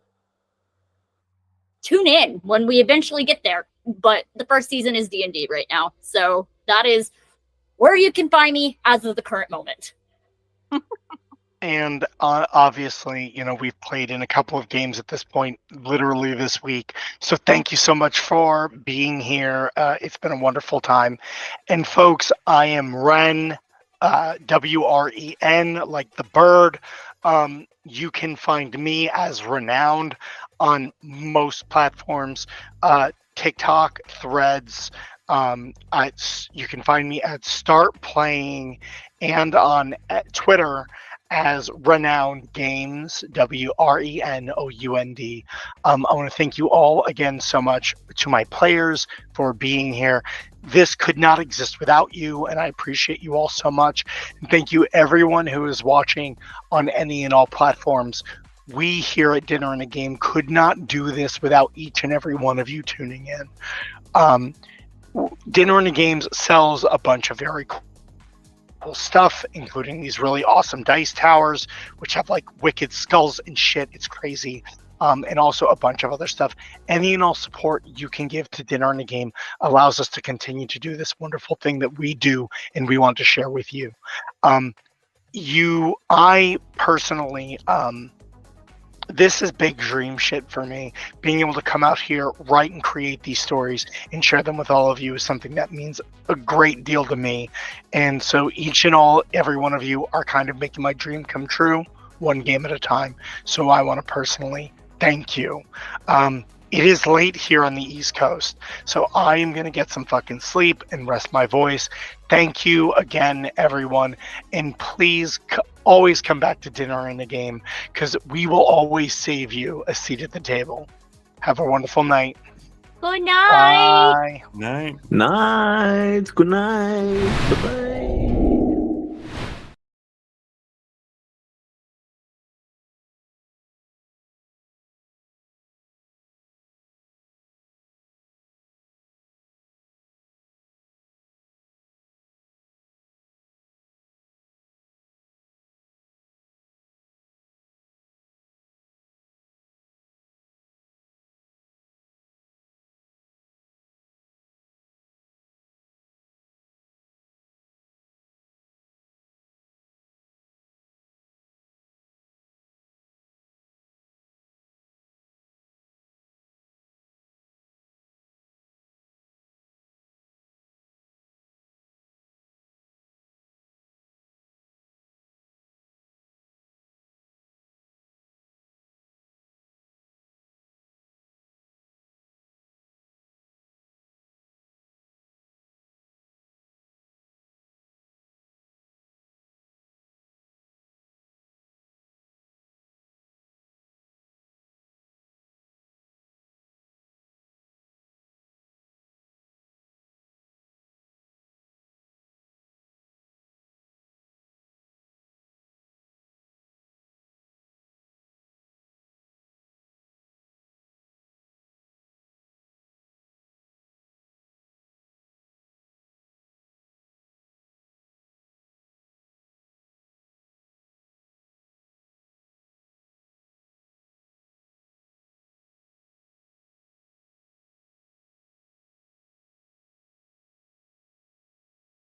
tune in when we eventually get there. But the first season is D&D right now. So that is where you can find me as of the current moment. And obviously, you know, we've played in a couple of games at this point, literally this week. So thank you so much for being here. It's been a wonderful time. And folks, I am Wren, W-R-E-N, like the bird. You can find me as Wrenound on most platforms, TikTok, Threads. You can find me at Start Playing and on Twitter as Wrenound Games, W-R-E-N-O-U-N-D. I want to thank you all again so much to my players for being here. This could not exist without you, and I appreciate you all so much. And thank you everyone who is watching on any and all platforms. We here at Dinner and a Game could not do this without each and every one of you tuning in. Dinner and a Games sells a bunch of very cool stuff, including these really awesome dice towers, which have like wicked skulls and shit. It's crazy. And also a bunch of other stuff. Any and all support you can give to Dinner and a Game allows us to continue to do this wonderful thing that we do and we want to share with you. I personally, this is big dream shit for me. Being able to come out here, write and create these stories and share them with all of you is something that means a great deal to me. And so each and all, every one of you are kind of making my dream come true, one game at a time. So I want to personally thank you. it is late here on the East Coast, so I am going to get some fucking sleep and rest my voice. Thank you again, everyone, and please always come back to Dinner and a Game, because we will always save you a seat at the table. Have a wonderful night. Good night. Bye. Night. Night. Good night. Bye bye.